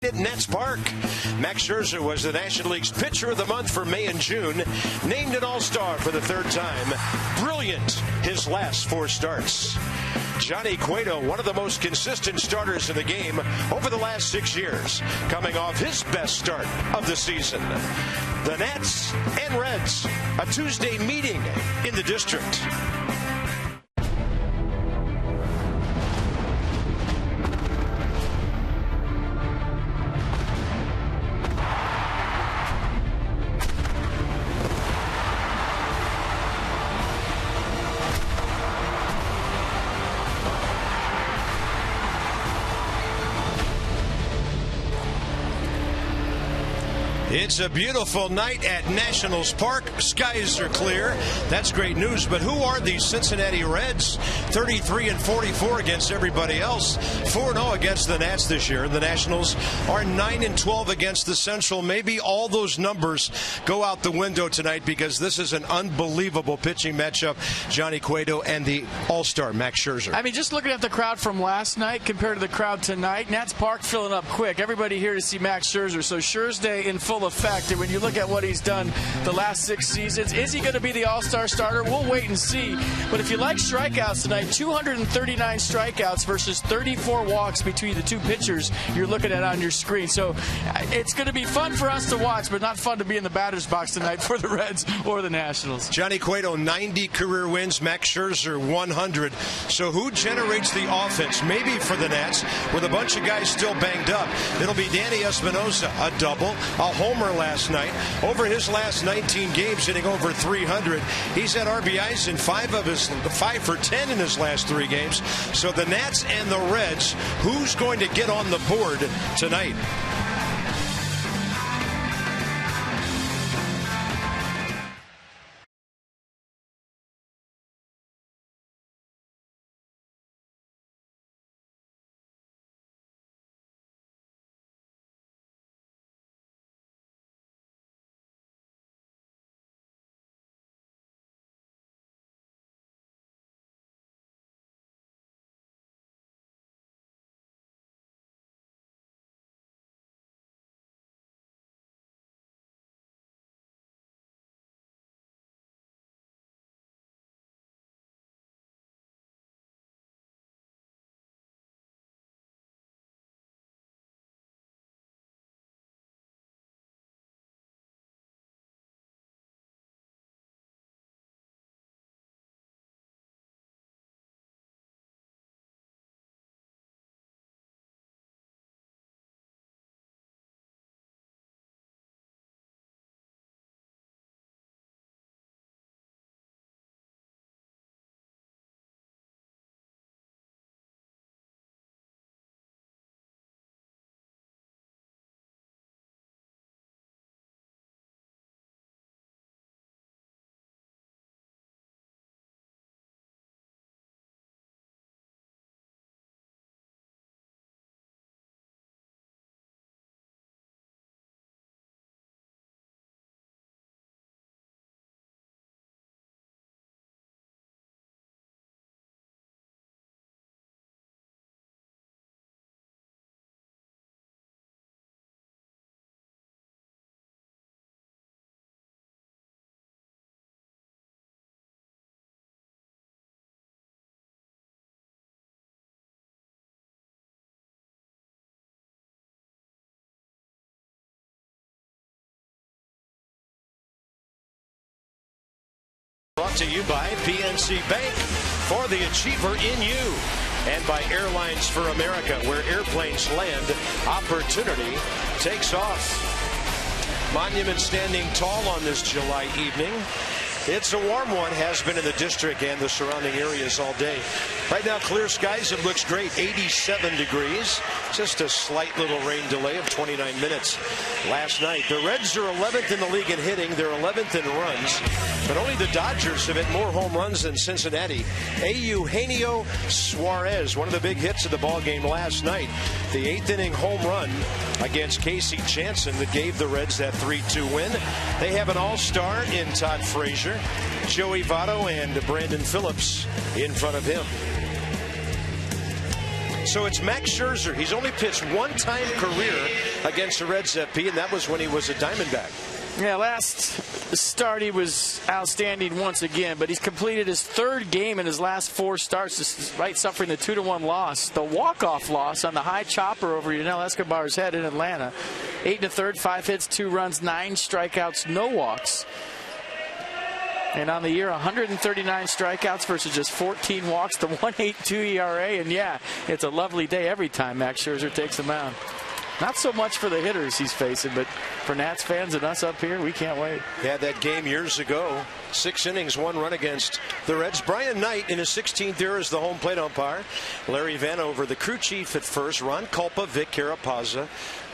At Nats Park, Max Scherzer was the National League's Pitcher of the Month for May and June, named an All-Star for the third time. Brilliant his last 4 starts. Johnny Cueto, one of the most consistent starters in the game over the last 6 years, coming off his best start of the season. The Nats and Reds, a Tuesday meeting in the district. It's a beautiful night at Nationals Park. Skies are clear. That's great news. But who are these Cincinnati Reds? 33-44 against everybody else. 4-0 against the Nats this year. The Nationals are 9-12 against the Central. Maybe all those numbers go out the window tonight because this is an unbelievable pitching matchup. Johnny Cueto and the All-Star Max Scherzer. I mean, just looking at the crowd from last night compared to the crowd tonight, Nats Park filling up quick. Everybody here to see Max Scherzer. So Scherzer Day in full effect. And when you look at what he's done the last 6 seasons, is he going to be the all-star starter? We'll wait and see. But if you like strikeouts tonight, 239 strikeouts versus 34 walks between the two pitchers you're looking at on your screen. So it's going to be fun for us to watch, but not fun to be in the batter's box tonight for the Reds or the Nationals. Johnny Cueto, 90 career wins. Max Scherzer, 100. So who generates the offense? Maybe for the Nats, with a bunch of guys still banged up, it'll be Danny Espinosa, a double, a homer last night. Over his last 19 games, hitting over 300. He's had RBIs in 5 for 10 in his last 3 games. So the Nats and the Reds, who's going to get on the board tonight? Brought to you by PNC Bank, for the achiever in you, and by Airlines for America, where airplanes land, opportunity takes off. Monument standing tall on this July evening. It's a warm one, has been in the district and the surrounding areas all day. Right now, clear skies. It looks great. 87 degrees. Just a slight little rain delay of 29 minutes last night. The Reds are 11th in the league in hitting. They're 11th in runs. But only the Dodgers have hit more home runs than Cincinnati. Eugenio Suarez, one of the big hits of the ballgame last night. The 8th inning home run against Casey Janssen that gave the Reds that 3-2 win. They have an all-star in Todd Frazier, Joey Votto, and Brandon Phillips in front of him. So it's Max Scherzer. He's only pitched one time career against the Reds, FP, and that was when he was a Diamondback. Yeah, last start he was outstanding once again, but he's completed his third game in his last 4 starts, despite suffering the 2-1 loss. The walk-off loss on the high chopper over Yunel Escobar's head in Atlanta. 8 1/3, 5 hits, 2 runs, 9 strikeouts, no walks. And on the year, 139 strikeouts versus just 14 walks, the 1.82 ERA. And yeah, it's a lovely day every time Max Scherzer takes the mound. Not so much for the hitters he's facing, but for Nats fans and us up here, we can't wait. Had that game years ago. 6 innings, 1 run against the Reds. Brian Knight in his 16th year as the home plate umpire. Larry Vanover, the crew chief at first. Ron Culpa, Vic Carapazza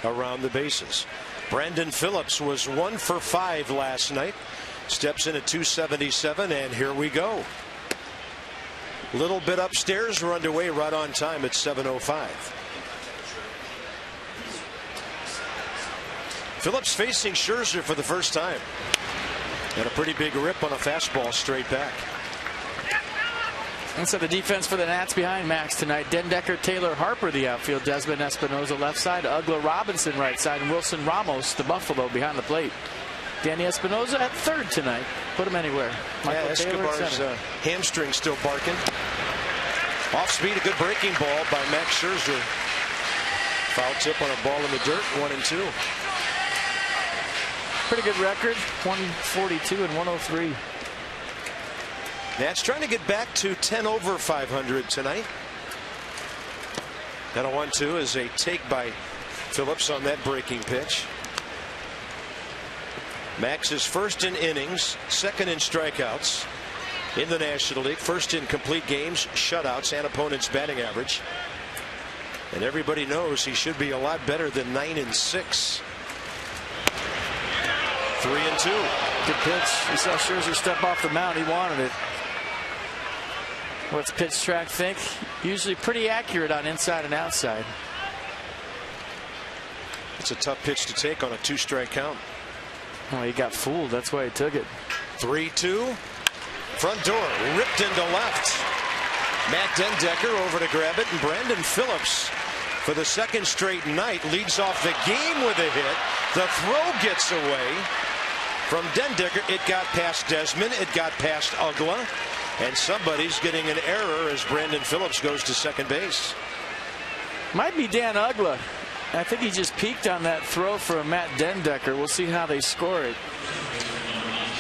around the bases. Brandon Phillips was 1 for 5 last night. Steps in at 277, and here we go. Little bit upstairs. We're underway right on time at 7:05. Phillips facing Scherzer for the first time. And a pretty big rip on a fastball straight back. And so the defense for the Nats behind Max tonight. Dendecker, Taylor Harper, the outfield. Desmond Espinosa left side. Ugla Robinson right side. And Wilson Ramos, the Buffalo, behind the plate. Danny Espinosa at third tonight. Put him anywhere. Michael Escobar's hamstring still barking. Off speed, a good breaking ball by Max Scherzer. Foul tip on a ball in the dirt, 1-2. Pretty good record, 142 and 103. Nats trying to get back to 10 over 500 tonight. That a 1-2 is a take by Phillips on that breaking pitch. Max is first in innings, second in strikeouts in the National League, first in complete games, shutouts, and opponent's batting average. And everybody knows he should be a lot better than 9-6. 3-2. Good pitch. You saw Scherzer step off the mound. He wanted it. What's pitch track think? Usually pretty accurate on inside and outside. It's a tough pitch to take on a 2-strike count. Well, he got fooled. That's why he took it. 3-2. Front door ripped into left. Matt Dendecker over to grab it, and Brandon Phillips for the second straight night leads off the game with a hit. The throw gets away from Dendecker. It got past Desmond. It got past Ugla. And somebody's getting an error as Brandon Phillips goes to second base. Might be Dan Ugla. I think he just peaked on that throw for Matt Dendecker. We'll see how they score it.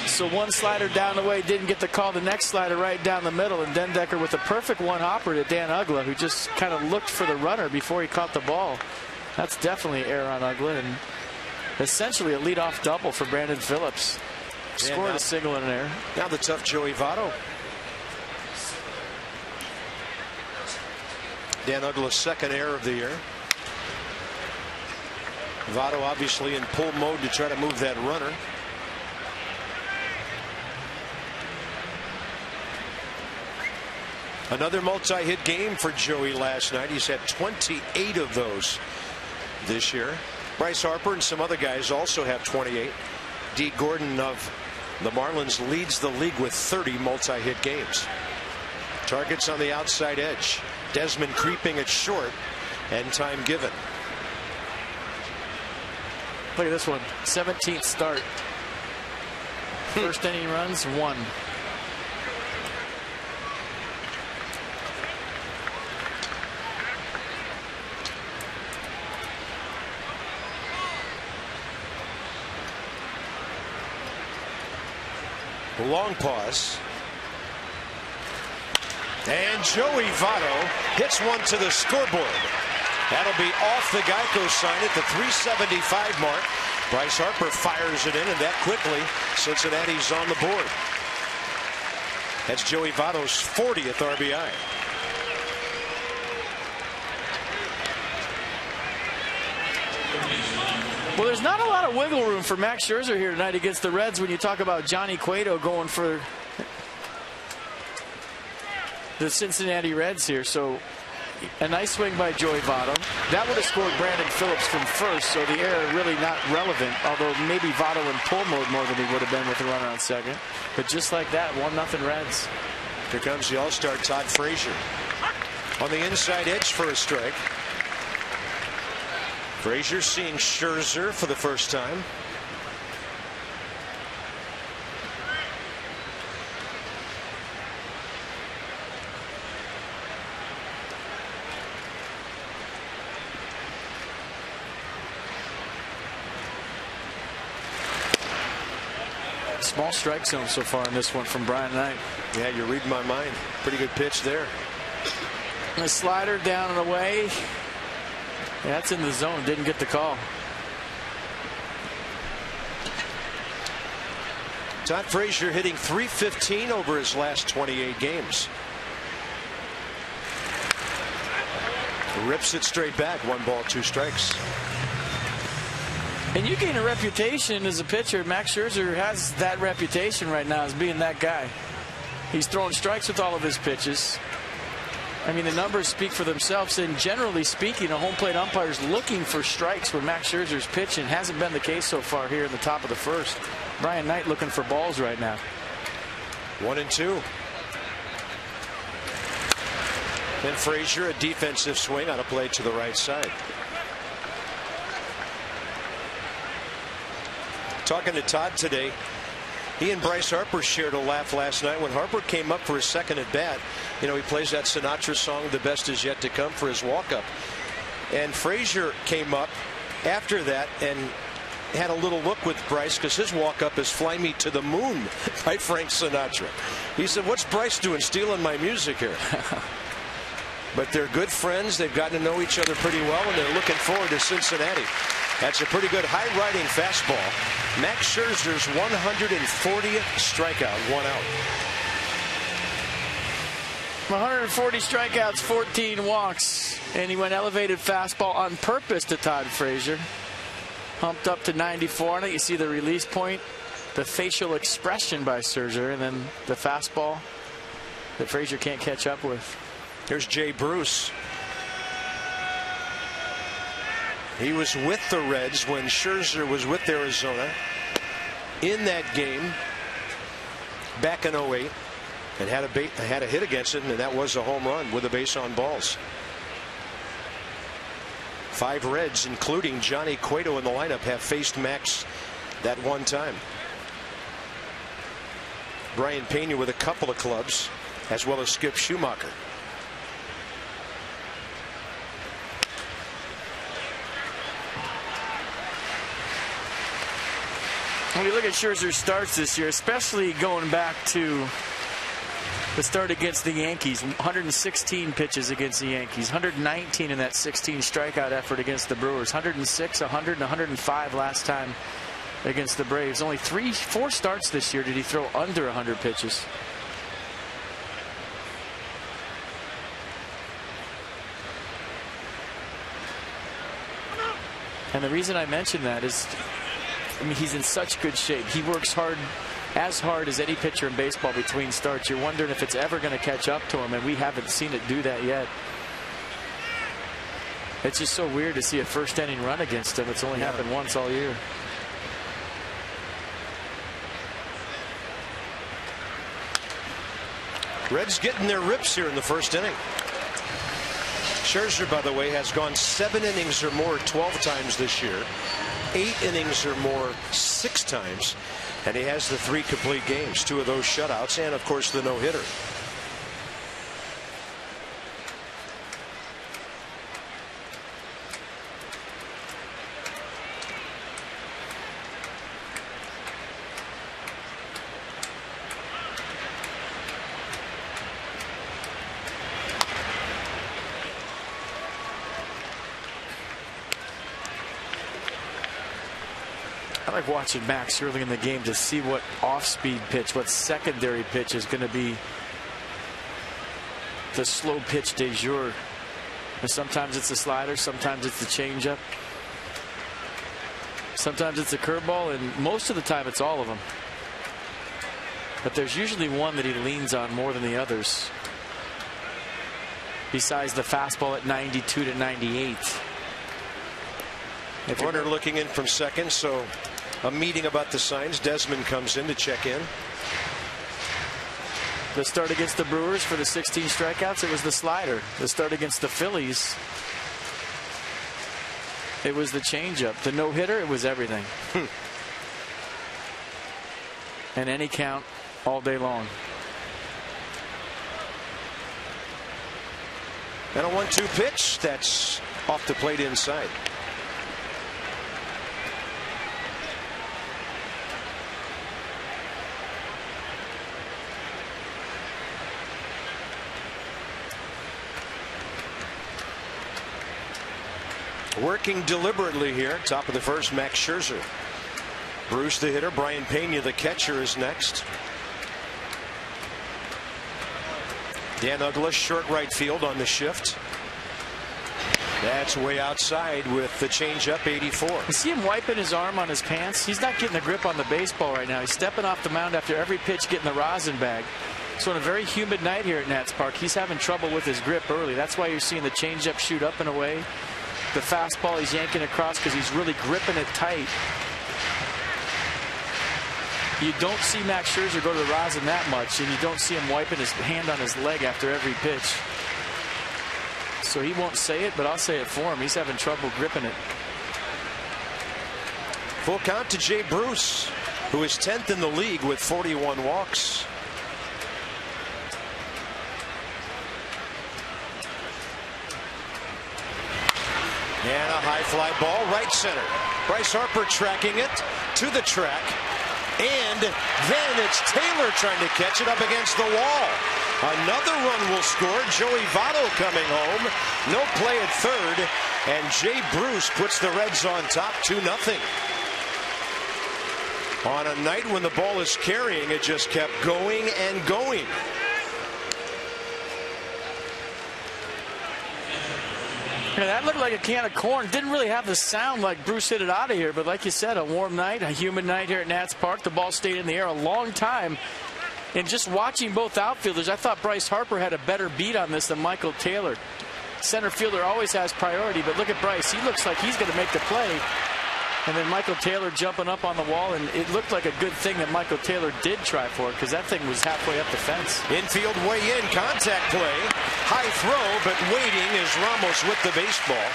So one slider down the way, didn't get the call. The next slider right down the middle, and Dendecker with a perfect one-hopper to Dan Ugla, who just kind of looked for the runner before he caught the ball. That's definitely error on Ugla, and essentially a leadoff double for Brandon Phillips. Scored a single and an error. Now the tough Joey Votto. Dan Ugla's second error of the year. Votto obviously in pull mode to try to move that runner. Another multi-hit game for Joey last night. He's had 28 of those this year. Bryce Harper and some other guys also have 28. D. Gordon of the Marlins leads the league with 30 multi-hit games. Targets on the outside edge. Desmond creeping at short, and time given. Look at this one. 17th start. First inning runs, 1. Long pause. And Joey Votto hits one to the scoreboard. That'll be off the Geico sign at the 375 mark. Bryce Harper fires it in, and that quickly Cincinnati's on the board. That's Joey Votto's 40th RBI. Well, there's not a lot of wiggle room for Max Scherzer here tonight against the Reds when you talk about Johnny Cueto going for the Cincinnati Reds here. So a nice swing by Joey Votto. That would have scored Brandon Phillips from first, so the error really not relevant, although maybe Votto in pull mode more than he would have been with a runner on second. But just like that, 1-0 Reds. Here comes the All-Star Todd Frazier. On the inside edge for a strike. Frazier seeing Scherzer for the first time. Small strike zone so far in this one from Brian Knight. Yeah, you're reading my mind. Pretty good pitch there. And a slider down and away. Yeah, that's in the zone. Didn't get the call. Todd Frazier hitting .315 over his last 28 games. Rips it straight back. 1 ball, 2 strikes. And you gain a reputation as a pitcher. Max Scherzer has that reputation right now as being that guy. He's throwing strikes with all of his pitches. I mean, the numbers speak for themselves, and generally speaking, a home plate umpire is looking for strikes when Max Scherzer's pitching. Hasn't been the case so far here in the top of the first. Brian Knight looking for balls right now. 1-2. Then Frazier, a defensive swing on a play to the right side. Talking to Todd today, he and Bryce Harper shared a laugh last night when Harper came up for his second at bat. You know, he plays that Sinatra song, "The Best Is Yet to Come," for his walk-up. And Frazier came up after that and had a little look with Bryce because his walk-up is "Fly Me to the Moon" by Frank Sinatra. He said, "What's Bryce doing stealing my music here?" But they're good friends. They've gotten to know each other pretty well, and they're looking forward to Cincinnati. That's a pretty good high-riding fastball. Max Scherzer's 140th strikeout, 1 out. 140 strikeouts, 14 walks, and he went elevated fastball on purpose to Todd Frazier. Humped up to 94 on it. You see the release point, the facial expression by Scherzer, and then the fastball that Frazier can't catch up with. Here's Jay Bruce. He was with the Reds when Scherzer was with Arizona in that game back in 08, and had a hit against it, and that was a home run with a base on balls. 5 Reds, including Johnny Cueto in the lineup, have faced Max that one time. Brian Pena with a couple of clubs, as well as Skip Schumacher. When you look at Scherzer's starts this year, especially going back to the start against the Yankees, 116 pitches against the Yankees, 119 in that 16 strikeout effort against the Brewers, 106, 100, and 105 last time against the Braves. Only 4 starts this year did he throw under 100 pitches. And the reason I mention that is, I mean, he's in such good shape. He works hard as any pitcher in baseball between starts. You're wondering if it's ever going to catch up to him, and we haven't seen it do that yet. It's just so weird to see a first inning run against him. It's only happened once all year. Reds getting their rips here in the first inning. Scherzer, by the way, has gone 7 innings or more 12 times this year. 8 innings or more 6 times, and he has the 3 complete games, 2 of those shutouts, and of course the no-hitter. I like watching Max early in the game to see what off-speed pitch, what secondary pitch is going to be the slow pitch de jour. And sometimes it's a slider, sometimes it's a changeup, sometimes it's a curveball, and most of the time it's all of them. But there's usually one that he leans on more than the others, besides the fastball at 92 to 98. Warner looking in from second, so a meeting about the signs. Desmond comes in to check in. The start against the Brewers for the 16 strikeouts, it was the slider. The start against the Phillies, it was the changeup. The no-hitter, it was everything. And any count all day long. And a 1-2 pitch that's off the plate inside. Working deliberately here, top of the first, Max Scherzer. Bruce the hitter, Brian Pena the catcher is next. Dan Douglas, short right field on the shift. That's way outside with the changeup, 84. You see him wiping his arm on his pants? He's not getting the grip on the baseball right now. He's stepping off the mound after every pitch, getting the rosin bag. So on a very humid night here at Nats Park, he's having trouble with his grip early. That's why you're seeing the changeup shoot up and away. The fastball he's yanking across because he's really gripping it tight. You don't see Max Scherzer go to the rosin that much, and you don't see him wiping his hand on his leg after every pitch. So he won't say it, but I'll say it for him. He's having trouble gripping it. Full count to Jay Bruce, who is 10th in the league with 41 walks. And a high fly ball, right center. Bryce Harper tracking it to the track. And then it's Taylor trying to catch it up against the wall. Another run will score. Joey Votto coming home. No play at third. And Jay Bruce puts the Reds on top 2-0. On a night when the ball is carrying, it just kept going and going. Yeah, that looked like a can of corn. Didn't really have the sound like Bruce hit it out of here, but like you said, a warm night, a humid night here at Nats Park. The ball stayed in the air a long time. And just watching both outfielders, I thought Bryce Harper had a better beat on this than Michael Taylor. Center fielder always has priority, but look at Bryce. He looks like he's going to make the play. And then Michael Taylor jumping up on the wall, and it looked like a good thing that Michael Taylor did try for it, because that thing was halfway up the fence. Infield way in, contact play. High throw, but waiting is Ramos with the baseball.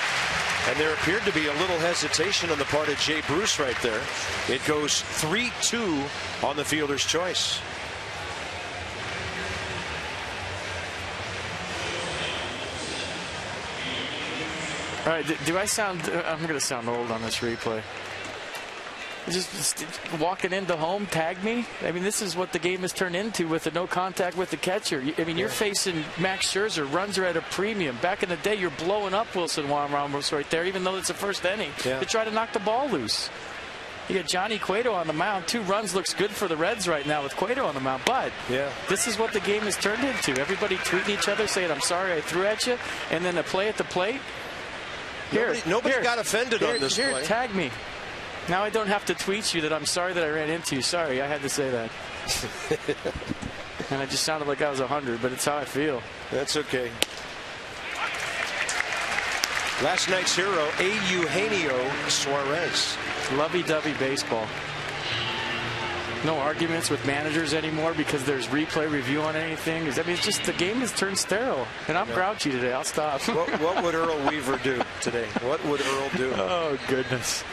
And there appeared to be a little hesitation on the part of Jay Bruce right there. It goes 3-2 on the fielder's choice. All right, do I sound, I'm going to sound old on this replay. Just walking into home, tag me? I mean, this is what the game has turned into with the no contact with the catcher. I mean, you're facing Max Scherzer. Runs are at a premium. Back in the day, you're blowing up Wilson Ramos right there, even though it's the first inning. Yeah. They try to knock the ball loose. You got Johnny Cueto on the mound. 2 runs looks good for the Reds right now with Cueto on the mound. But this is what the game has turned into. Everybody tweeting each other saying, I'm sorry I threw at you. And then a play at the plate. Nobody got offended on this play. Tag me. Now I don't have to tweet you that I'm sorry that I ran into you. Sorry, I had to say that. And I just sounded like I was 100, but it's how I feel. That's okay. Last night's hero, Eugenio Suarez. Lovey-dovey baseball. No arguments with managers anymore because there's replay review on anything. I mean, it's just the game has turned sterile. And I'm grouchy today. I'll stop. What would Earl Weaver do today? What would Earl do? Oh, goodness.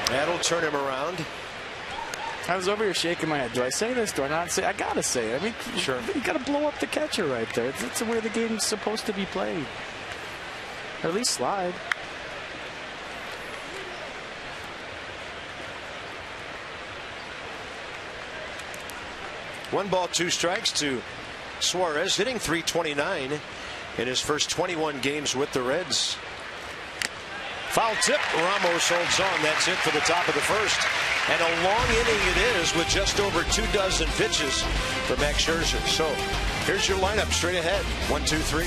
That'll turn him around. I was over here shaking my head. Do I say this? Do I not say it? I got to say it. I mean, sure. You got to blow up the catcher right there. It's the way the game's supposed to be played. Or at least slide. One ball, 2 strikes to Suarez, hitting .329 in his first 21 games with the Reds. Foul tip. Ramos holds on. That's it for the top of the first. And a long inning it is with just over 24 pitches for Max Scherzer. So here's your lineup straight ahead. 1, 2, 3.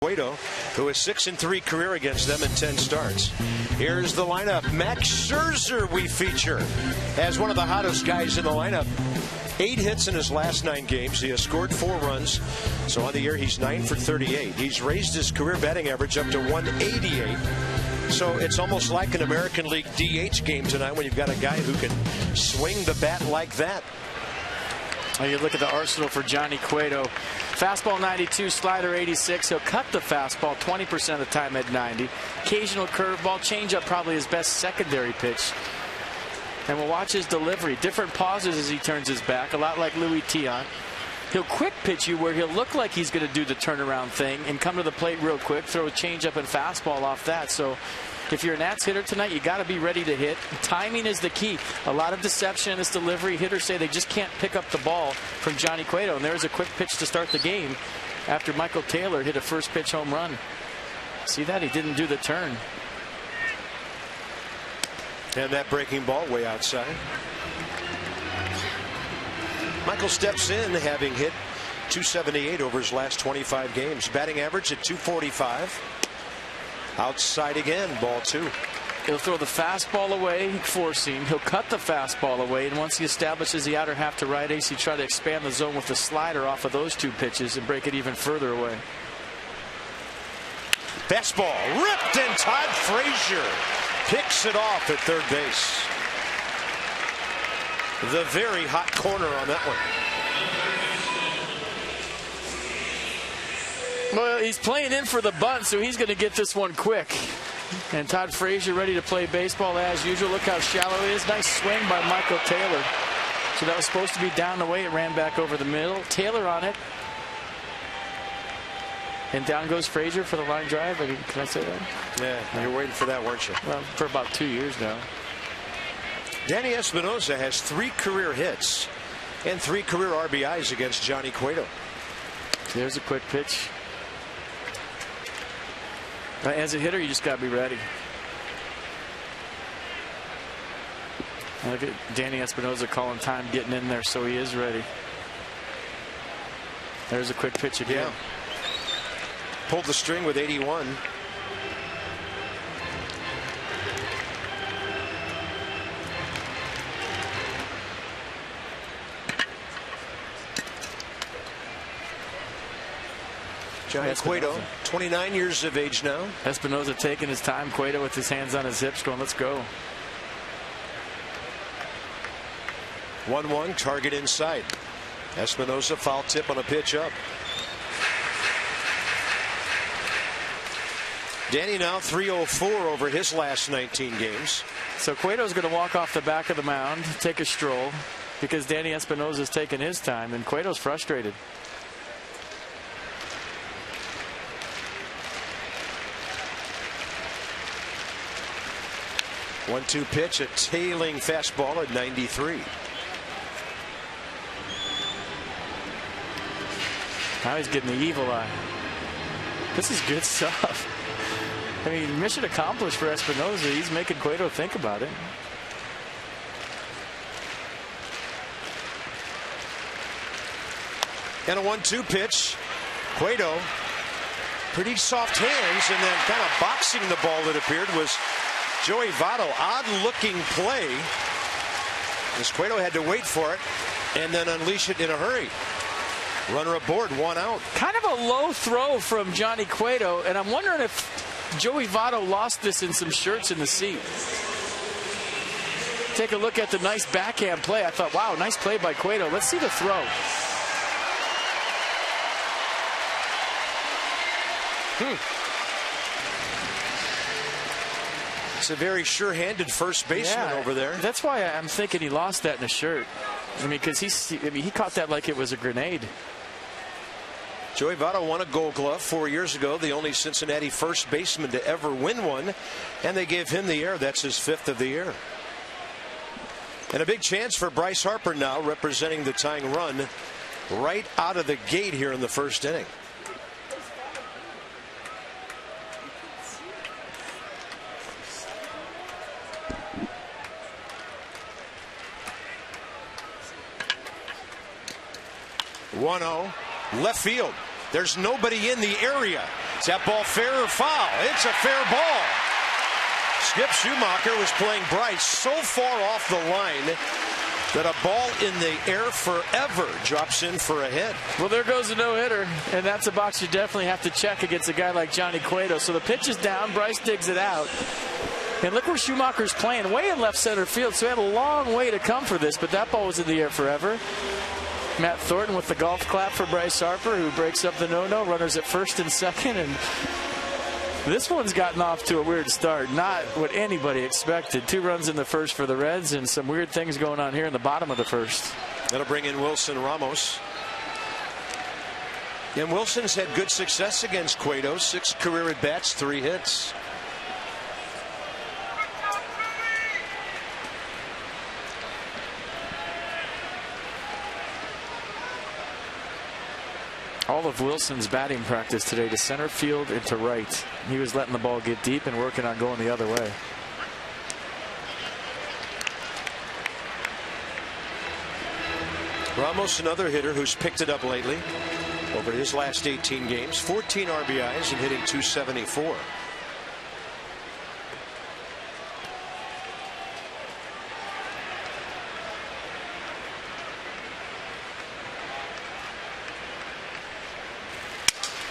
Cueto, who has 6-3 career against them in 10 starts. Here's the lineup. Max Scherzer we feature as one of the hottest guys in the lineup. 8 hits in his last 9 games. He has scored 4 runs. So on the year, he's 9 for 38. He's raised his career batting average up to 188. So it's almost like an American League DH game tonight when you've got a guy who can swing the bat like that. You look at the arsenal for Johnny Cueto. Fastball 92, slider 86. He'll cut the fastball 20% of the time at 90. Occasional curveball, changeup probably his best secondary pitch. And we'll watch his delivery. Different pauses as he turns his back, a lot like Louis Tiant. He'll quick pitch you where he'll look like he's going to do the turnaround thing and come to the plate real quick, throw a changeup and fastball off that. So if you're a Nats hitter tonight, you got to be ready to hit. Timing is the key. A lot of deception in this delivery. Hitters say they just can't pick up the ball from Johnny Cueto. And there's a quick pitch to start the game after Michael Taylor hit a first pitch home run. See that? He didn't do the turn. And that breaking ball way outside. Michael steps in, having hit .278 over his last 25 games. Batting average at .245. Outside again, ball 2. He'll throw the fastball away, four seam. He'll cut the fastball away, and once he establishes the outer half to right ace, he try to expand the zone with the slider off of those 2 pitches and break it even further away. Fastball ripped, and Todd Frazier picks it off at third base. The very hot corner on that one. Well, he's playing in for the bunt, so he's going to get this one quick. And Todd Frazier ready to play baseball as usual. Look how shallow it is. Nice swing by Michael Taylor. So that was supposed to be down the way. It ran back over the middle. Taylor on it. And down goes Frazier for the line drive. I mean, can I say that? Yeah, you're waiting for that, weren't you? Well, for about 2 years now. Danny Espinosa has 3 career hits and 3 career RBIs against Johnny Cueto. There's a quick pitch. As a hitter, you just got to be ready. Look at Danny Espinosa calling time, getting in there, so he is ready. There's a quick pitch again. Yeah. Pulled the string with 81. Johnny Cueto, 29 years of age now. Espinosa taking his time. Cueto with his hands on his hips going, let's go. 1-1, target inside. Espinosa foul tip on a pitch up. Danny now 304 over his last 19 games. So Cueto's going to walk off the back of the mound, take a stroll, because Danny Espinosa's taking his time, and Cueto's frustrated. One-two pitch, a tailing fastball at 93. Now he's getting the evil eye. This is good stuff. I mean, mission accomplished for Espinosa. He's making Cueto think about it. And a 1-2 pitch. Cueto, pretty soft hands, and then kind of boxing the ball, it appeared, was Joey Votto. Odd-looking play, as Cueto had to wait for it and then unleash it in a hurry. Runner aboard, 1 out. Kind of a low throw from Johnny Cueto, and I'm wondering if Joey Votto lost this in some shirts in the seat. Take a look at the nice backhand play. I thought, wow, nice play by Cueto. Let's see the throw. It's a very sure-handed first baseman over there. That's why I'm thinking he lost that in a shirt. I mean, because he caught that like it was a grenade. Joey Votto won a Gold Glove 4 years ago, the only Cincinnati first baseman to ever win one, and they gave him the air. That's his 5th of the year. And a big chance for Bryce Harper now, representing the tying run right out of the gate here in the first inning. Left field. There's nobody in the area. Is that ball fair or foul? It's a fair ball. Skip Schumacher was playing Bryce so far off the line that a ball in the air forever drops in for a hit. Well, there goes a no-hitter, and that's a box you definitely have to check against a guy like Johnny Cueto. So the pitch is down. Bryce digs it out. And look where Schumacher's playing, way in left center field. So he had a long way to come for this, but that ball was in the air forever. Matt Thornton with the golf clap for Bryce Harper, who breaks up the no-no. Runners at first and second, and this one's gotten off to a weird start. Not what anybody expected. 2 runs in the first for the Reds, and some weird things going on here in the bottom of the first. That'll bring in Wilson Ramos. And Wilson's had good success against Cueto. 6 career at-bats, 3 hits. All of Wilson's batting practice today to center field and to right. He was letting the ball get deep and working on going the other way. Ramos, another hitter who's picked it up lately over his last 18 games. 14 RBIs and hitting .274.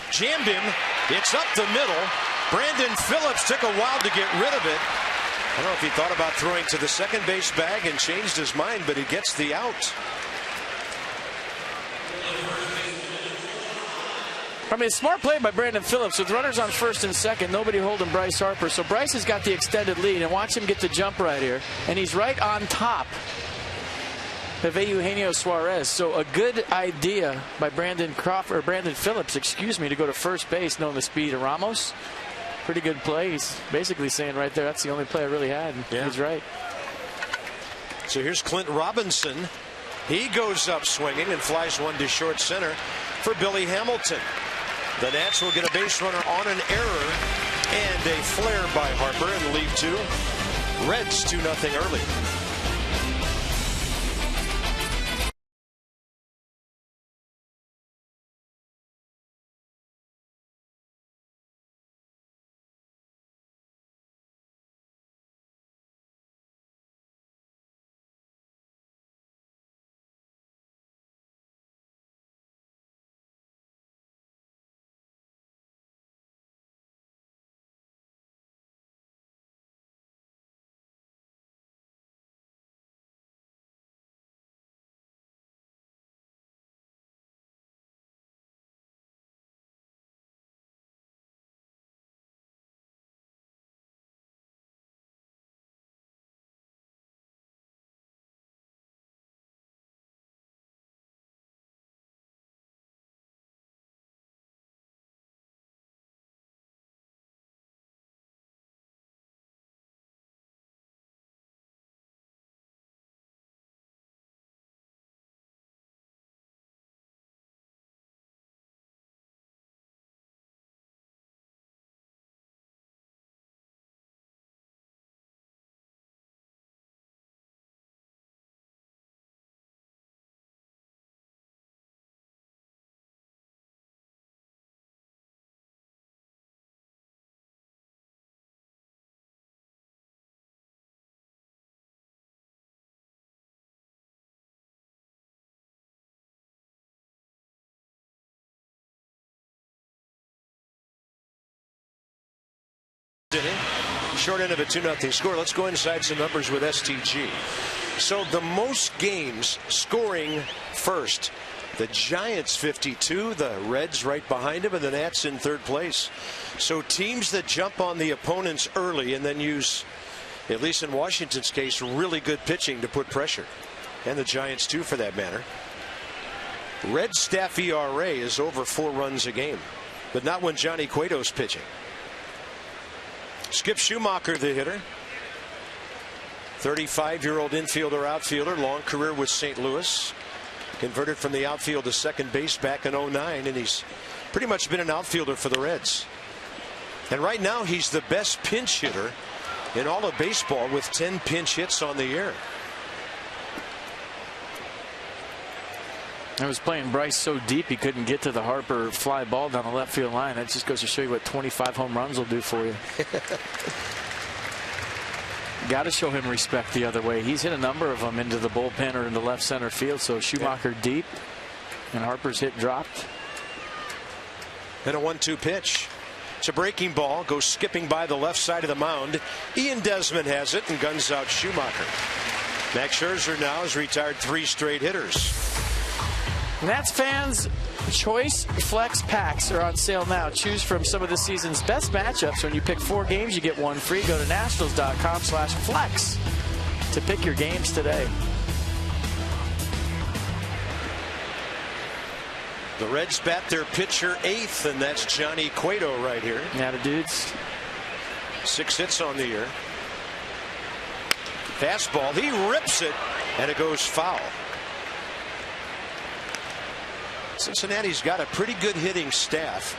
Jammed him. It's up the middle. Brandon Phillips took a while to get rid of it. I don't know if he thought about throwing to the second base bag and changed his mind, but he gets the out. I mean, smart play by Brandon Phillips with runners on first and second, nobody holding Bryce Harper. So Bryce has got the extended lead, and watch him get the jump right here. And he's right on top of Eugenio Suarez. So a good idea by Brandon Phillips, to go to first base, knowing the speed of Ramos. Pretty good play. He's basically saying right there, that's the only play I really had. Yeah. He's right. So here's Clint Robinson. He goes up swinging and flies one to short center for Billy Hamilton. The Nats will get a base runner on an error and a flare by Harper and leave 2. Reds 2-0 early. Short end of a 2-0 score. Let's go inside some numbers with STG. So the most games scoring first. The Giants 52, the Reds right behind him, and the Nats in third place. So teams that jump on the opponents early and then use, at least in Washington's case, really good pitching to put pressure. And the Giants too, for that matter. Red staff ERA is over 4 runs a game, but not when Johnny Cueto's pitching. Skip Schumacher, the hitter. 35-year-old infielder, outfielder, long career with St. Louis. Converted from the outfield to second base back in 2009, and he's pretty much been an outfielder for the Reds. And right now he's the best pinch hitter in all of baseball with 10 pinch hits on the year. I was playing Bryce so deep he couldn't get to the Harper fly ball down the left field line. That just goes to show you what 25 home runs will do for you. Got to show him respect the other way. He's hit a number of them into the bullpen or into left center field. So Schumacher deep, and Harper's hit dropped. And a 1-2 pitch. It's a breaking ball, goes skipping by the left side of the mound. Ian Desmond has it and guns out Schumacher. Max Scherzer now has retired 3 straight hitters. Nats fans, Choice Flex packs are on sale now. Choose from some of the season's best matchups. When you pick 4 games, you get 1 free. Go to nationals.com/flex to pick your games today. The Reds bat their pitcher 8th, and that's Johnny Cueto right here. Attitudes. 6 hits on the year. Fastball, he rips it, and it goes foul. Cincinnati's got a pretty good hitting staff.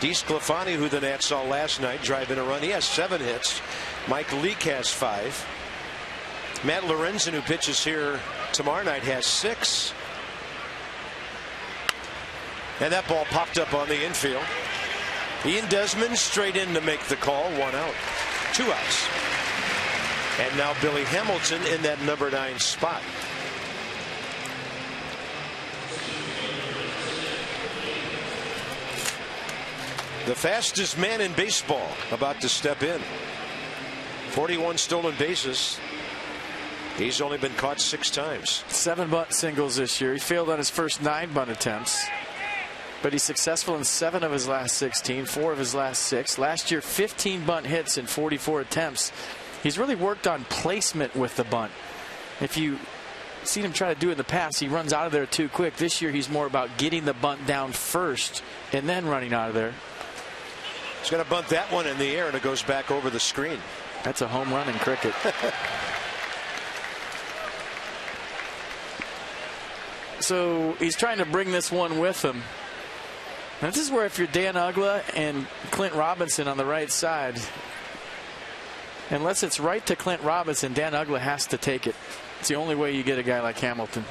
DeSclafani, who the Nats saw last night, driving a run. He has 7 hits. Mike Leake has 5. Matt Lorenzen, who pitches here tomorrow night, has 6. And that ball popped up on the infield. Ian Desmond straight in to make the call. 1 out. 2 outs. And now Billy Hamilton in that number 9 spot. The fastest man in baseball about to step in. 41 stolen bases. He's only been caught 6 times. 7 bunt singles this year. He failed on his first 9 bunt attempts, but he's successful in 7 of his last 16, 4 of his last 6. Last year, 15 bunt hits in 44 attempts. He's really worked on placement with the bunt. If you seen him try to do it in the past, he runs out of there too quick. This year, he's more about getting the bunt down first and then running out of there. He's going to bunt that one in the air, and it goes back over the screen. That's a home run in cricket. So he's trying to bring this one with him. And this is where, if you're Dan Uggla and Clint Robinson on the right side, unless it's right to Clint Robinson, Dan Uggla has to take it. It's the only way you get a guy like Hamilton.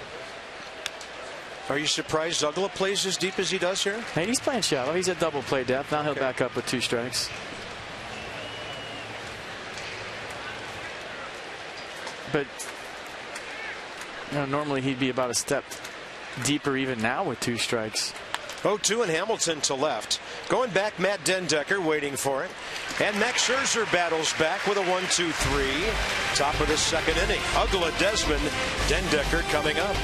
Are you surprised Uggla plays as deep as he does here? Hey, he's playing shallow. He's at double play depth. Now he'll back up with 2 strikes. But normally he'd be about a step deeper even now with 2 strikes. 0-2 and Hamilton to left. Going back, Matt Dendecker waiting for it. And Max Scherzer battles back with a 1-2-3. Top of the 2nd inning. Uggla, Desmond, Dendecker coming up.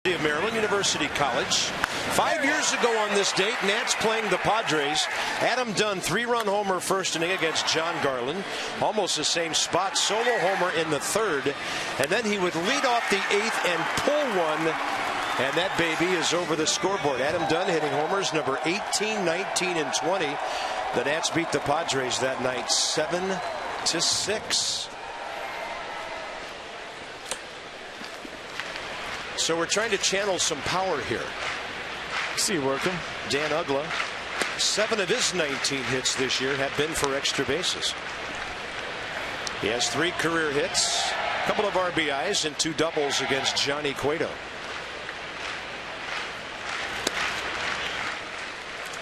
Of Maryland University College. 5 years ago on this date, Nats playing the Padres. Adam Dunn, 3-run homer first inning against John Garland. Almost the same spot, solo homer in the 3rd. And then he would lead off the 8th and pull one. And that baby is over the scoreboard. Adam Dunn hitting homers number 18, 19, and 20. The Nats beat the Padres that night 7-0. 8-6. So we're trying to channel some power here. See you working. Dan Uggla, 7 of his 19 hits this year have been for extra bases. He has 3 career hits, a couple of RBIs, and 2 doubles against Johnny Cueto.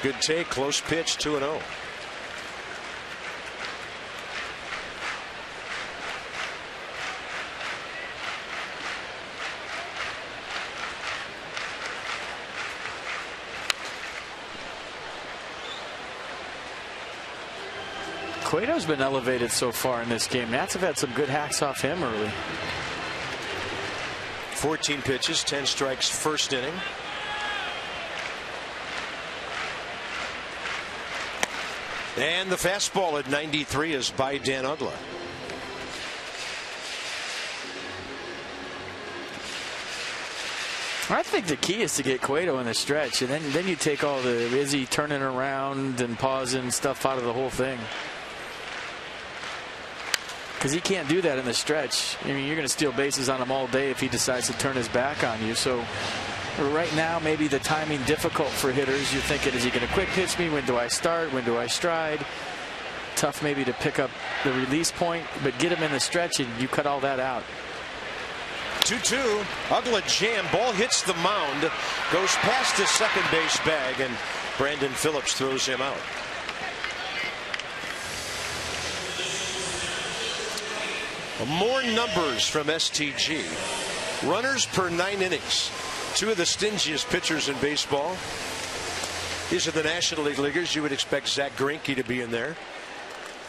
Good take, close pitch, 2-0. Cueto's been elevated so far in this game. Nats have had some good hacks off him early. 14 pitches, 10 strikes, first inning. And the fastball at 93 is by Dan Uggla. I think the key is to get Cueto in the stretch, and then you take all the is he turning around and pausing stuff out of the whole thing. Because he can't do that in the stretch. I mean, you're going to steal bases on him all day if he decides to turn his back on you. So right now, maybe the timing difficult for hitters. You're thinking, is he going to quick pitch me? When do I start? When do I stride? Tough maybe to pick up the release point, but get him in the stretch and you cut all that out. 2-2. Uggla jam. Ball hits the mound, goes past the second base bag, and Brandon Phillips throws him out. More numbers from STG. Runners per 9 innings. 2 of the stingiest pitchers in baseball. These are the National League leaguers. You would expect Zach Greinke to be in there.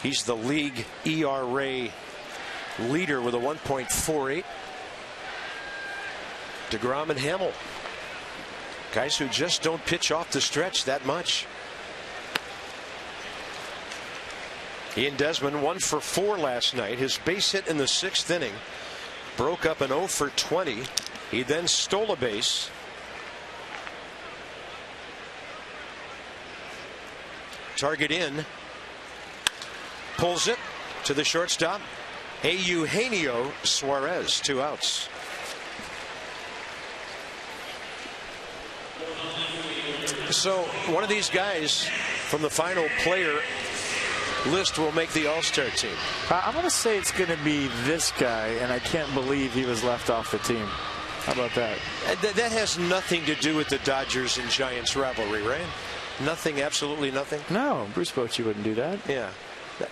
He's the league ERA leader with a 1.48. DeGrom and Hamill. Guys who just don't pitch off the stretch that much. Ian Desmond 1 for 4 last night. His base hit in the 6th inning broke up an 0 for 20. He then stole a base. Target in. Pulls it to the shortstop. Eugenio Suarez, 2 outs. So one of these guys from the final player list will make the All-Star team. I'm going to say it's going to be this guy, and I can't believe he was left off the team. How about that? That has nothing to do with the Dodgers and Giants rivalry, right? Nothing, absolutely nothing? No, Bruce Bochy wouldn't do that. Yeah.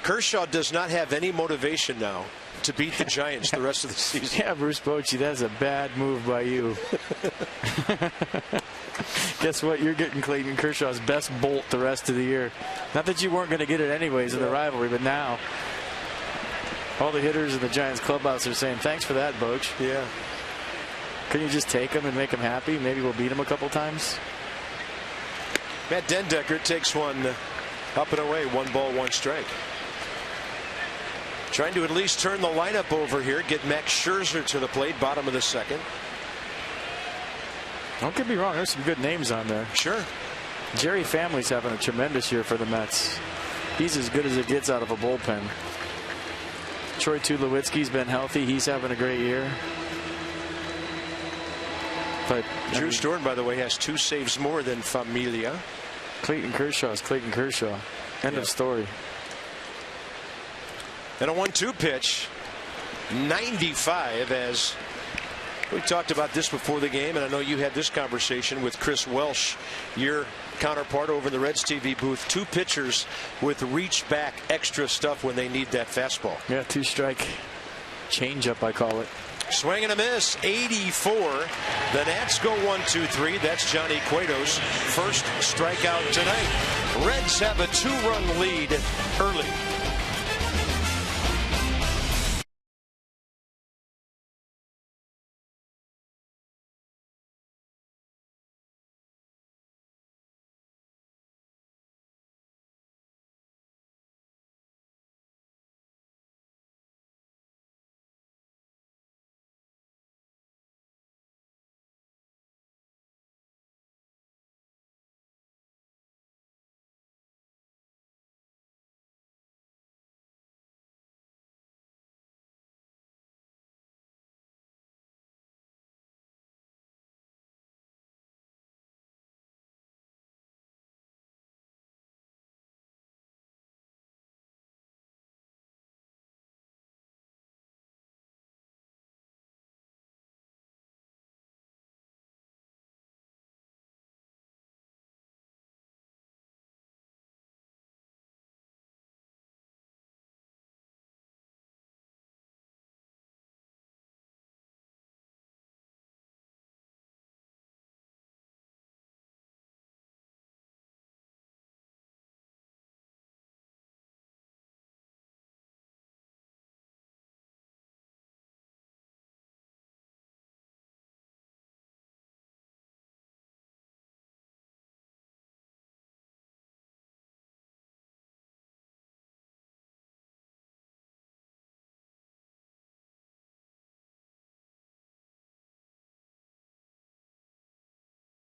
Kershaw does not have any motivation now to beat the Giants the rest of the season. Yeah, Bruce Bochy, that's a bad move by you. Guess what? You're getting Clayton Kershaw's best bolt the rest of the year. Not that you weren't going to get it anyways in the rivalry, but now all the hitters in the Giants clubhouse are saying, thanks for that, Boch. Yeah. Can you just take him and make him happy? Maybe we'll beat him a couple times. Matt Dendecker takes one up and away. 1 ball, 1 strike. Trying to at least turn the lineup over here. Get Max Scherzer to the plate. Bottom of the 2nd. Don't get me wrong. There's some good names on there. Sure. Jerry Family's having a tremendous year for the Mets. He's as good as it gets out of a bullpen. Troy Tulowitzki's been healthy. He's having a great year. But Drew Storen, by the way, has 2 saves more than Familia. Clayton Kershaw is Clayton Kershaw. End of story. And a 1-2 pitch. 95, as we talked about this before the game, and I know you had this conversation with Chris Welsh, your counterpart over in the Reds TV booth. 2 pitchers with reach back extra stuff when they need that fastball. Yeah, 2-strike changeup, I call it. Swing and a miss. 84. The Nats go 1-2-3. That's Johnny Cueto's first strikeout tonight. Reds have a 2-run lead early.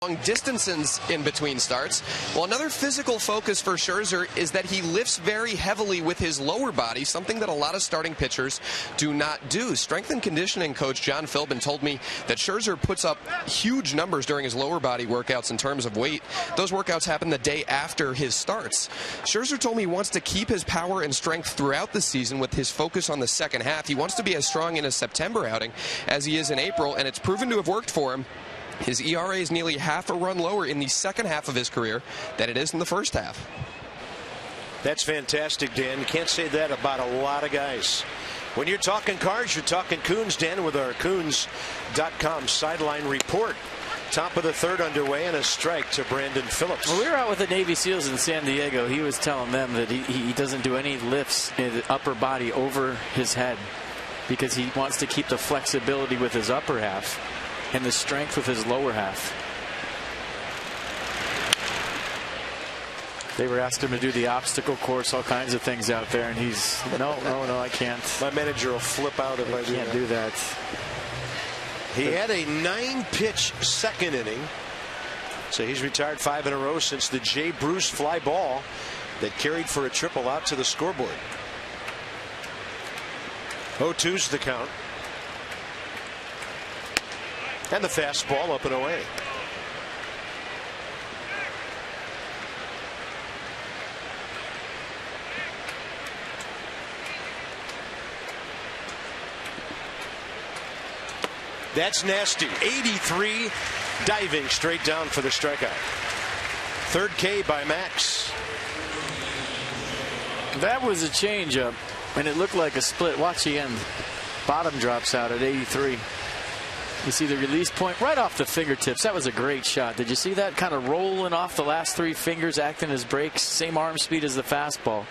long distances in between starts. Well, another physical focus for Scherzer is that he lifts very heavily with his lower body, something that a lot of starting pitchers do not do. Strength and conditioning coach John Philbin told me that Scherzer puts up huge numbers during his lower body workouts in terms of weight. Those workouts happen the day after his starts. Scherzer told me he wants to keep his power and strength throughout the season with his focus on the second half. He wants to be as strong in a September outing as he is in April, and it's proven to have worked for him. His ERA is nearly half a run lower in the second half of his career than it is in the first half. That's fantastic, Dan. You can't say that about a lot of guys. When you're talking Cards, you're talking Coons, Dan, with our Coons.com sideline report. Top of the third underway and a strike to Brandon Phillips. When we were out with the Navy SEALs in San Diego, he was telling them that he doesn't do any lifts in the upper body over his head because he wants to keep the flexibility with his upper half and the strength with his lower half. They were asking him to do the obstacle course, all kinds of things out there, and he's, no, I can't. My manager will flip out if I can't do that. He had a 9-pitch second inning, so he's retired 5 in a row since the Jay Bruce fly ball that carried for a triple out to the scoreboard. 0-2's the count. And the fastball up and away. That's nasty. 83 diving straight down for the strikeout. Third K by Max. That was a changeup, and it looked like a split. Watch the end. Bottom drops out at 83. You see the release point right off the fingertips. That was a great shot. Did you see that? Kind of rolling off the last 3 fingers, acting as brakes. Same arm speed as the fastball.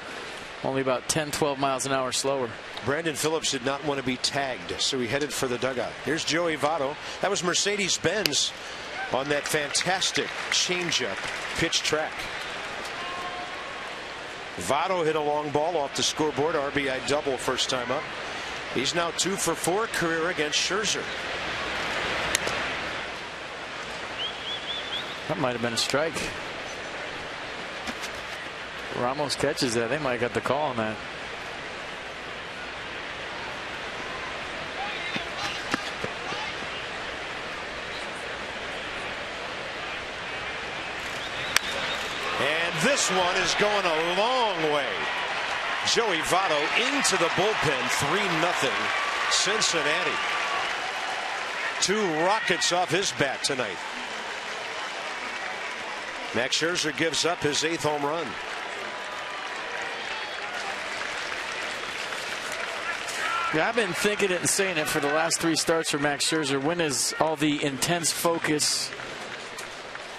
Only about 10-12 miles an hour slower. Brandon Phillips did not want to be tagged, so he headed for the dugout. Here's Joey Votto. That was Mercedes-Benz on that fantastic changeup pitch track. Votto hit a long ball off the scoreboard. RBI double first time up. He's now 2 for 4 career against Scherzer. That might have been a strike. Ramos catches that. They might have got the call on that. And this one is going a long way. Joey Votto into the bullpen. 3-0 Cincinnati. 2 rockets off his bat tonight. Max Scherzer gives up his 8th home run. Yeah, I've been thinking it and saying it for the last 3 starts for Max Scherzer. When is all the intense focus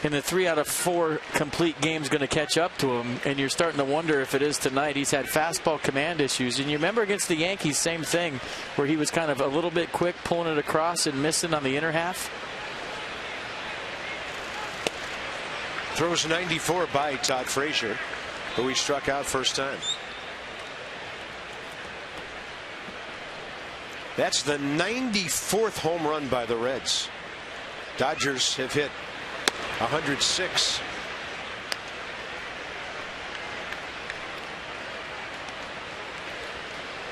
in the 3 out of 4 complete games going to catch up to him? And you're starting to wonder if it is tonight. He's had fastball command issues. And you remember against the Yankees, same thing, where he was kind of a little bit quick, pulling it across and missing on the inner half. Throws 94 by Todd Frazier, who he struck out first time. That's the 94th home run by the Reds. Dodgers have hit 106.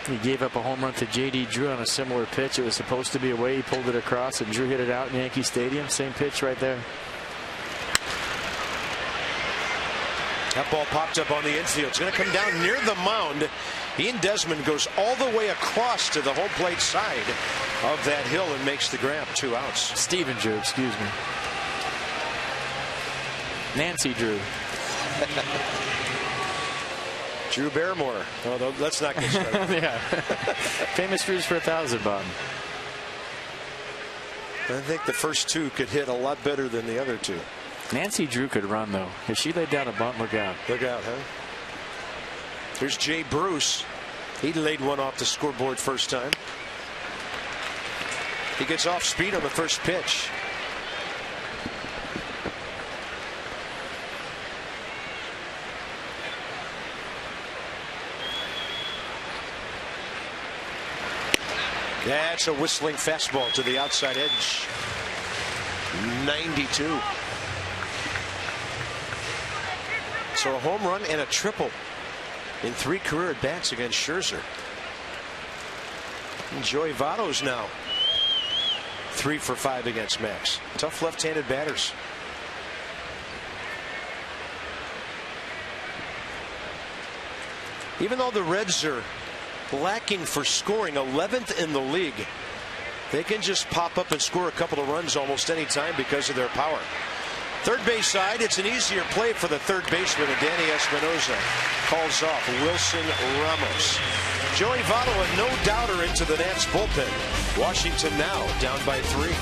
He gave up a home run to J.D. Drew on a similar pitch. It was supposed to be away. He pulled it across, and Drew hit it out in Yankee Stadium. Same pitch right there. That ball popped up on the infield. It's going to come down near the mound. Ian Desmond goes all the way across to the home plate side of that hill and makes the grab. 2 outs. Stephen Drew, excuse me. Nancy Drew. Drew Barrymore. Oh, let's not get started. Yeah. Famous Drews for 1,000, Bob. I think the first 2 could hit a lot better than the other 2. Nancy Drew could run, though. If she laid down a bunt, look out. Look out, huh? Here's Jay Bruce. He laid one off the scoreboard first time. He gets off speed on the first pitch. That's a whistling fastball to the outside edge. 92. So a home run and a triple in 3 career at-bats against Scherzer. And Joey Votto's now 3 for 5 against Max. Tough left-handed batters. Even though the Reds are lacking for scoring, 11th in the league, they can just pop up and score a couple of runs almost any time because of their power. Third base side, it's an easier play for the third baseman, and Danny Espinosa calls off Wilson Ramos. Joey Votto, a no-doubter into the Nats bullpen. Washington now down by 3.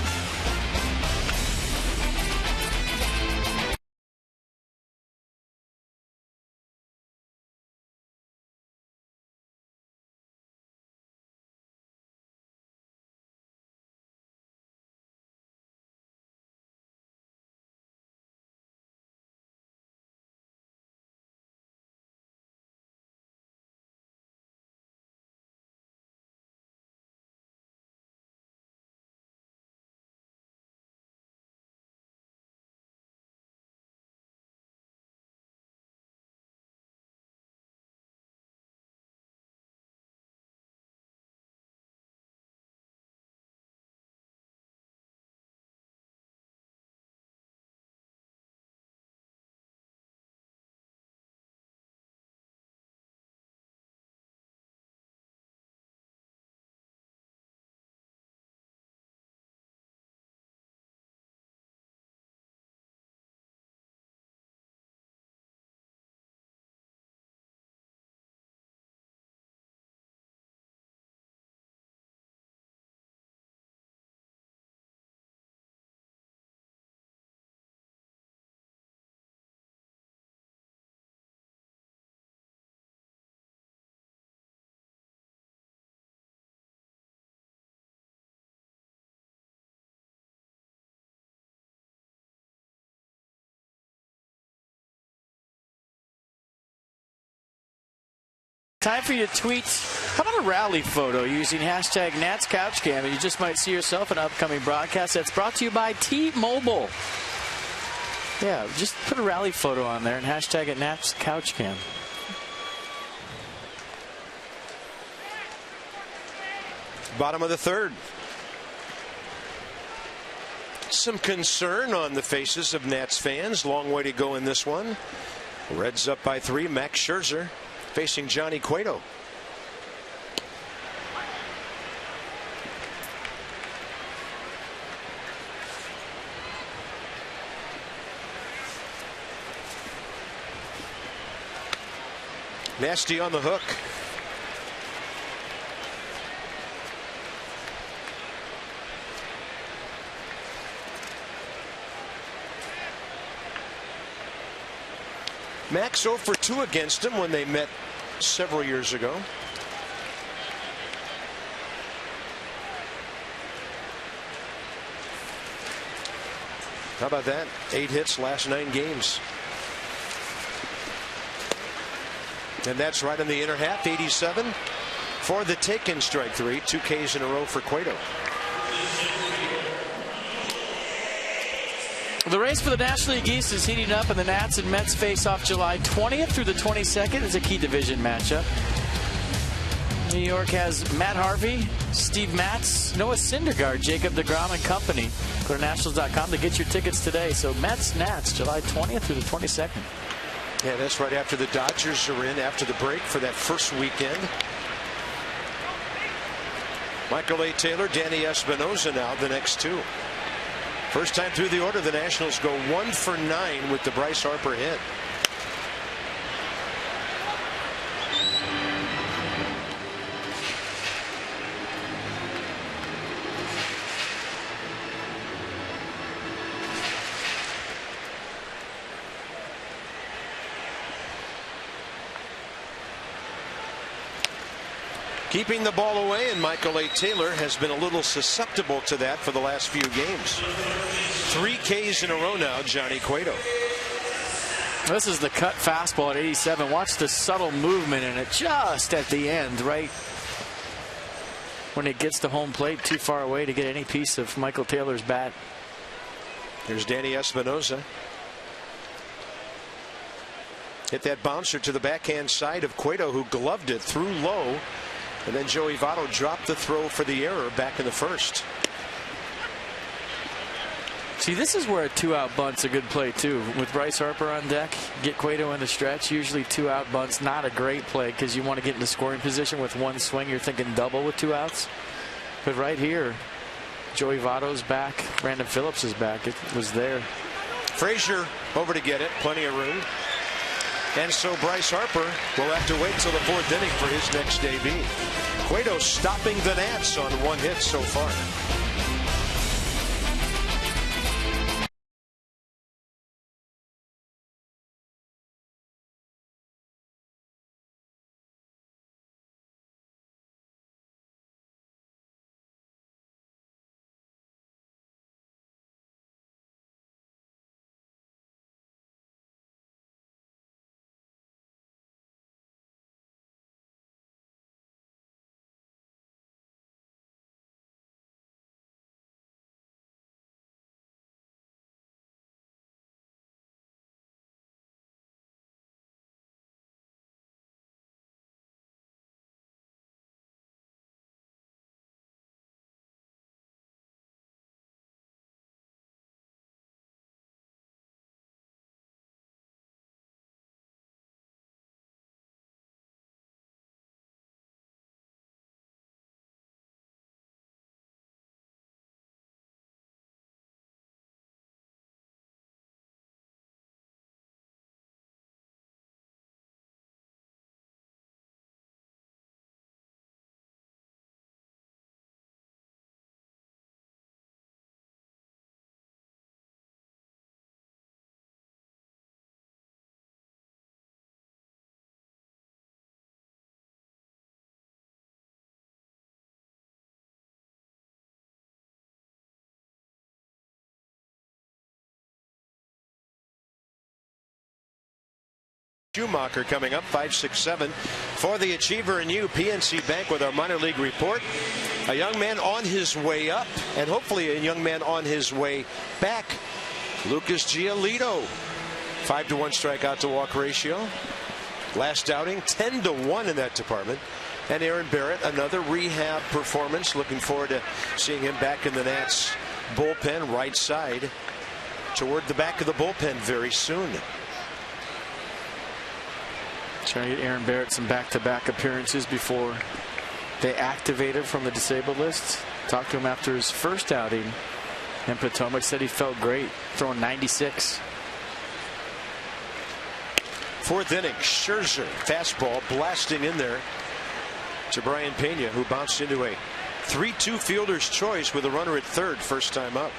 Time for your tweets. How about a rally photo using hashtag NatsCouchCam? And you just might see yourself in an upcoming broadcast that's brought to you by T-Mobile. Yeah, just put a rally photo on there and hashtag it NatsCouchCam. Bottom of the third. Some concern on the faces of Nats fans. Long way to go in this one. Reds up by 3. Max Scherzer facing Johnny Cueto. Nasty on the hook. Max 0 for 2 against him when they met several years ago. How about that? 8 hits last 9 games. And that's right in the inner half. 87 for the taken. Strike 3. 2 Ks in a row for Cueto. The race for the National League East is heating up, and the Nats and Mets face off July 20th through the 22nd. It's a key division matchup. New York has Matt Harvey, Steve Matz, Noah Syndergaard, Jacob deGrom and company. Go to Nationals.com to get your tickets today. So Mets, Nats, July 20th through the 22nd. Yeah, that's right after the Dodgers are in after the break for that first weekend. Michael A. Taylor, Danny Espinosa now the next 2. First time through the order, the Nationals go 1 for 9 with the Bryce Harper hit. Keeping the ball away, and Michael A. Taylor has been a little susceptible to that for the last few games. 3 Ks in a row now, Johnny Cueto. This is the cut fastball at 87. Watch the subtle movement in it just at the end, right when it gets to home plate, too far away to get any piece of Michael Taylor's bat. Here's Danny Espinosa. Hit that bouncer to the backhand side of Cueto, who gloved it through low. And then Joey Votto dropped the throw for the error back in the first. See, this is where a 2-out bunt's a good play, too. With Bryce Harper on deck, get Cueto in the stretch. Usually 2-out bunts, not a great play because you want to get into scoring position with one swing. You're thinking double with 2 outs. But right here, Joey Votto's back. Brandon Phillips is back. It was there. Frazier over to get it. Plenty of room. And so Bryce Harper will have to wait until the 4th inning for his next debut. Cueto stopping the Nats on 1 hit so far. Schumacher coming up 5, 6, 7 for the Achiever and You PNC Bank with our minor league report. A young man on his way up and hopefully a young man on his way back. Lucas Giolito, 5-1 strikeout to walk ratio. Last outing 10-1 in that department. And Aaron Barrett, another rehab performance. Looking forward to seeing him back in the Nats bullpen, right side, toward the back of the bullpen very soon. Trying to get Aaron Barrett some back-to-back appearances before they activate him from the disabled list. Talked to him after his first outing, and Potomac said he felt great, throwing 96. 4th inning, Scherzer, fastball blasting in there to Brian Pena, who bounced into a 3-2 fielder's choice with a runner at third, first time up.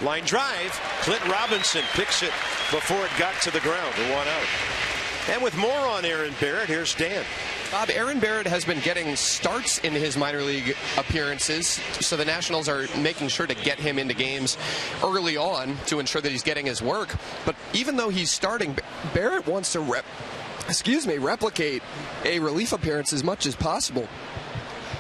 Line drive, Clint Robinson picks it before it got to the ground, and 1 out. And with more on Aaron Barrett, here's Dan. Bob, Aaron Barrett has been getting starts in his minor league appearances, so the Nationals are making sure to get him into games early on to ensure that he's getting his work. But even though he's starting, Barrett wants to replicate a relief appearance as much as possible.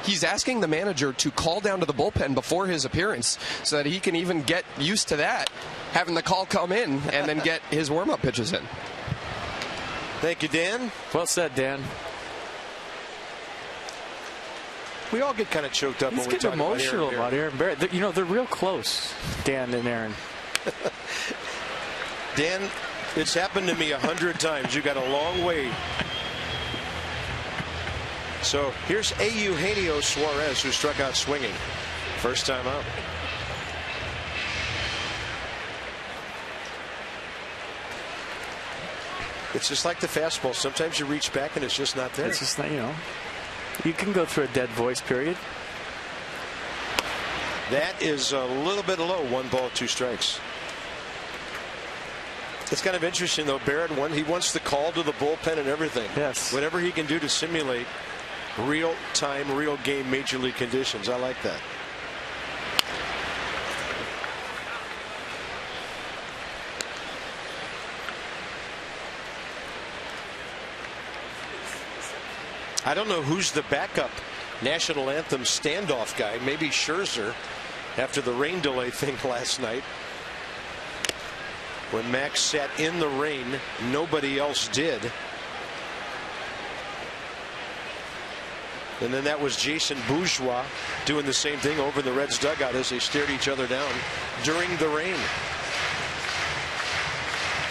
He's asking the manager to call down to the bullpen before his appearance so that he can even get used to that, having the call come in and then get his warm-up pitches in. Thank you, Dan. Well said, Dan. We all get kind of choked up when we talk emotional about Aaron Barrett. You know, they're real close, Dan and Aaron. Dan, it's happened to me 100 times. You got a long way. So here's Eugenio Suarez, who struck out swinging. First time out. It's just like the fastball. Sometimes you reach back and it's just not there. It's just not, you know. You can go through a dead voice period. That is a little bit low. 1 ball, 2 strikes. It's kind of interesting, though. Barrett, he wants the call to the bullpen and everything. Yes. Whatever he can do to simulate real time, real game major league conditions. I like that. I don't know who's the backup national anthem standoff guy. Maybe Scherzer after the rain delay thing last night. When Max sat in the rain, nobody else did. And then that was Jason Bourgeois doing the same thing over in the Reds dugout as they stared each other down during the rain.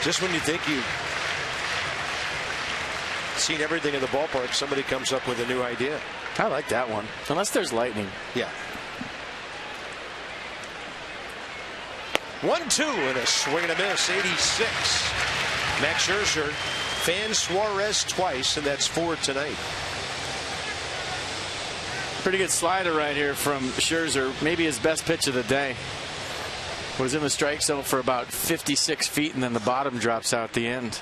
Just when you think you've seen everything in the ballpark, somebody comes up with a new idea. I like that one. Unless there's lightning. Yeah. 1-2 and a swing and a miss. 86. Max Scherzer fanned Suarez twice, and that's 4 tonight. Pretty good slider right here from Scherzer. Maybe his best pitch of the day. Was in the strike zone for about 56 feet, and then the bottom drops out the end.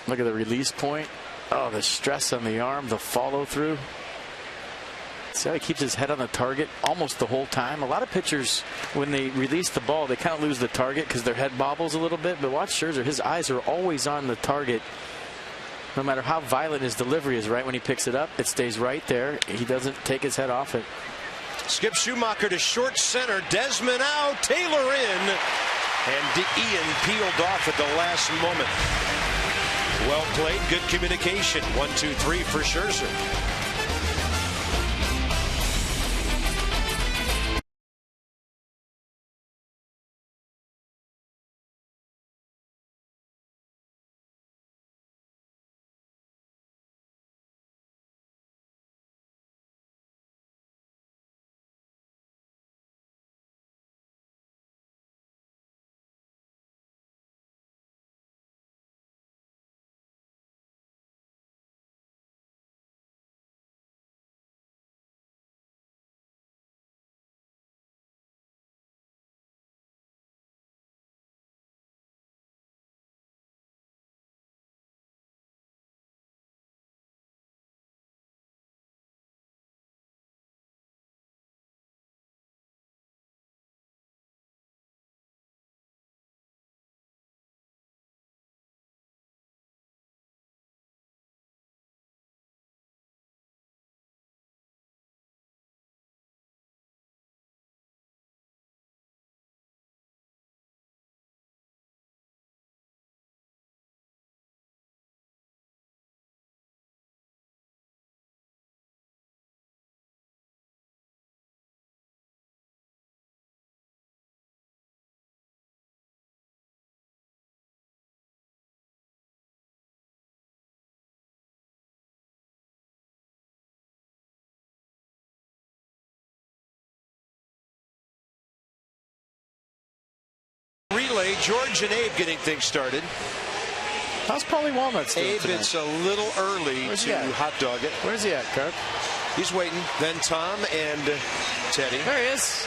Look at the release point. Oh, the stress on the arm, the follow through. See how he keeps his head on the target almost the whole time. A lot of pitchers, when they release the ball, they kind of lose the target because their head bobbles a little bit. But watch Scherzer, his eyes are always on the target. No matter how violent his delivery is, right when he picks it up, it stays right there. He doesn't take his head off it. Skip Schumacher to short center. Desmond out. Taylor in. And Ian peeled off at the last moment. Well played. Good communication. 1-2-3 for Scherzer. Relay, George and Abe getting things started. How's Paulie Walnuts doing Abe, tonight? It's a little early to hot dog it. Where's he at, Kirk? He's waiting. Then Tom and Teddy. There he is.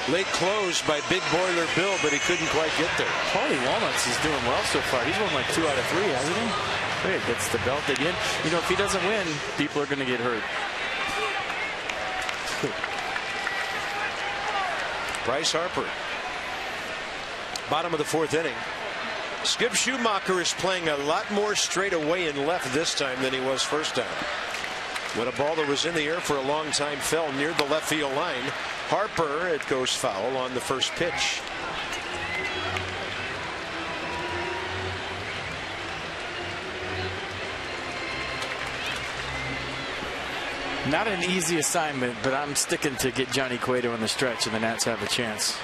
Late close by Big Boiler Bill, but he couldn't quite get there. Paulie Walnuts is doing well so far. He's won like 2 out of 3, hasn't he? Great, gets the belt again. You know, if he doesn't win, people are going to get hurt. Bryce Harper. Bottom of the 4th inning. Skip Schumacher is playing a lot more straight away and left this time than he was first time. When a ball that was in the air for a long time fell near the left field line, Harper, it goes foul on the first pitch. Not an easy assignment, but I'm sticking to get Johnny Cueto in the stretch, and the Nats have a chance.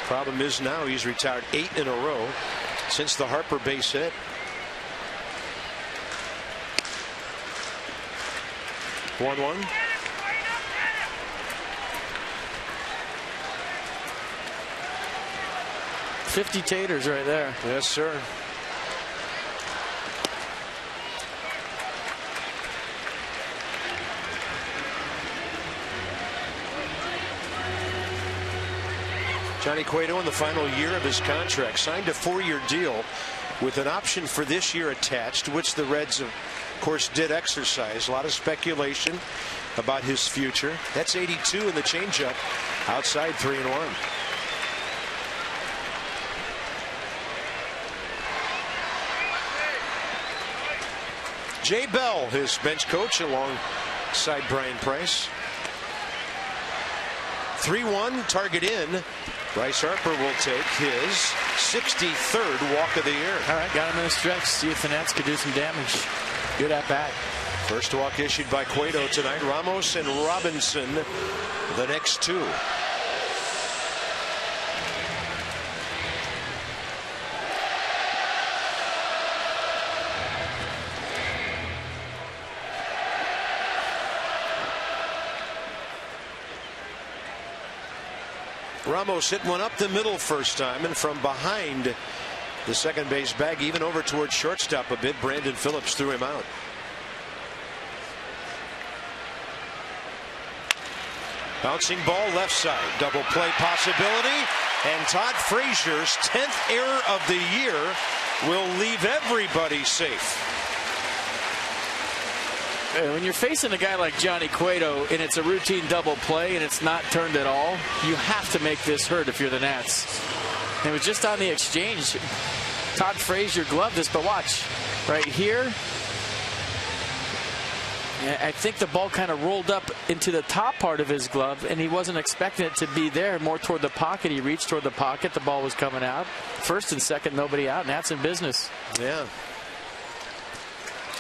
Problem is now he's retired 8 in a row since the Harper base hit. One. 50 taters right there. Yes, sir. Johnny Cueto in the final year of his contract signed a 4-year deal with an option for this year attached, which the Reds, of course, did exercise. A lot of speculation about his future. That's 82 in the changeup, outside 3-1. Jay Bell, his bench coach, alongside Brian Price. 3-1, target in. Bryce Harper will take his 63rd walk of the year. All right, got him in a stretch. See if the Nats could do some damage. Good at bat. First walk issued by Cueto tonight. Ramos and Robinson, the next two. Ramos hit one up the middle first time, and from behind the second base bag, even over towards shortstop a bit, Brandon Phillips threw him out. Bouncing ball left side, double play possibility, and Todd Frazier's 10th error of the year will leave everybody safe. When you're facing a guy like Johnny Cueto and it's a routine double play and it's not turned at all, you have to make this hurt if you're the Nats. It was just on the exchange. Todd Frazier gloved this, but watch right here. I think the ball kind of rolled up into the top part of his glove, and he wasn't expecting it to be there. More toward the pocket. He reached toward the pocket. The ball was coming out. First and second, nobody out. Nats in business. Yeah.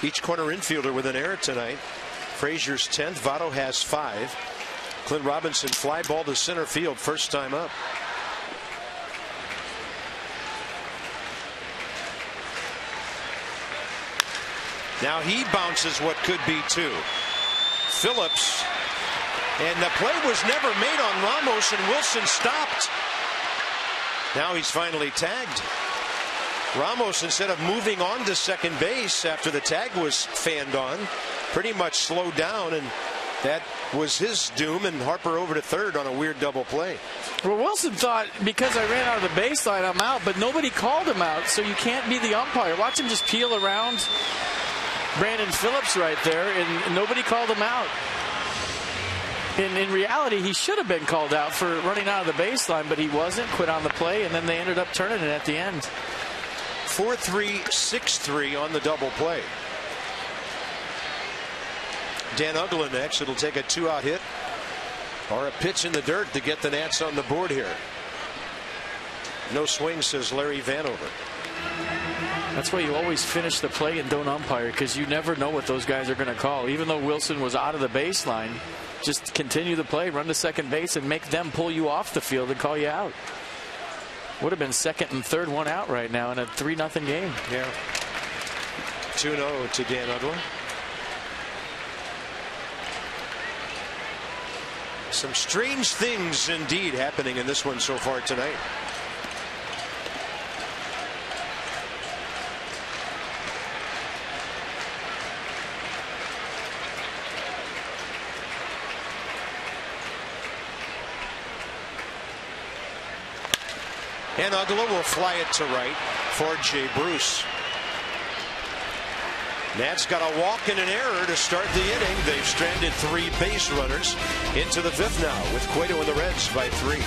Each corner infielder with an error tonight. Frazier's 10th. Votto has 5. Clint Robinson fly ball to center field, first time up. Now he bounces what could be 2. Phillips, and the play was never made on Ramos, and Wilson stopped. Now he's finally tagged. Ramos, instead of moving on to second base after the tag was fanned on, pretty much slowed down, and that was his doom, and Harper over to third on a weird double play. Well, Wilson thought, because I ran out of the baseline, I'm out, but nobody called him out, so you can't be the umpire. Watch him just peel around Brandon Phillips right there, and nobody called him out. In reality, he should have been called out for running out of the baseline, but he wasn't. Quit on the play, and then they ended up turning it at the end. 4-3, 6-3 on the double play. Dan Uggla next. It'll take a 2-out hit or a pitch in the dirt to get the Nats on the board here. No swing, says Larry Vanover. That's why you always finish the play and don't umpire, because you never know what those guys are going to call. Even though Wilson was out of the baseline, just continue the play, run to second base, and make them pull you off the field and call you out. Would have been second and third, one out right now in a 3-0 game. Yeah. 2-0 to Dan Uggla. Some strange things indeed happening in this one so far tonight. And Uggla will fly it to right for Jay Bruce. Nats got a walk and an error to start the inning. They've stranded 3 base runners into the 5th now, with Cueto and the Reds by 3.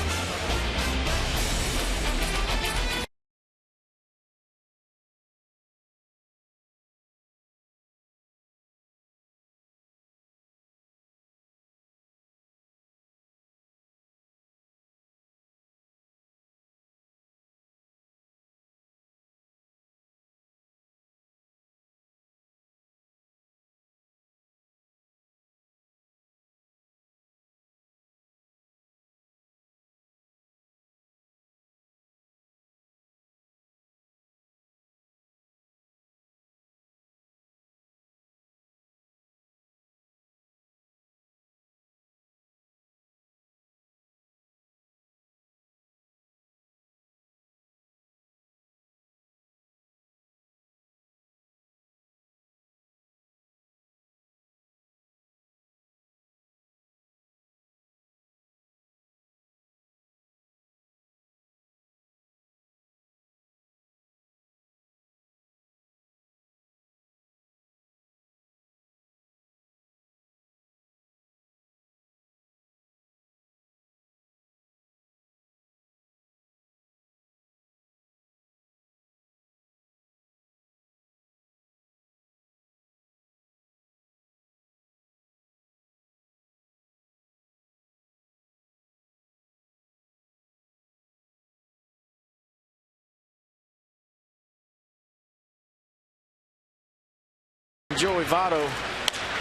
Joey Votto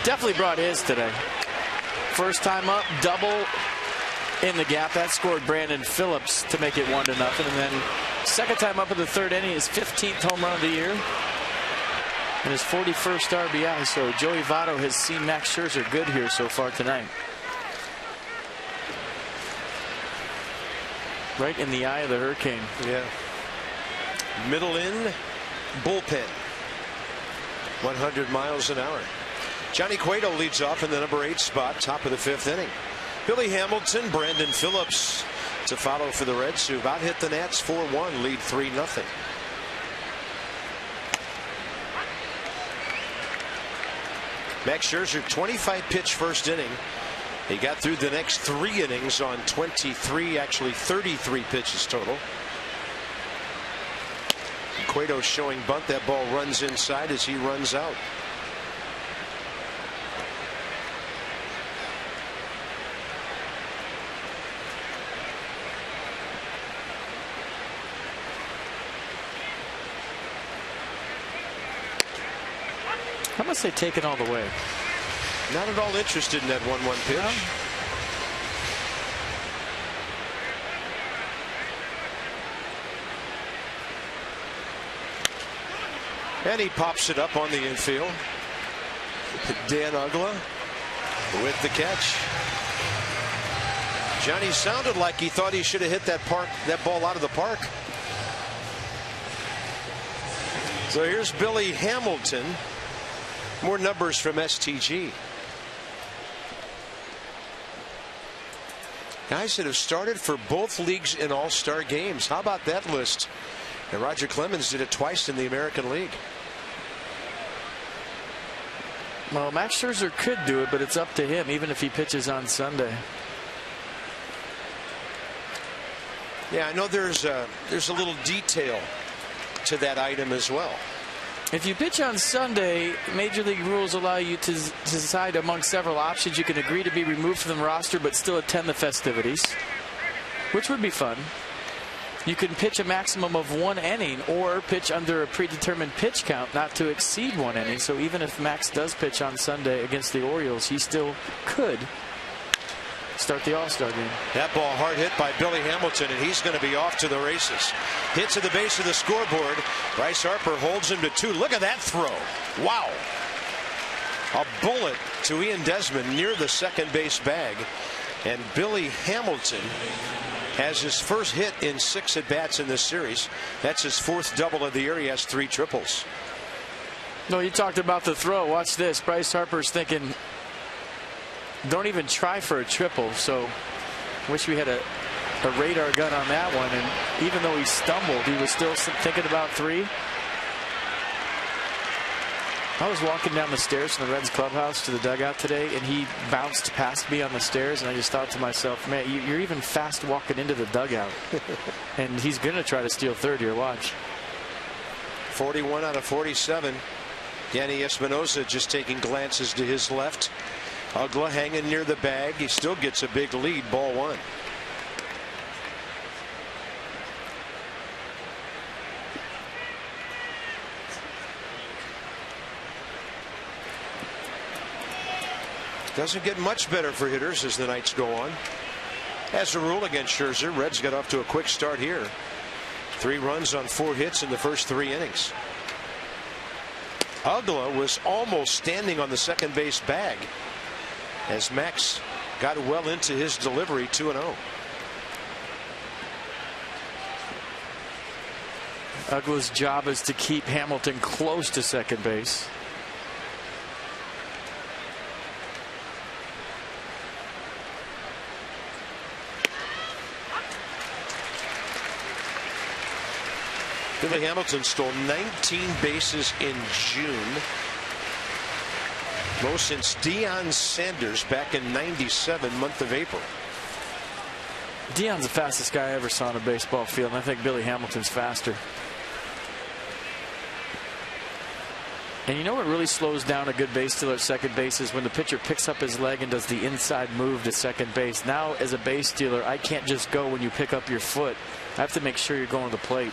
definitely brought his today. First time up, double in the gap. That scored Brandon Phillips to make it 1-0. And then second time up in the third inning, his 15th home run of the year and his 41st RBI. So Joey Votto has seen Max Scherzer good here so far tonight. Right in the eye of the hurricane. Yeah. Middle in, bullpen. 100 miles an hour. Johnny Cueto leads off in the number 8 spot, top of the 5th inning. Billy Hamilton, Brandon Phillips to follow for the Reds, who about hit the Nats 4-1, lead 3-0. Max Scherzer, 25 pitch first inning. He got through the next 3 innings on 23, actually 33 pitches total. Cueto showing bunt. That ball runs inside as he runs out. How much they take it all the way? Not at all interested in that 1-1 pitch. Yeah. And he pops it up on the infield. Dan Uggla with the catch. Johnny sounded like he thought he should have hit that ball out of the park. So here's Billy Hamilton. More numbers from STG. Guys that have started for both leagues in all-star games. How about that list? And Roger Clemens did it twice in the American League. Well, Max Scherzer could do it, but it's up to him, even if he pitches on Sunday. Yeah, I know there's a little detail to that item as well. If you pitch on Sunday, Major League rules allow you to decide among several options. You can agree to be removed from the roster but still attend the festivities, which would be fun. You can pitch a maximum of 1 inning or pitch under a predetermined pitch count not to exceed 1 inning. So even if Max does pitch on Sunday against the Orioles, he still could start the All-Star game. That ball hard hit by Billy Hamilton, and he's going to be off to the races. Hit to the base of the scoreboard. Bryce Harper holds him to 2. Look at that throw. Wow. A bullet to Ian Desmond near the second base bag. And Billy Hamilton has his first hit in 6 at-bats in this series. That's his 4th double of the year. He has 3 triples. No, you talked about the throw. Watch this. Bryce Harper's thinking, don't even try for a triple. So wish we had a radar gun on that one. And even though he stumbled, he was still thinking about 3. I was walking down the stairs from the Reds clubhouse to the dugout today, and he bounced past me on the stairs, and I just thought to myself, man, you're even fast walking into the dugout. And he's going to try to steal third here. Watch. 41 out of 47. Yanni Espinosa just taking glances to his left. Uggla hanging near the bag. He still gets a big lead. Ball 1. Doesn't get much better for hitters as the nights go on. As a rule against Scherzer, Reds got off to a quick start here. 3 runs on 4 hits in the first 3 innings. Uggla was almost standing on the second base bag as Max got well into his delivery. 2-0. Uggla's job is to keep Hamilton close to second base. Billy Hamilton stole 19 bases in June. Most since Deion Sanders back in '97, month of April. Deion's the fastest guy I ever saw on a baseball field, and I think Billy Hamilton's faster. And you know what really slows down a good base stealer at second base is when the pitcher picks up his leg and does the inside move to second base. Now, as a base stealer, I can't just go when you pick up your foot. I have to make sure you're going to the plate.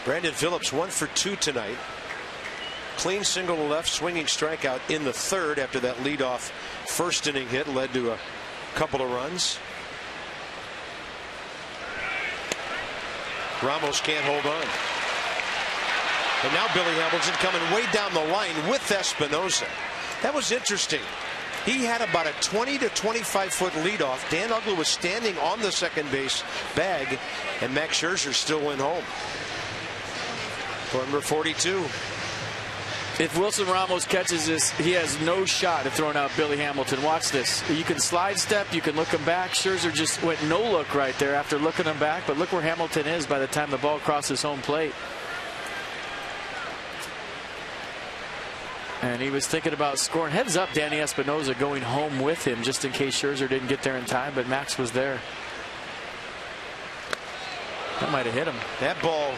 Brandon Phillips 1 for 2 tonight. Clean single to left, swinging strikeout in the third after that leadoff first inning hit led to a couple of runs. Ramos can't hold on. And now Billy Hamilton coming way down the line with Espinosa. That was interesting. He had about a 20 to 25 foot leadoff. Dan Uggla was standing on the second base bag, and Max Scherzer still went home. For number 42. If Wilson Ramos catches this, he has no shot at throwing out Billy Hamilton. Watch this. You can slide step, you can look him back. Scherzer just went no look right there after looking him back, but look where Hamilton is by the time the ball crosses home plate. And he was thinking about scoring. Heads up, Danny Espinosa going home with him just in case Scherzer didn't get there in time, but Max was there. That might have hit him. That ball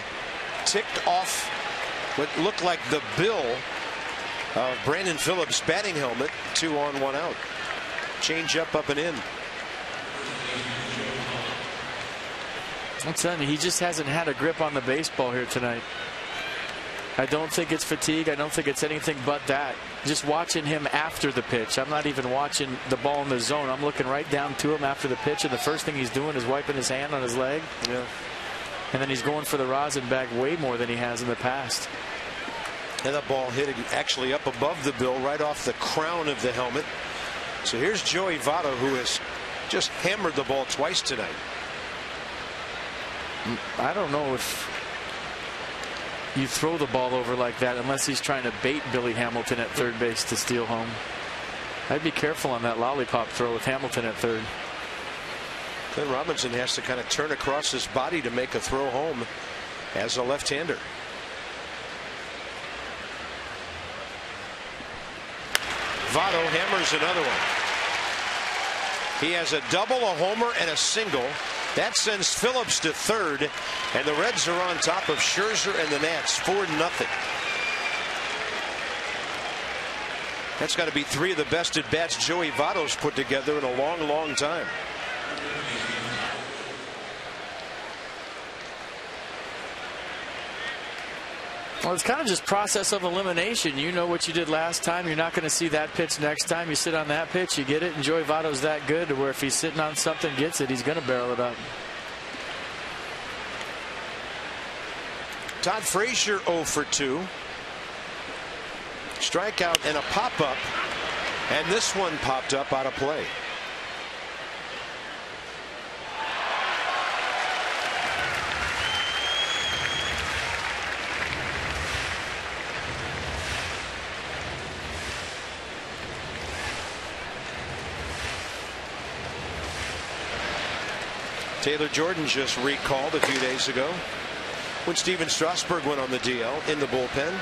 ticked off what looked like the bill of Brandon Phillips' batting helmet. 2 on, 1 out. Change up and in. I'm telling you, he just hasn't had a grip on the baseball here tonight. I don't think it's fatigue. I don't think it's anything but that. Just watching him after the pitch. I'm not even watching the ball in the zone. I'm looking right down to him after the pitch, and the first thing he's doing is wiping his hand on his leg. Yeah. And then he's going for the rosin bag way more than he has in the past. And that ball hit actually up above the bill, right off the crown of the helmet. So here's Joey Votto, who has just hammered the ball twice tonight. I don't know if you throw the ball over like that unless he's trying to bait Billy Hamilton at third base to steal home. I'd be careful on that lollipop throw with Hamilton at third. Then Robinson has to kind of turn across his body to make a throw home as a left-hander. Votto hammers another one. He has a double, a homer, and a single. That sends Phillips to third, and the Reds are on top of Scherzer and the Nats 4-0. That's got to be 3 of the best at-bats Joey Votto's put together in a long, long time. Well, it's kind of just process of elimination. You know what you did last time. You're not going to see that pitch next time. You sit on that pitch, you get it, and Joey Votto's that good to where if he's sitting on something, gets it, he's going to barrel it up. Todd Frazier 0 for 2. Strikeout and a pop-up. And this one popped up out of play. Taylor Jordan just recalled a few days ago when Steven Strasburg went on the DL in the bullpen.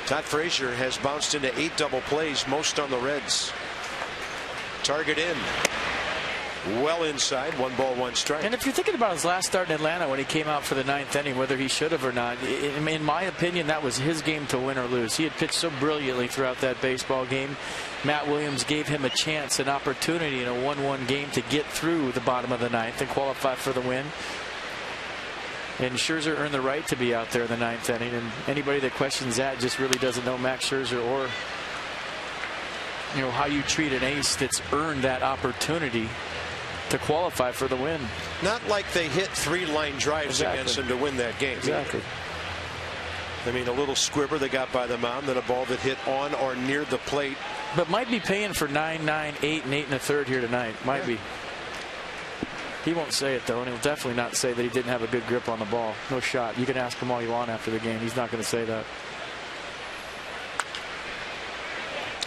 Todd Frazier has bounced into 8 double plays, most on the Reds. Target in. Well inside, 1 ball, 1 strike. And if you're thinking about his last start in Atlanta when he came out for the 9th inning, whether he should have or not, in my opinion, that was his game to win or lose. He had pitched so brilliantly throughout that baseball game. Matt Williams gave him a chance, an opportunity in a 1-1 game to get through the bottom of the 9th and qualify for the win. And Scherzer earned the right to be out there in the 9th inning. And anybody that questions that just really doesn't know Max Scherzer or how you treat an ace that's earned that opportunity to qualify for the win. Not like they hit 3 line drives against him to win that game. Exactly. I mean, a little squibber they got by the mound, then a ball that hit on or near the plate. But might be paying for 9, 9, 8, and 8 1/3 here tonight. Might be. He won't say it, though, and he'll definitely not say that he didn't have a good grip on the ball. No shot. You can ask him all you want after the game. He's not going to say that.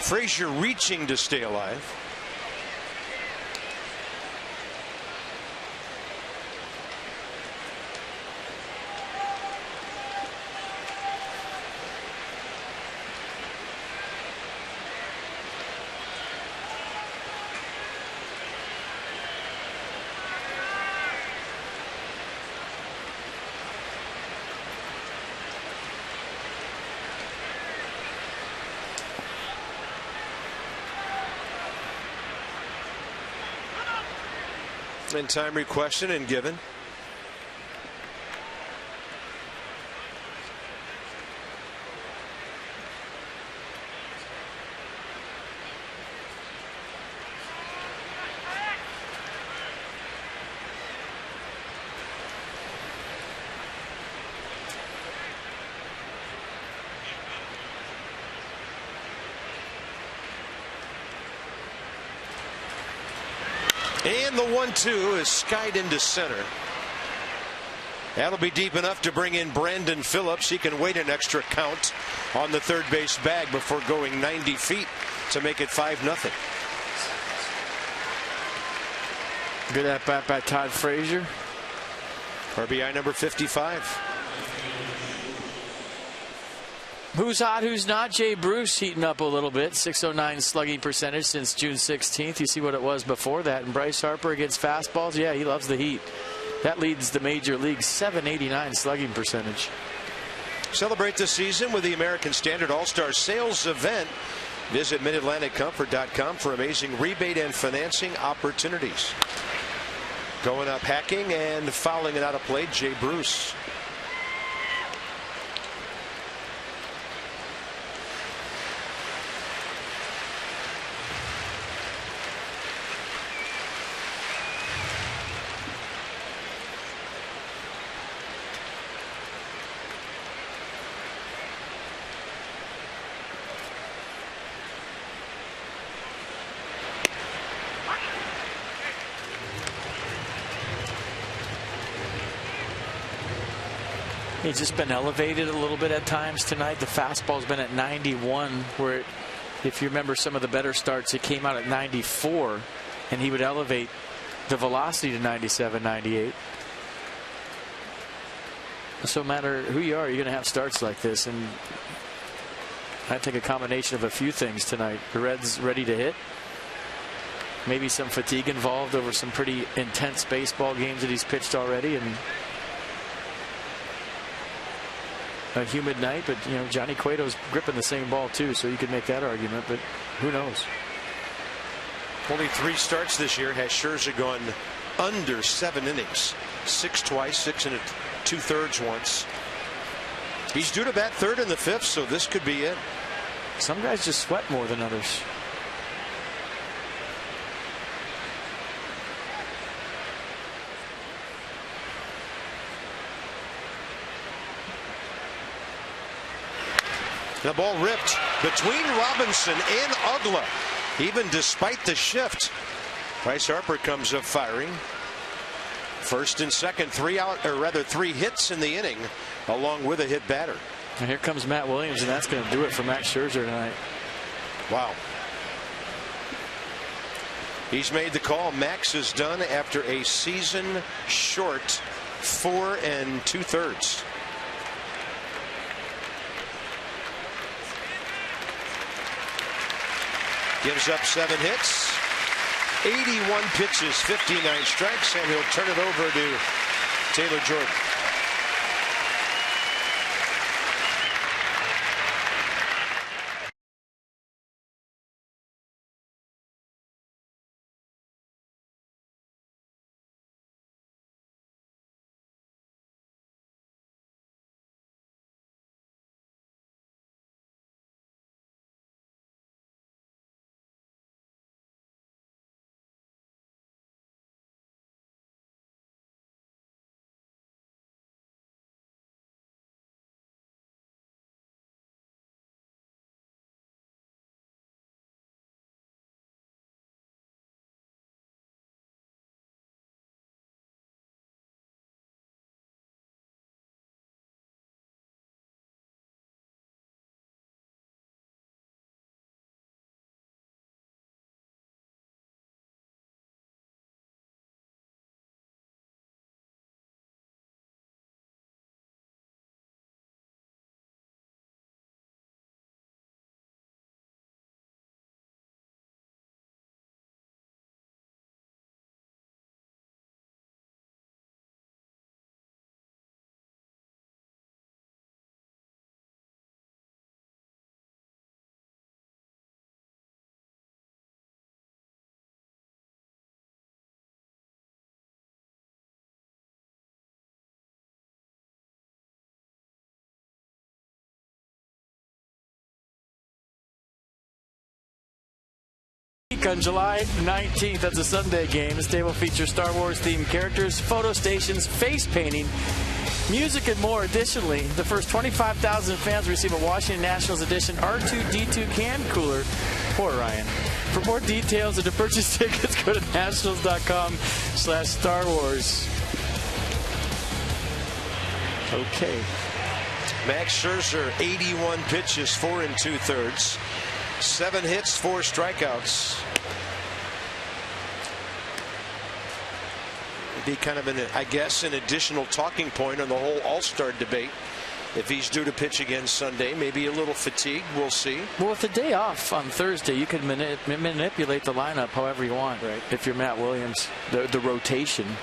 Frazier reaching to stay alive. And time requested and given. And the 1-2 is skied into center. That'll be deep enough to bring in Brandon Phillips. He can wait an extra count on the third base bag before going 90 feet to make it 5-0. Good at bat by Todd Frazier. RBI number 55. Who's hot, who's not? Jay Bruce heating up a little bit. 609 slugging percentage since June 16th. You see what it was before that. And Bryce Harper against fastballs. Yeah, he loves the heat. That leads the major league. 789 slugging percentage. Celebrate the season with the American Standard All-Star Sales Event. Visit MidAtlanticComfort.com for amazing rebate and financing opportunities. Going up, hacking and fouling it out of play, Jay Bruce. He's just been elevated a little bit at times tonight. The fastball's been at 91, where if you remember some of the better starts, it came out at 94, and he would elevate the velocity to 97, 98. So no matter who you are, you're going to have starts like this, and I think a combination of a few things tonight. The Reds ready to hit. Maybe some fatigue involved over some pretty intense baseball games that he's pitched already, and a humid night, but you know, Johnny Cueto's gripping the same ball too, so you could make that argument, but who knows? Only 3 starts this year. Has Scherzer gone under 7 innings? 6 twice, 6 2/3 once. He's due to bat third in the 5th, so this could be it. Some guys just sweat more than others. The ball ripped between Robinson and Ugla. Even despite the shift, Bryce Harper comes up firing. First and second, 3 hits in the inning, along with a hit batter. And here comes Matt Williams, and that's going to do it for Max Scherzer tonight. Wow. He's made the call. Max is done after a season short 4 2/3. Gives up 7 hits, 81 pitches, 59 strikes, and he'll turn it over to Taylor Jordan. On July 19th, that's a Sunday game. This day will feature Star Wars themed characters, photo stations, face painting, Music and more. Additionally, the first 25,000 fans receive a Washington Nationals edition R2-D2 can cooler. Poor Ryan. For more details and to purchase tickets, go to nationals.com/Star Wars. Okay. Max Scherzer, 81 pitches, 4 2/3. 7 hits, 4 strikeouts. It'd be kind of an additional talking point on the whole All-Star debate. If he's due to pitch again Sunday, maybe a little fatigued, we'll see. Well, with the day off on Thursday, you can manipulate the lineup however you want, right? If you're Matt Williams, the rotation.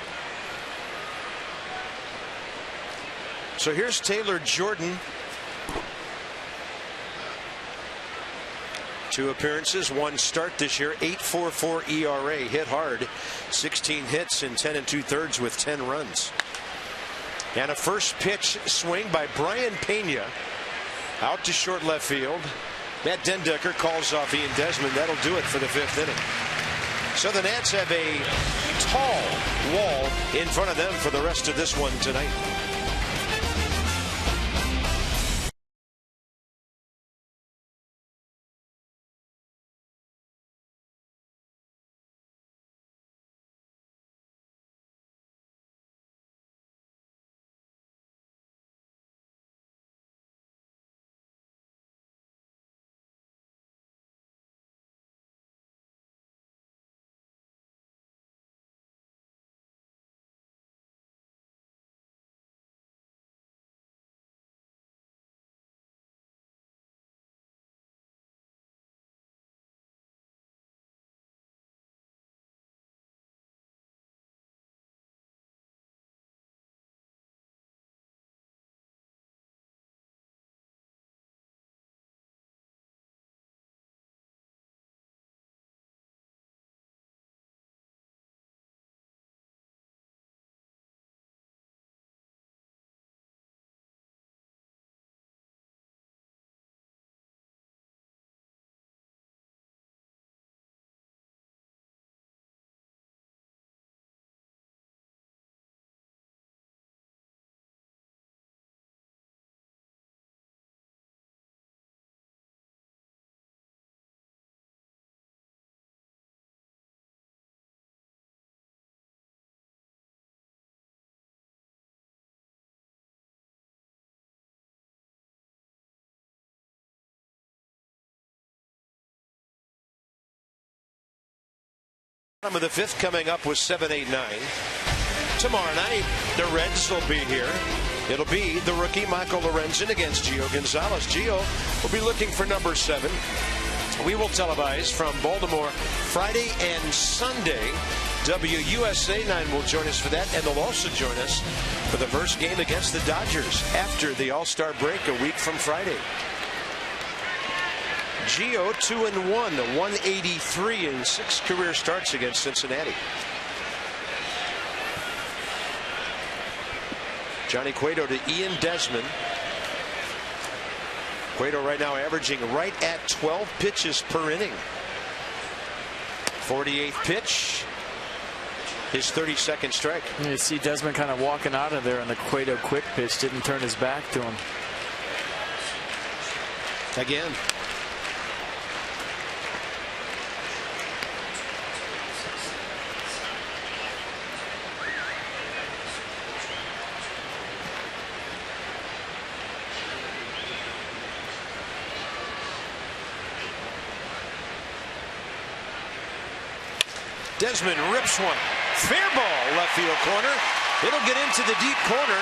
So here's Taylor Jordan. 2 appearances, 1 start this year, 8.44 ERA, hit hard, 16 hits in 10 2/3 with 10 runs. And a first pitch swing by Brian Pena out to short left field. Matt Dendecker calls off Ian Desmond. That'll do it for the 5th inning. So the Nats have a tall wall in front of them for the rest of this one tonight. Of the 5th coming up with 7, 8, 9. Tomorrow night, the Reds will be here. It'll be the rookie Michael Lorenzen against Gio Gonzalez. Gio will be looking for number 7. We will televise from Baltimore Friday and Sunday. WUSA 9 will join us for that, and they'll also join us for the first game against the Dodgers after the All-Star break a week from Friday. Gio 2-1, 183 in 6 career starts against Cincinnati. Johnny Cueto to Ian Desmond. Cueto right now averaging right at 12 pitches per inning. 48th pitch. His 32nd strike. You see Desmond kind of walking out of there on the Cueto quick pitch. Didn't turn his back to him. Again. Desmond rips one. Fair ball, left field corner. It'll get into the deep corner.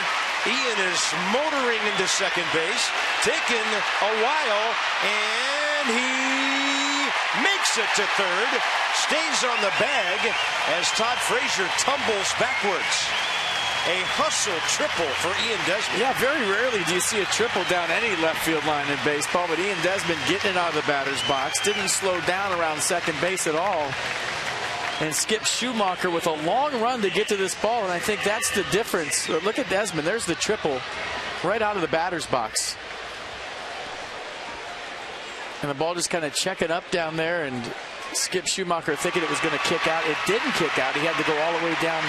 Ian is motoring into second base. Taking a while, and he makes it to third. Stays on the bag as Todd Frazier tumbles backwards. A hustle triple for Ian Desmond. Yeah, very rarely do you see a triple down any left field line in baseball, but Ian Desmond getting it out of the batter's box. Didn't slow down around second base at all. And Skip Schumacher with a long run to get to this ball, and I think that's the difference. Look at Desmond. There's the triple right out of the batter's box. And the ball just kind of checking up down there, and Skip Schumacher thinking it was going to kick out. It didn't kick out. He had to go all the way down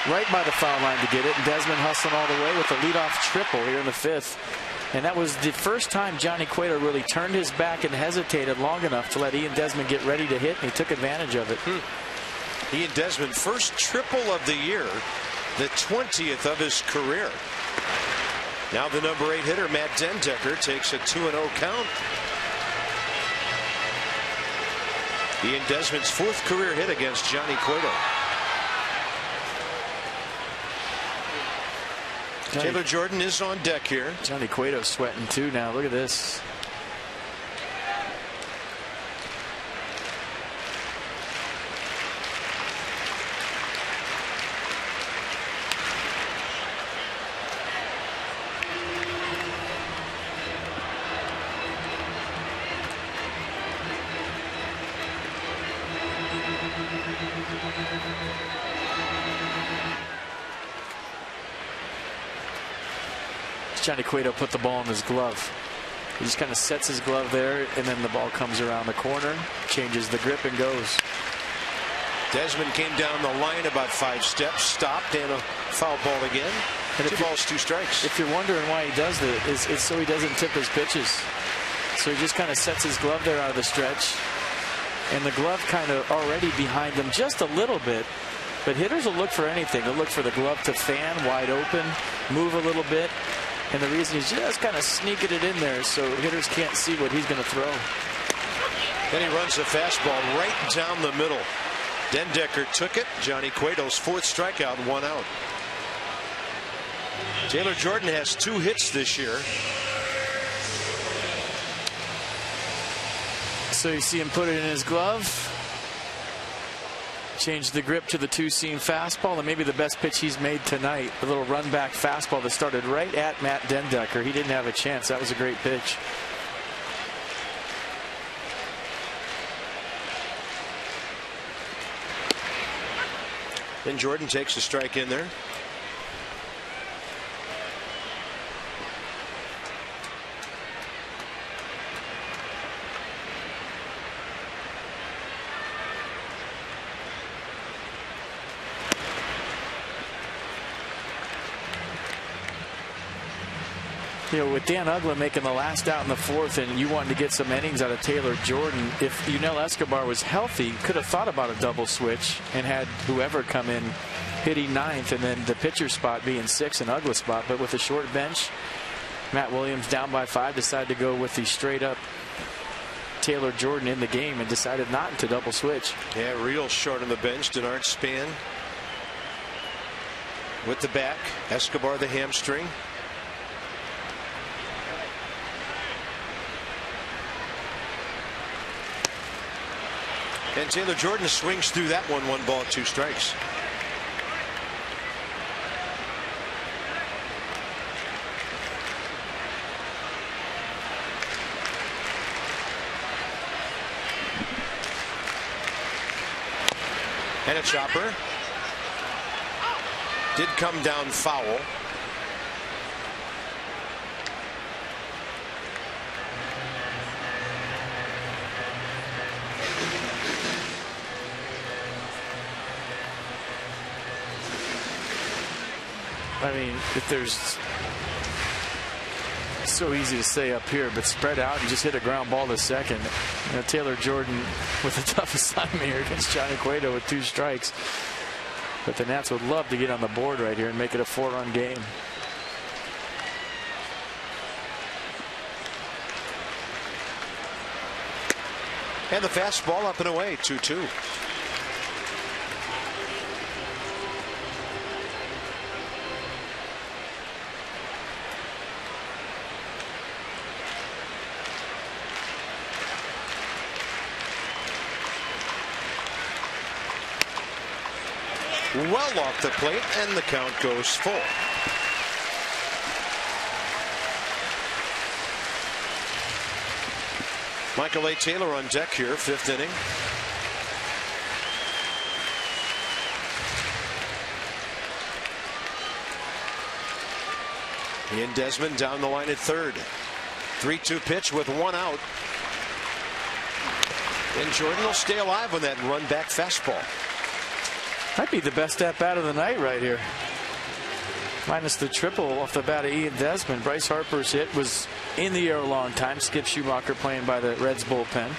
right by the foul line to get it. And Desmond hustling all the way with a leadoff triple here in the 5th. And that was the first time Johnny Cueto really turned his back and hesitated long enough to let Ian Desmond get ready to hit, and he took advantage of it. Ian Desmond, first triple of the year, the 20th of his career. Now the number 8 hitter, Matt Dendecker, takes a 2-0 count. Ian Desmond's 4th career hit against Johnny Cueto. Taylor Jordan is on deck here. Johnny Cueto's sweating too now. Look at this. Johnny Cueto put the ball in his glove. He just kind of sets his glove there, and then the ball comes around the corner, changes the grip, and goes. Desmond came down the line about 5 steps, stopped, and a foul ball again. And 2 balls, 2 strikes. If you're wondering why he does that, it's so he doesn't tip his pitches. So he just kind of sets his glove there out of the stretch, and the glove kind of already behind him just a little bit. But hitters will look for anything. They'll look for the glove to fan wide open, move a little bit. And the reason he's just kind of sneaking it in there so hitters can't see what he's going to throw. Then he runs the fastball right down the middle. Dendecker took it. Johnny Cueto's 4th strikeout, 1 out. Taylor Jordan has 2 hits this year. So you see him put it in his glove. Change the grip to the 2-seam fastball, and maybe the best pitch he's made tonight, the little run back fastball that started right at Matt Dendecker. He didn't have a chance. That was a great pitch. Then Jordan takes a strike in there. You know, with Dan Uggla making the last out in the 4th, and you wanted to get some innings out of Taylor Jordan, if Yunel Escobar was healthy, could have thought about a double switch and had whoever come in hitting 9th, and then the pitcher spot being 6th and Uggla spot. But with a short bench, Matt Williams down by 5 decided to go with the straight up Taylor Jordan in the game and decided not to double switch. Yeah, real short on the bench. Denard Span with the back, Escobar the hamstring. And Taylor Jordan swings through that one. 1 ball, 2 strikes. And a chopper. Did come down foul. I mean, if there's, it's so easy to say up here, but spread out and just hit a ground ball to second. You know, Taylor Jordan with a tough assignment here against Johnny Cueto with 2 strikes. But the Nats would love to get on the board right here and make it a 4-run game. And the fastball up and away, 2-2. Well off the plate, and the count goes full. Michael A. Taylor on deck here, 5th inning. Ian Desmond down the line at 3rd. 3-2 pitch with 1 out. And Jordan will stay alive on that run back fastball. Might be the best at bat of the night right here. Minus the triple off the bat of Ian Desmond. Bryce Harper's hit was in the air a long time. Skip Schumacher playing by the Reds bullpen.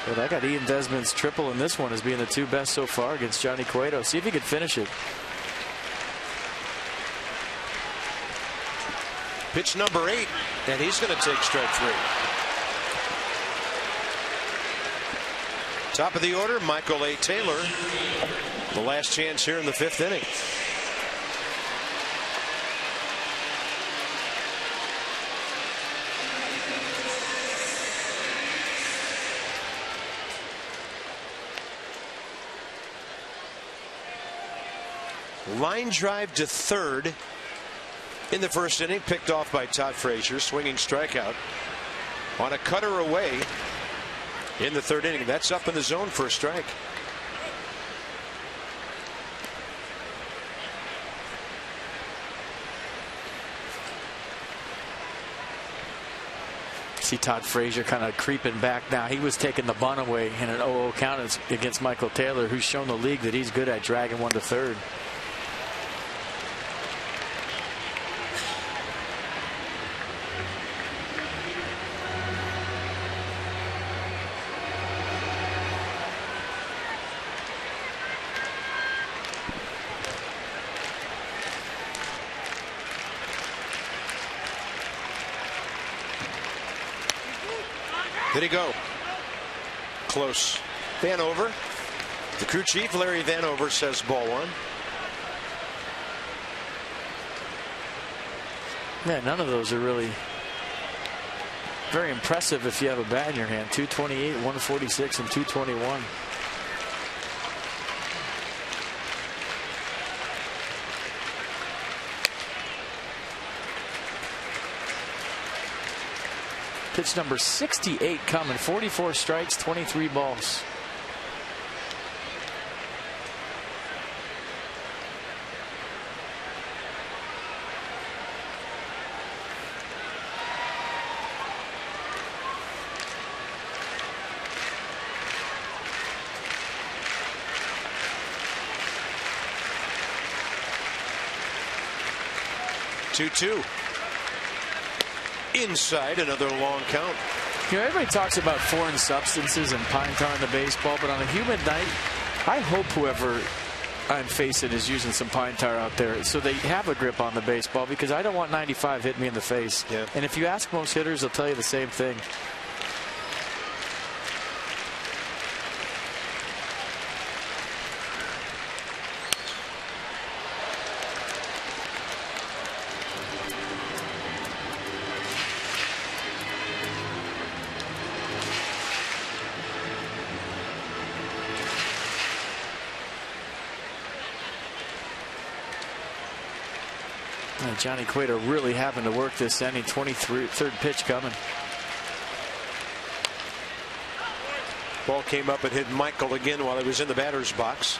But I got Ian Desmond's triple in this one as being the two best so far against Johnny Cueto. See if he could finish it. Pitch number 8, and he's going to take strike 3. Top of the order, Michael A. Taylor. The last chance here in the 5th inning. Line drive to third in the 1st inning, picked off by Todd Frazier. Swinging strikeout on a cutter away in the 3rd inning. That's up in the zone for a strike. See Todd Frazier kind of creeping back now. He was taking the bunt away in an 0-0 count against Michael Taylor, who's shown the league that he's good at dragging one to third. Did he go? Close. Vanover. The crew chief, Larry Vanover, says ball 1. Yeah, none of those are really very impressive if you have a bat in your hand. 228, 146, and 221. Pitch number 68 coming. 44 strikes, 23 balls. Two. Inside, another long count. You know, everybody talks about foreign substances and pine tar in the baseball, but on a humid night, I hope whoever I'm facing is using some pine tar out there so they have a grip on the baseball, because I don't want 95 hitting me in the face. Yeah. And if you ask most hitters, they'll tell you the same thing. Johnny Cueto really having to work this inning. 23rd pitch coming. Ball came up and hit Michael again while he was in the batter's box.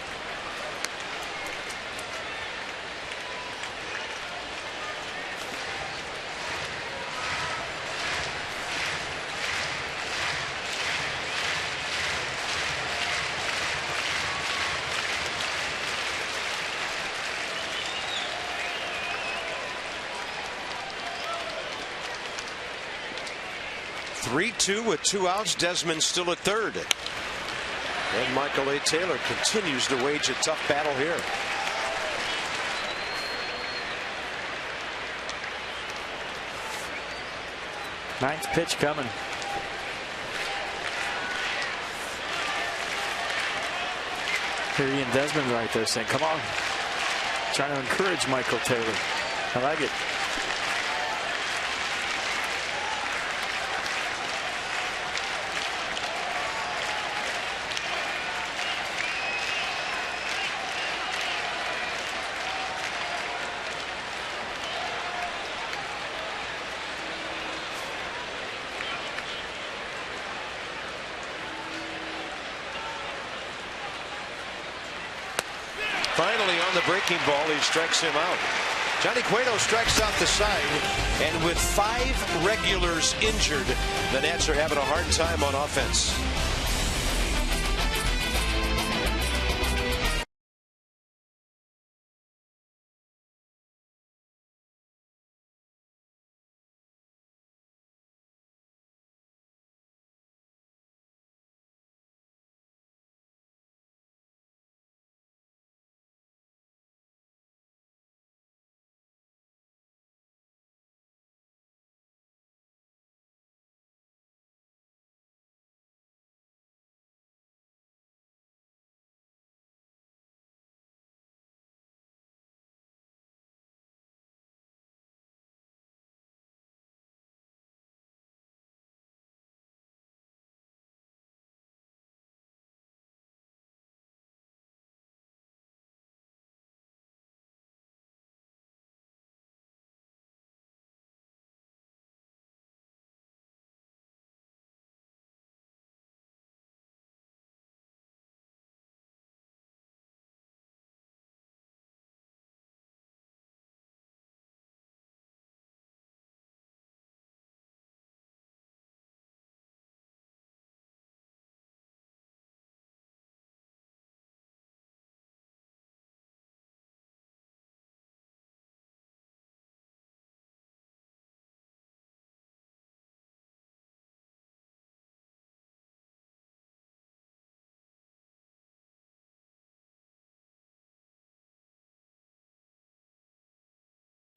Three-two with 2 outs. Desmond still at third. And Michael A. Taylor continues to wage a tough battle here. Ninth pitch coming. Here Ian Desmond right there saying, come on. Trying to encourage Michael Taylor. I like it. Finally on the breaking ball, he strikes him out. Johnny Cueto strikes out the side, and with 5 regulars injured, the Nats are having a hard time on offense.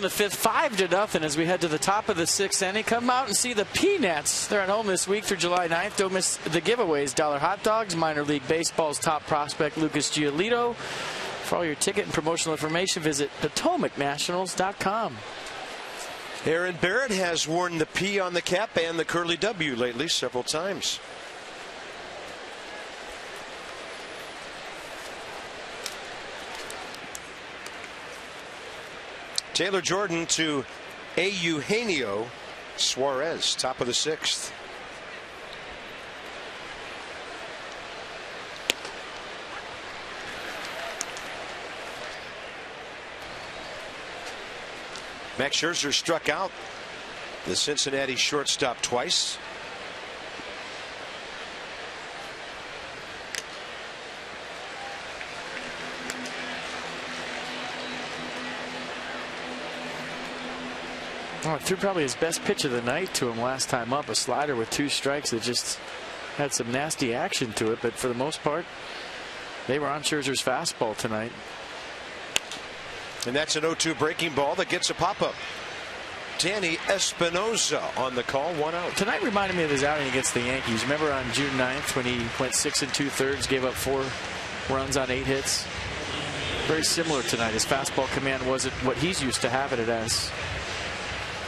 In the fifth, 5-0 as we head to the top of the sixth inning. Come out and see the Peanuts. They're at home this week through July 9th. Don't miss the giveaways. $1 hot dogs, minor league baseball's top prospect Lucas Giolito. For all your ticket and promotional information, visit PotomacNationals.com. Aaron Barrett has worn the P on the cap and the curly W lately several times. Taylor Jordan to Eugenio Suarez, top of the sixth. Max Scherzer struck out the Cincinnati shortstop twice. Oh, threw probably his best pitch of the night to him last time up, a slider with 2 strikes that just had some nasty action to it, but for the most part they were on Scherzer's fastball tonight. And that's an 0-2 breaking ball that gets a pop-up. Danny Espinosa on the call, 1 out. Tonight reminded me of his outing against the Yankees. Remember on June 9th when he went 6 2/3, gave up 4 runs on 8 hits? Very similar tonight. His fastball command wasn't what he's used to having it as.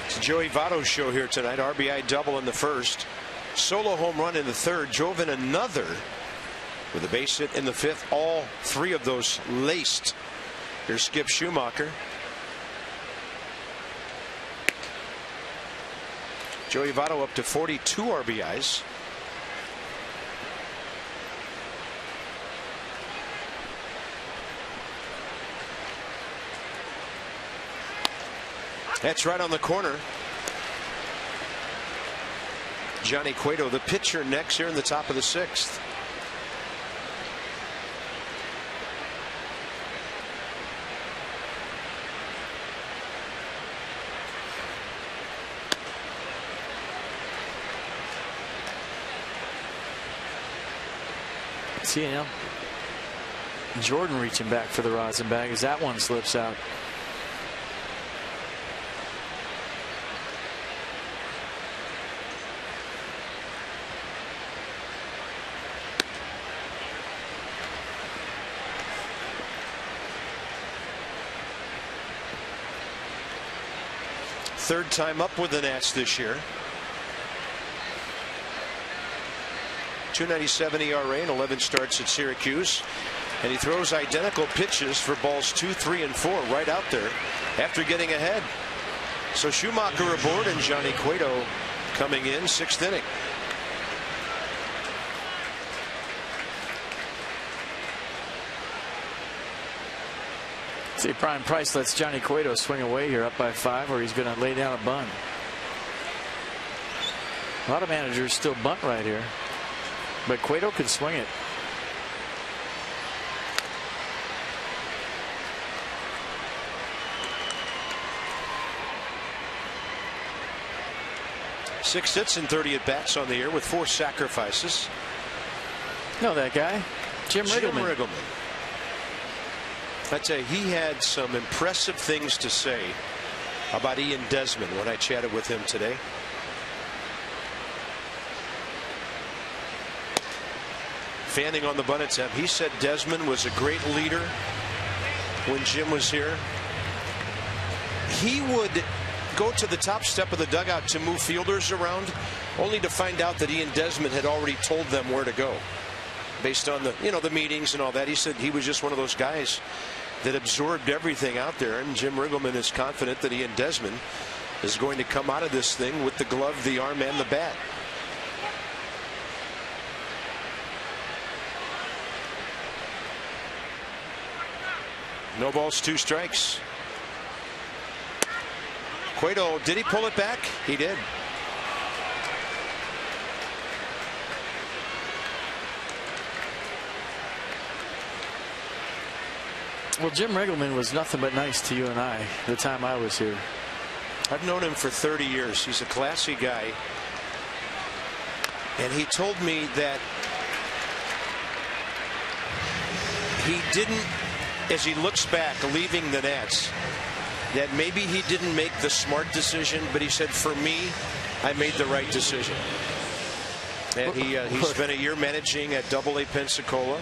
It's Joey Votto's show here tonight. RBI double in the first. Solo home run in the third. Drove in another with a base hit in the fifth. All 3 of those laced. Here's Skip Schumacher. Joey Votto up to 42 RBIs. That's right on the corner. Johnny Cueto, the pitcher, next here in the top of the sixth. See now, Jordan reaching back for the rosin bag as that one slips out. Third time up with the Nats this year. 2.97 ERA and 11 starts at Syracuse, and he throws identical pitches for balls 2, 3, and 4 right out there after getting ahead. So Schumacher aboard and Johnny Cueto coming in, 6th inning. See, Brian Price lets Johnny Cueto swing away here up by 5, or he's going to lay down a bunt. A lot of managers still bunt right here, but Cueto can swing it. Six hits and 30 at bats on the year with 4 sacrifices. Know that guy? Jim Riggleman. Jim Riggleman. I tell you, he had some impressive things to say about Ian Desmond when I chatted with him today. Fanning on the bunt attempt. He said Desmond was a great leader when Jim was here. He would go to the top step of the dugout to move fielders around, only to find out that Ian Desmond had already told them where to go based on the the meetings and all that. He said he was just one of those guys that absorbed everything out there, and Jim Riggleman is confident that Ian Desmond is going to come out of this thing with the glove, the arm, and the bat. No balls, 2 strikes. Cueto, did he pull it back? He did. Well, Jim Riggleman was nothing but nice to you and I the time I was here. I've known him for 30 years. He's a classy guy. And he told me that he didn't, as he looks back, leaving the Nats, that maybe he didn't make the smart decision, but he said, for me, I made the right decision. And he spent a year managing at AA Pensacola.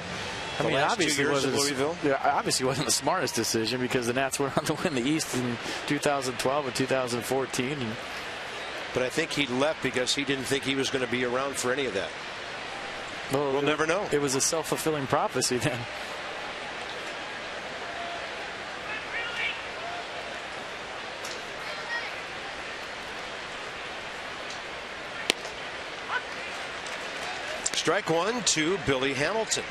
I mean, obviously wasn't Louisville. Obviously wasn't the smartest decision, because the Nats went on to win the East in 2012 and 2014. But I think he left because he didn't think he was going to be around for any of that. Well, we'll never know. It was a self-fulfilling prophecy then. Strike one to Billy Hamilton.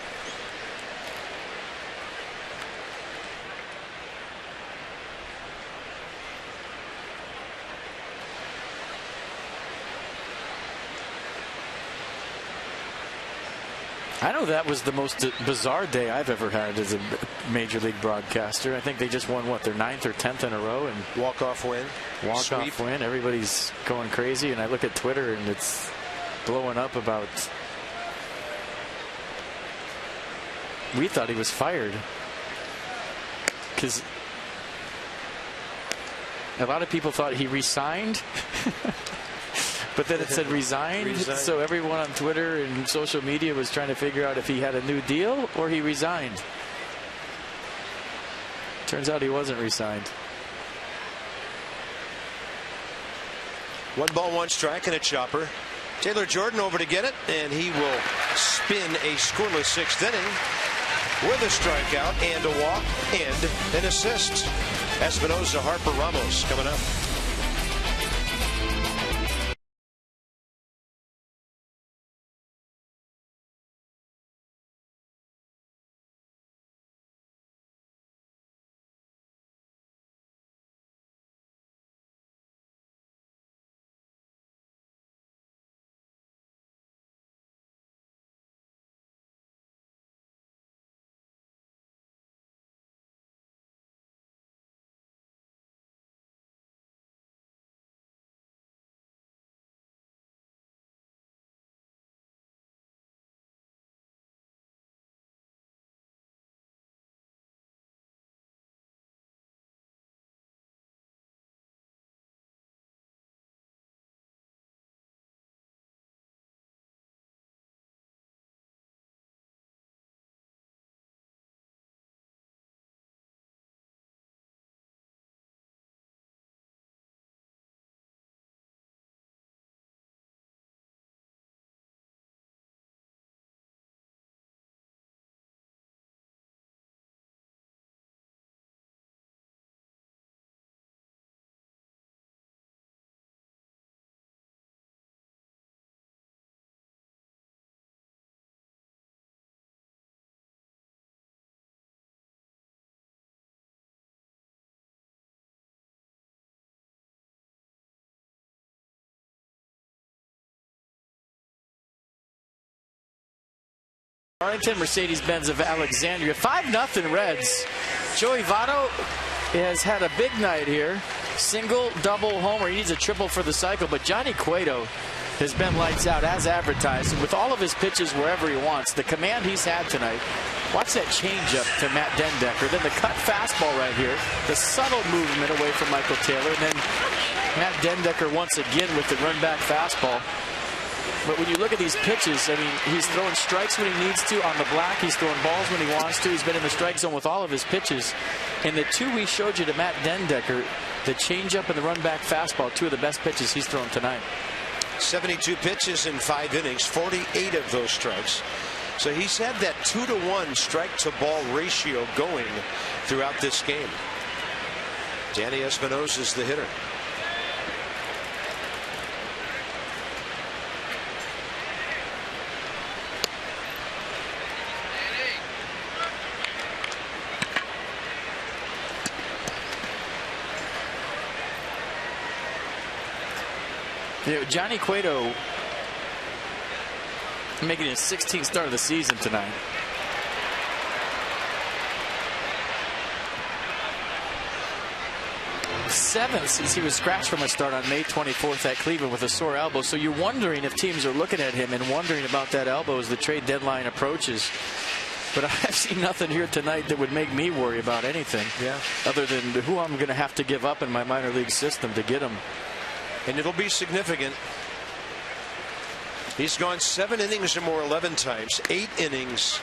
I know that was the most bizarre day I've ever had as a major league broadcaster. I think they just won, what, their 9th or 10th in a row, and walk-off win. Walk-off win. Everybody's going crazy, and I look at Twitter and it's blowing up about. We thought he was fired because a lot of people thought he resigned. But then it said resigned, so everyone on Twitter and social media was trying to figure out if he had a new deal or he resigned. Turns out he wasn't resigned. 1 ball, 1 strike, and a chopper. Taylor Jordan over to get it, and he will spin a scoreless 6th inning with a strikeout and a walk and an assist. Espinosa, Harper, Ramos coming up. Arlington Mercedes-Benz of Alexandria. 5-0 Reds. Joey Votto has had a big night here. Single, double, homer. He needs a triple for the cycle, but Johnny Cueto has been lights out as advertised. And with all of his pitches wherever he wants, the command he's had tonight. Watch that changeup to Matt Dendecker. Then the cut fastball right here. The subtle movement away from Michael Taylor. And then Matt Dendecker once again with the run-back fastball. But when you look at these pitches, I mean, he's throwing strikes when he needs to on the black. He's throwing balls when he wants to. He's been in the strike zone with all of his pitches. And the two we showed you to Matt Dendecker, the changeup and the run-back fastball, 2 of the best pitches he's thrown tonight. 72 pitches in 5 innings, 48 of those strikes. So he's had that 2-to-1 strike-to-ball ratio going throughout this game. Danny Espinosa is the hitter. You know, Johnny Cueto making his 16th start of the season tonight. Seventh since he was scratched from a start on May 24th at Cleveland with a sore elbow. So you're wondering if teams are looking at him and wondering about that elbow as the trade deadline approaches. But I've seen nothing here tonight that would make me worry about anything. Yeah. Other than who I'm going to have to give up in my minor league system to get him. And it'll be significant. He's gone 7 innings or more 11 times, 8 innings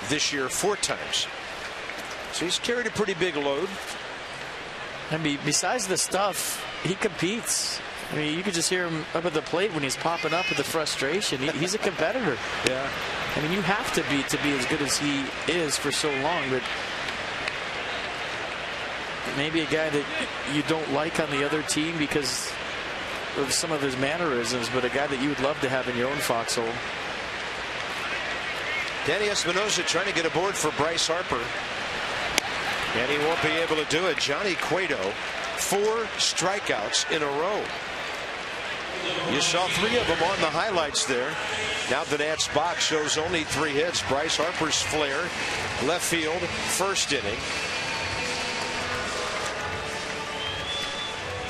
this year 4 times. So he's carried a pretty big load. I mean, besides the stuff, he competes. I mean, you could just hear him up at the plate when he's popping up with the frustration. He's a competitor. Yeah. I mean, you have to be as good as he is for so long. But maybe a guy that you don't like on the other team because of some of his mannerisms, but a guy that you would love to have in your own foxhole. Danny Espinosa trying to get aboard for Bryce Harper. And he won't be able to do it. Johnny Cueto, 4 strikeouts in a row. You saw 3 of them on the highlights there. Now the Nats box shows only 3 hits. Bryce Harper's flare, left field, first inning.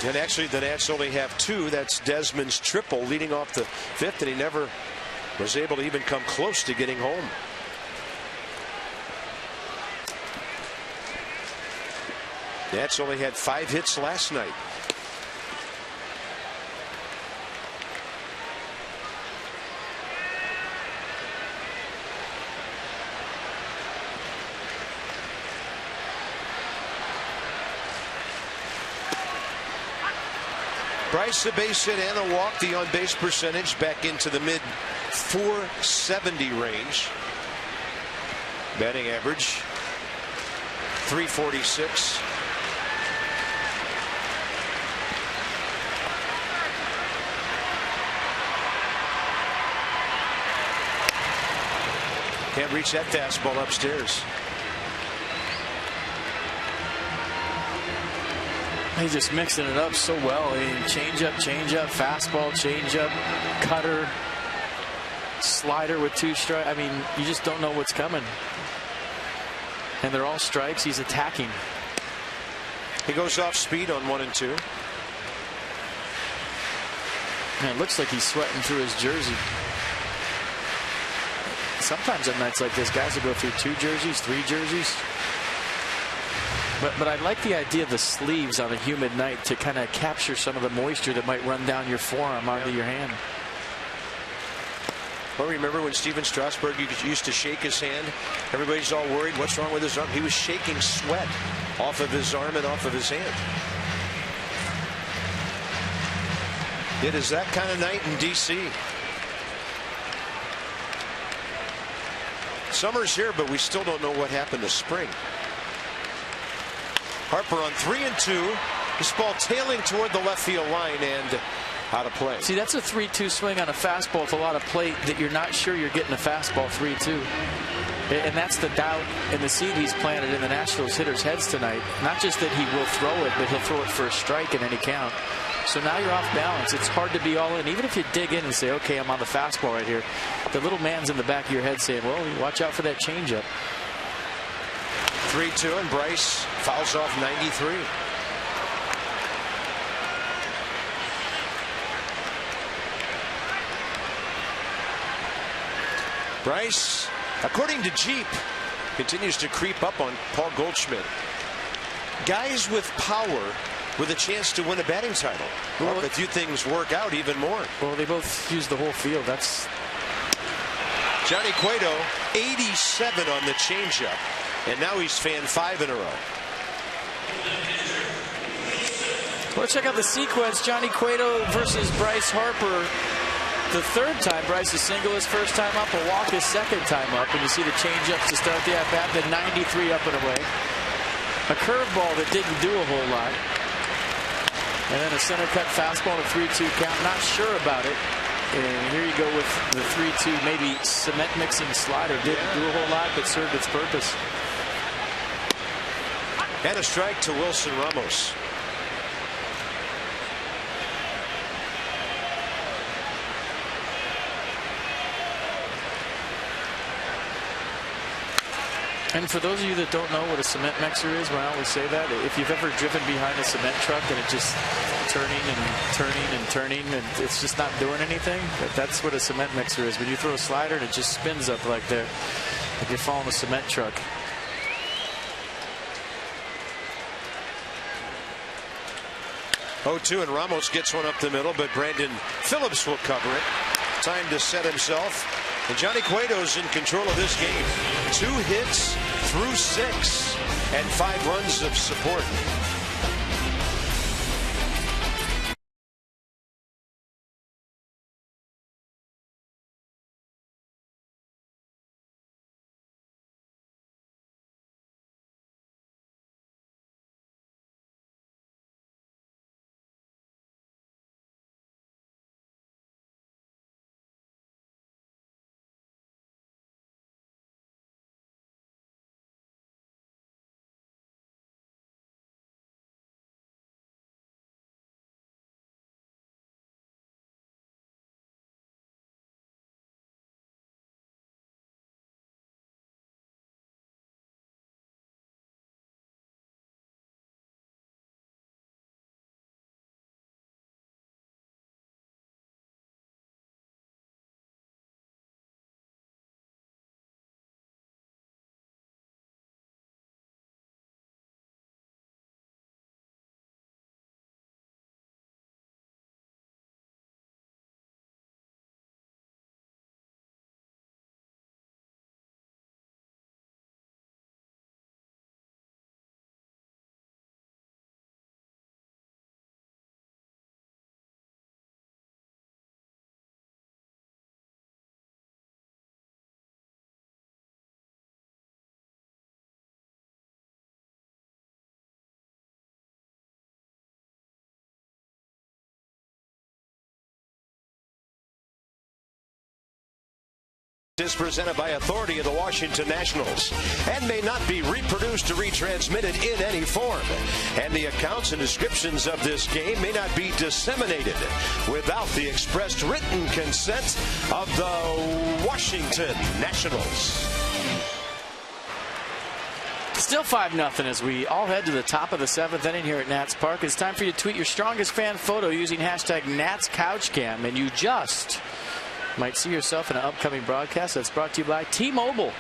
And actually the Nats only have 2. That's Desmond's triple leading off the 5th, and he never was able to even come close to getting home. Nats only had 5 hits last night. Bryce, a base hit and a walk. The on-base percentage back into the mid 470 range. Batting average 346. Can't reach that fastball upstairs. He's just mixing it up so well. I mean, changeup, fastball, changeup, cutter, slider with 2 strikes. I mean, you just don't know what's coming. And they're all strikes. He's attacking. He goes off speed on 1 and 2. And it looks like he's sweating through his jersey. Sometimes on nights like this, guys will go through 2 jerseys, 3 jerseys. But I like the idea of the sleeves on a humid night to kind of capture some of the moisture that might run down your forearm onto your hand. Well, remember when Steven Strasburg used to shake his hand? Everybody's all worried. What's wrong with his arm? He was shaking sweat off of his arm and off of his hand. It is that kind of night in D.C. Summer's here, but we still don't know what happened to spring. Harper on 3 and 2. This ball tailing toward the left field line and out of play. See, that's a 3-2 swing on a fastball with a lot of plate that you're not sure you're getting a fastball 3-2. And that's the doubt and the seed he's planted in the Nationals hitters' heads tonight. Not just that he will throw it, but he'll throw it for a strike in any count. So now you're off balance. It's hard to be all in. Even if you dig in and say, okay, I'm on the fastball right here, the little man's in the back of your head saying, well, watch out for that changeup. 3-2, and Bryce fouls off 93. Bryce, according to Jeep, continues to creep up on Paul Goldschmidt. Guys with power with a chance to win a batting title. Well, if few things work out even more. Well, they both use the whole field. That's Johnny Cueto, 87 on the changeup. And now he's fanned 5 in a row. Well, check out the sequence. Johnny Cueto versus Bryce Harper. The 3rd time Bryce is single his first time up, a walk his 2nd time up. And you see the changeups to start the at-bat, then 93 up and away. A curveball that didn't do a whole lot. And then a center cut fastball and a 3-2 count. Not sure about it. And here you go with the 3-2, maybe cement mixing slider. Didn't do a whole lot, but served its purpose. And a strike to Wilson Ramos. And for those of you that don't know what a cement mixer is, when I always say that, if you've ever driven behind a cement truck and it just turning and it's just not doing anything, that's what a cement mixer is. When you throw a slider and it just spins up like that. Like you're following a cement truck. Oh, 2, and Ramos gets one up the middle, but Brandon Phillips will cover it. Time to set himself. And Johnny Cueto's in control of this game. 2 hits through 6 and 5 runs of support. Is presented by authority of the Washington Nationals and may not be reproduced or retransmitted in any form. And the accounts and descriptions of this game may not be disseminated without the expressed written consent of the Washington Nationals. Still 5-0 as we all head to the top of the 7th inning here at Nats Park. It's time for you to tweet your strongest fan photo using hashtag NatsCouchCam, and you just might see yourself in an upcoming broadcast that's brought to you by T-Mobile.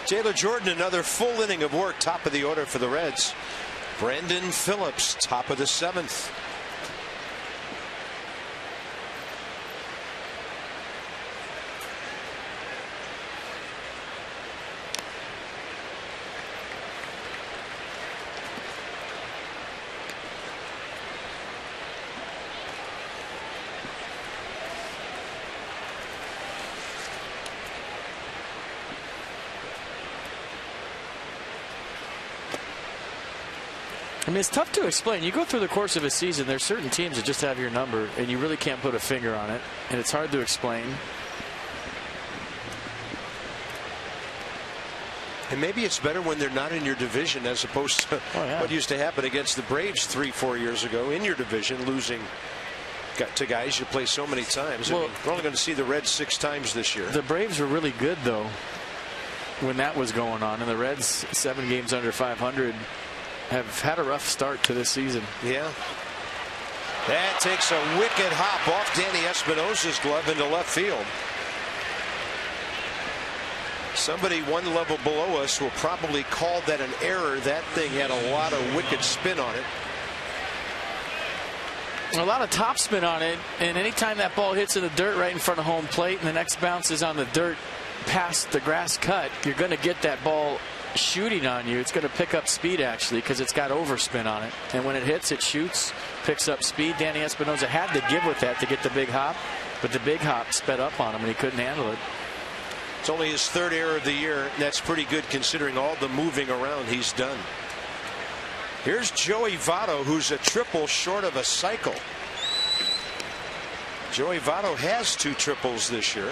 Taylor Jordan, another full inning of work, top of the order for the Reds. Brandon Phillips, top of the 7th. I mean, it's tough to explain. You go through the course of a season, there's certain teams that just have your number, and you really can't put a finger on it, and it's hard to explain. And maybe it's better when they're not in your division as opposed to what used to happen against the Braves 3-4 years ago in your division, losing to guys you play so many times. Well, I mean, we're only going to see the Reds 6 times this year. The Braves were really good, though, when that was going on, and the Reds, 7 games under 500, have had a rough start to this season. Yeah. That takes a wicked hop off Danny Espinosa's glove into left field. Somebody one level below us will probably call that an error. That thing had a lot of wicked spin on it. A lot of top spin on it, and anytime that ball hits in the dirt right in front of home plate and the next bounce is on the dirt past the grass cut, you're going to get that ball shooting on you. It's going to pick up speed, actually, because it's got overspin on it. And when it hits, it shoots, picks up speed. Danny Espinosa had to give with that to get the big hop, but the big hop sped up on him, and he couldn't handle it. It's only his 3rd error of the year, and that's pretty good considering all the moving around he's done. Here's Joey Votto, who's a triple short of a cycle. Joey Votto has 2 triples this year.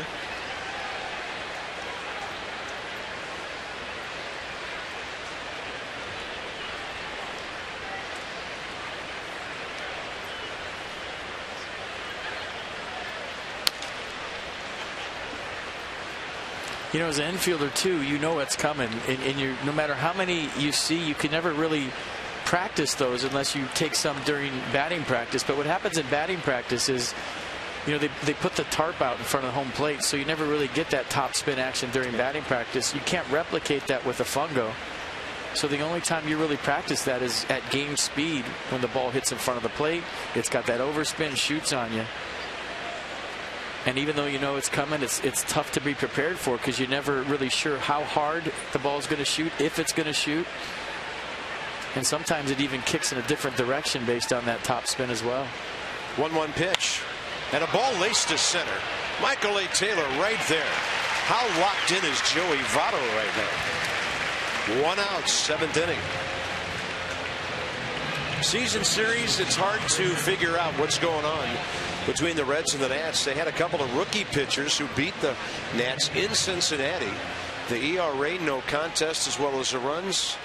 You know, as an infielder, too, you know what's coming. And you, no matter how many you see, you can never really practice those unless you take some during batting practice. But what happens in batting practice is you know, they put the tarp out in front of the home plate, so you never really get that top spin action during batting practice. You can't replicate that with a fungo. So the only time you really practice that is at game speed when the ball hits in front of the plate. It's got that overspin, shoots on you. And even though you know it's coming, it's tough to be prepared for because you're never really sure how hard the ball is going to shoot, if it's going to shoot. And sometimes it even kicks in a different direction based on that top spin as well. 1-1 pitch. And a ball laced to center. Michael A. Taylor right there. How locked in is Joey Votto right now? 1 out, 7th inning. Season series, it's hard to figure out what's going on between the Reds and the Nats. They had a couple of rookie pitchers who beat the Nats in Cincinnati. The ERA, no contest, as well as the runs,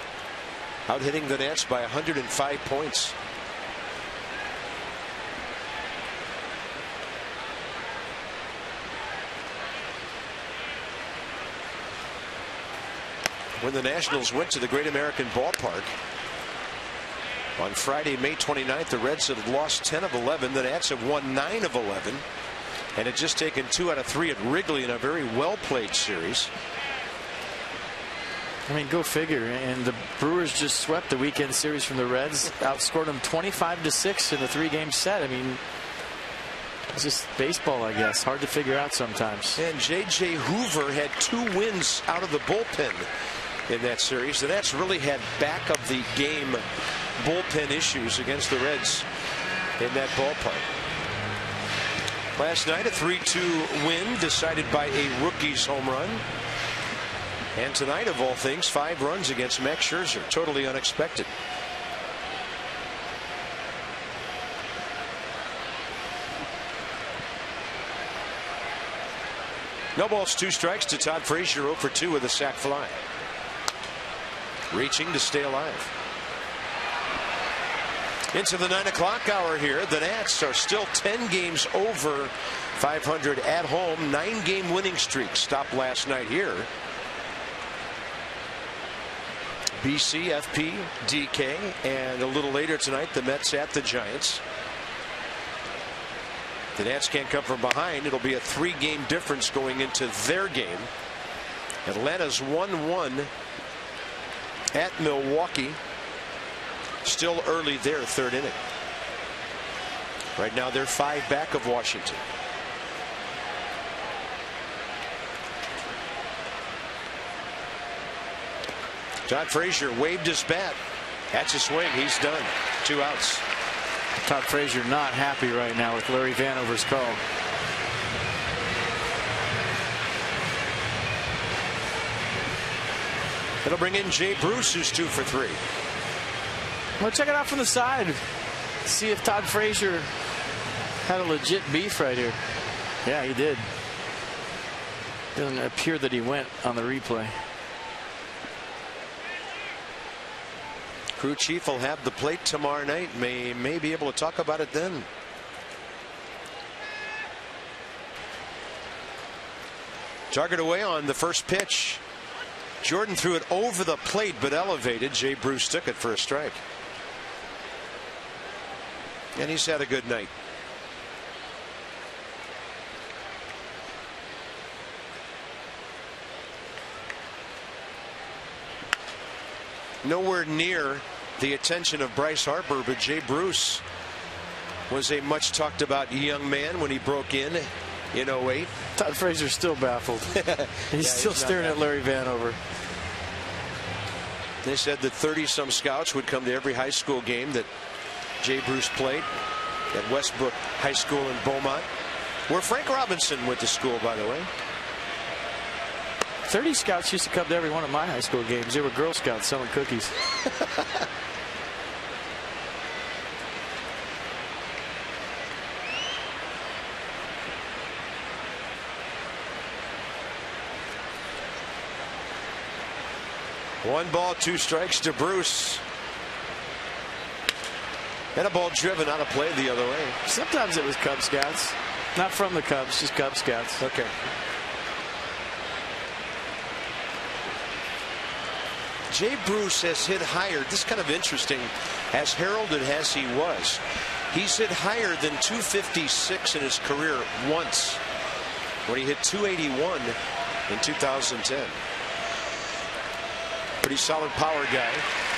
out hitting the Nats by 105 points. When the Nationals went to the Great American Ballpark on Friday, May 29th, the Reds had lost 10 of 11. The Nats have won 9 of 11 and had just taken 2 out of 3 at Wrigley in a very well played series. I mean, go figure. And the Brewers just swept the weekend series from the Reds, outscored them 25-6 in a 3-game set. I mean, it's just baseball, I guess. Hard to figure out sometimes. And J.J. Hoover had 2 wins out of the bullpen in that series. The Nats really had back of the game bullpen issues against the Reds in that ballpark. Last night, a 3-2 win decided by a rookie's home run. And tonight, of all things, 5 runs against Max Scherzer. Totally unexpected. No balls, 2 strikes to Todd Frazier, 0 for 2 with a sac fly. Reaching to stay alive. Into the 9 o'clock hour here. The Nats are still 10 games over 500 at home. 9-game winning streak stopped last night here. BC, FP, DK, and a little later tonight, the Mets at the Giants. The Nats can't come from behind. It'll be a 3-game difference going into their game. Atlanta's 1-1 at Milwaukee. Still early there, 3rd inning. Right now they're 5 back of Washington. Todd Frazier waved his bat. That's a swing. He's done. 2 outs. Todd Frazier not happy right now with Larry Vanover's call. It'll bring in Jay Bruce, who's 2 for 3. Well, check it out from the side. See if Todd Frazier had a legit beef right here. Yeah, he did. Doesn't appear that he went on the replay. Crew chief will have the plate tomorrow night. May be able to talk about it then. Target away on the first pitch. Jordan threw it over the plate but elevated. Jay Bruce took it for a strike. And he's had a good night. Nowhere near the attention of Bryce Harper, but Jay Bruce was a much talked about young man when he broke in 08. Todd Frazier's still baffled. He's still staring at Larry Vanover. They said that 30-some scouts would come to every high school game that Jay Bruce played at Westbrook High School in Beaumont, where Frank Robinson went to school, by the way. 30 scouts used to come to every one of my high school games. They were Girl Scouts selling cookies. One ball, 2 strikes to Bruce. And a ball driven out of play the other way. Sometimes it was Cub Scouts. Not from the Cubs, just Cub Scouts. Okay. Jay Bruce has hit higher. This is kind of interesting. As heralded as he was, He's hit higher than 256 in his career once, when he hit 281 in 2010. Pretty solid power guy.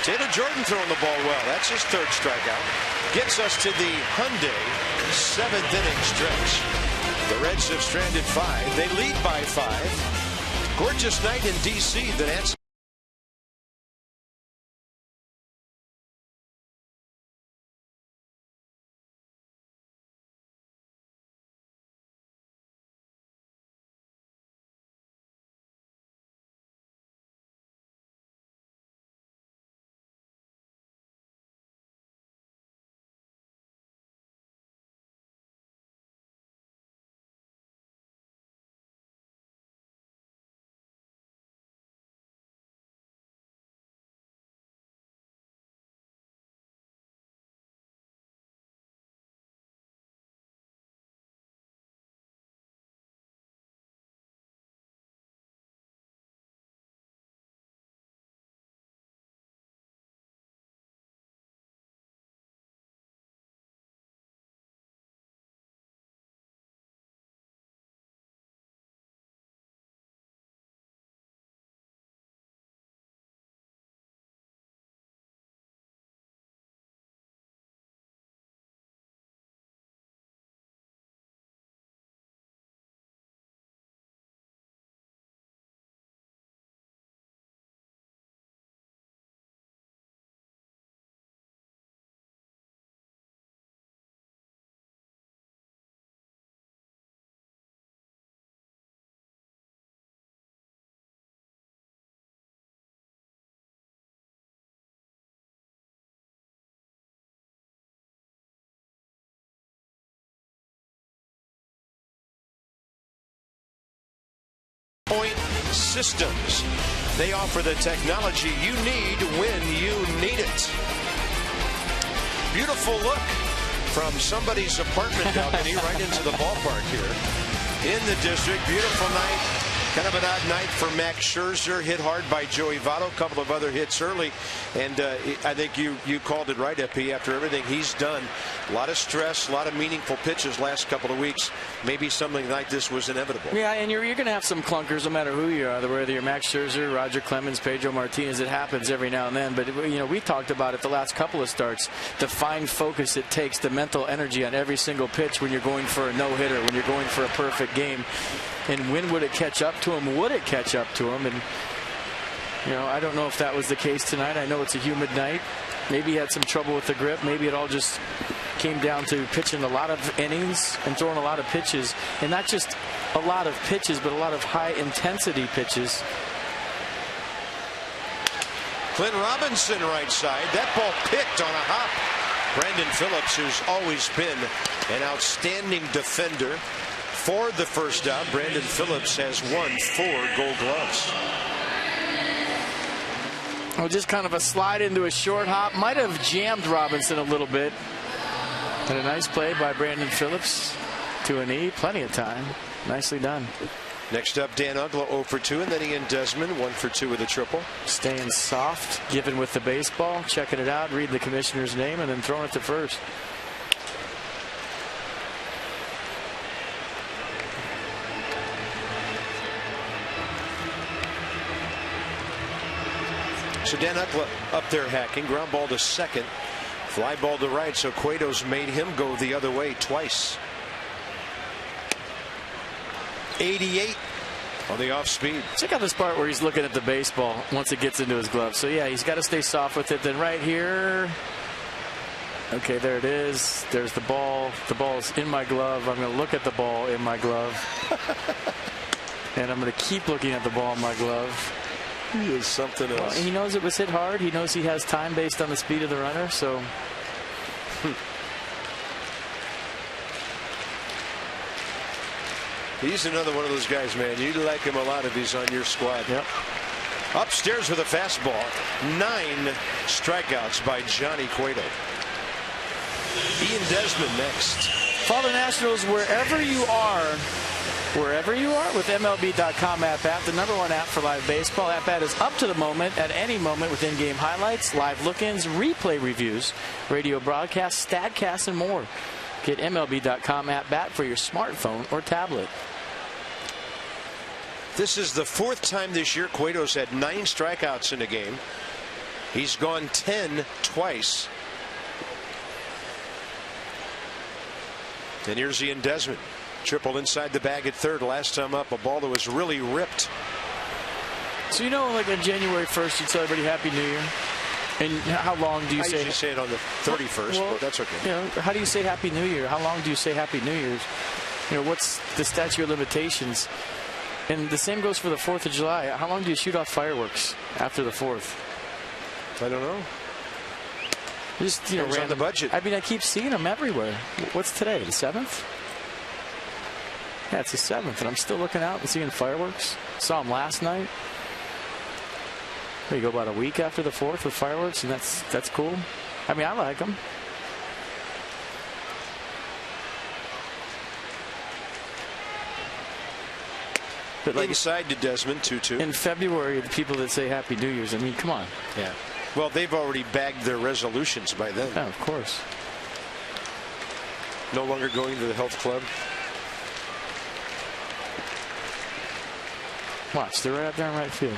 Taylor Jordan throwing the ball well. That's his third strikeout. Gets us to the Hyundai 7th inning stretch. The Reds have stranded 5. They lead by 5. Gorgeous night in D.C. The Nats. Point Systems. They offer the technology you need when you need it. Beautiful look from somebody's apartment balcony right into the ballpark here in the district. Beautiful night. Kind of an odd night for Max Scherzer, hit hard by Joey Votto. A couple of other hits early, and I think you called it right, FP. After everything he's done, a lot of stress, a lot of meaningful pitches last couple of weeks. Maybe something like this was inevitable. Yeah, and you're going to have some clunkers no matter who you are, whether you're Max Scherzer, Roger Clemens, Pedro Martinez. It happens every now and then. But we talked about it the last couple of starts. The fine focus it takes, the mental energy on every single pitch when you're going for a no-hitter, when you're going for a perfect game. And when would it catch up to him? Would it catch up to him? And, I don't know if that was the case tonight. I know it's a humid night. Maybe he had some trouble with the grip. Maybe it all just came down to pitching a lot of innings and throwing a lot of pitches. And not just a lot of pitches, but a lot of high-intensity pitches. Clint Robinson right side. That ball picked on a hop. Brandon Phillips, who's always been an outstanding defender. For the first out, Brandon Phillips has won 4 Gold Gloves. Well, just kind of a slide into a short hop. Might have jammed Robinson a little bit. And a nice play by Brandon Phillips to a knee. Plenty of time. Nicely done. Next up, Dan Uggla 0 for 2, and then Ian Desmond 1 for 2 with a triple. Staying soft, giving with the baseball, checking it out, reading the commissioner's name, and then throwing it to first. So Dan Uggla up there hacking. Ground ball to second. Fly ball to right. So Cueto's made him go the other way twice. 88 on the off speed. Check out this part where he's looking at the baseball once it gets into his glove. So yeah, he's got to stay soft with it. Then right here. Okay, there it is. There's the ball. The ball's in my glove. I'm going to look at the ball in my glove. And I'm going to keep looking at the ball in my glove. He is something else. Well, he knows it was hit hard. He knows he has time based on the speed of the runner. So. He's another one of those guys, man. You like him a lot if he's on your squad. Yep. Upstairs with a fastball. 9 strikeouts by Johnny Cueto. Ian Desmond next. Father Nationals, wherever you are wherever you are with MLB.com app, the #1 app for live baseball. App is up to the moment at any moment with in-game highlights, live look-ins, replay reviews, radio broadcasts, statcasts, and more. Get MLB.com app for your smartphone or tablet. This is the 4th time this year Cueto's had 9 strikeouts in a game. He's gone 10 twice. And here's Ian Desmond. Triple inside the bag at third. Last time up, a ball that was really ripped. So, you know, like on January 1st, you tell everybody Happy New Year? And how long do you say? I usually say it on the 31st, but that's okay. You know, how do you say Happy New Year? How long do you say Happy New Year's? You know, what's the statute of limitations? And the same goes for the 4th of July. How long do you shoot off fireworks after the 4th? I don't know. Just, you know, on the budget. I mean, I keep seeing them everywhere. What's today? The 7th? Yeah, it's the 7th, and I'm still looking out and seeing fireworks. Saw them last night. You go about a week after the 4th with fireworks, and that's cool. I mean, I like them. But like inside to Desmond, 2-2. In February, the people that say Happy New Year's, I mean, come on. Yeah. Well, they've already bagged their resolutions by then. Yeah, of course. No longer going to the health club. Watch, they're right up there in right field.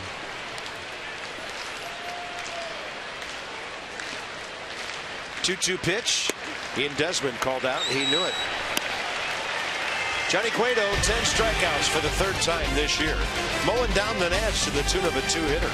Two-two pitch. Ian Desmond called out. He knew it. Johnny Cueto, 10 strikeouts for the 3rd time this year. Mowing down the Nats to the tune of a 2-hitter.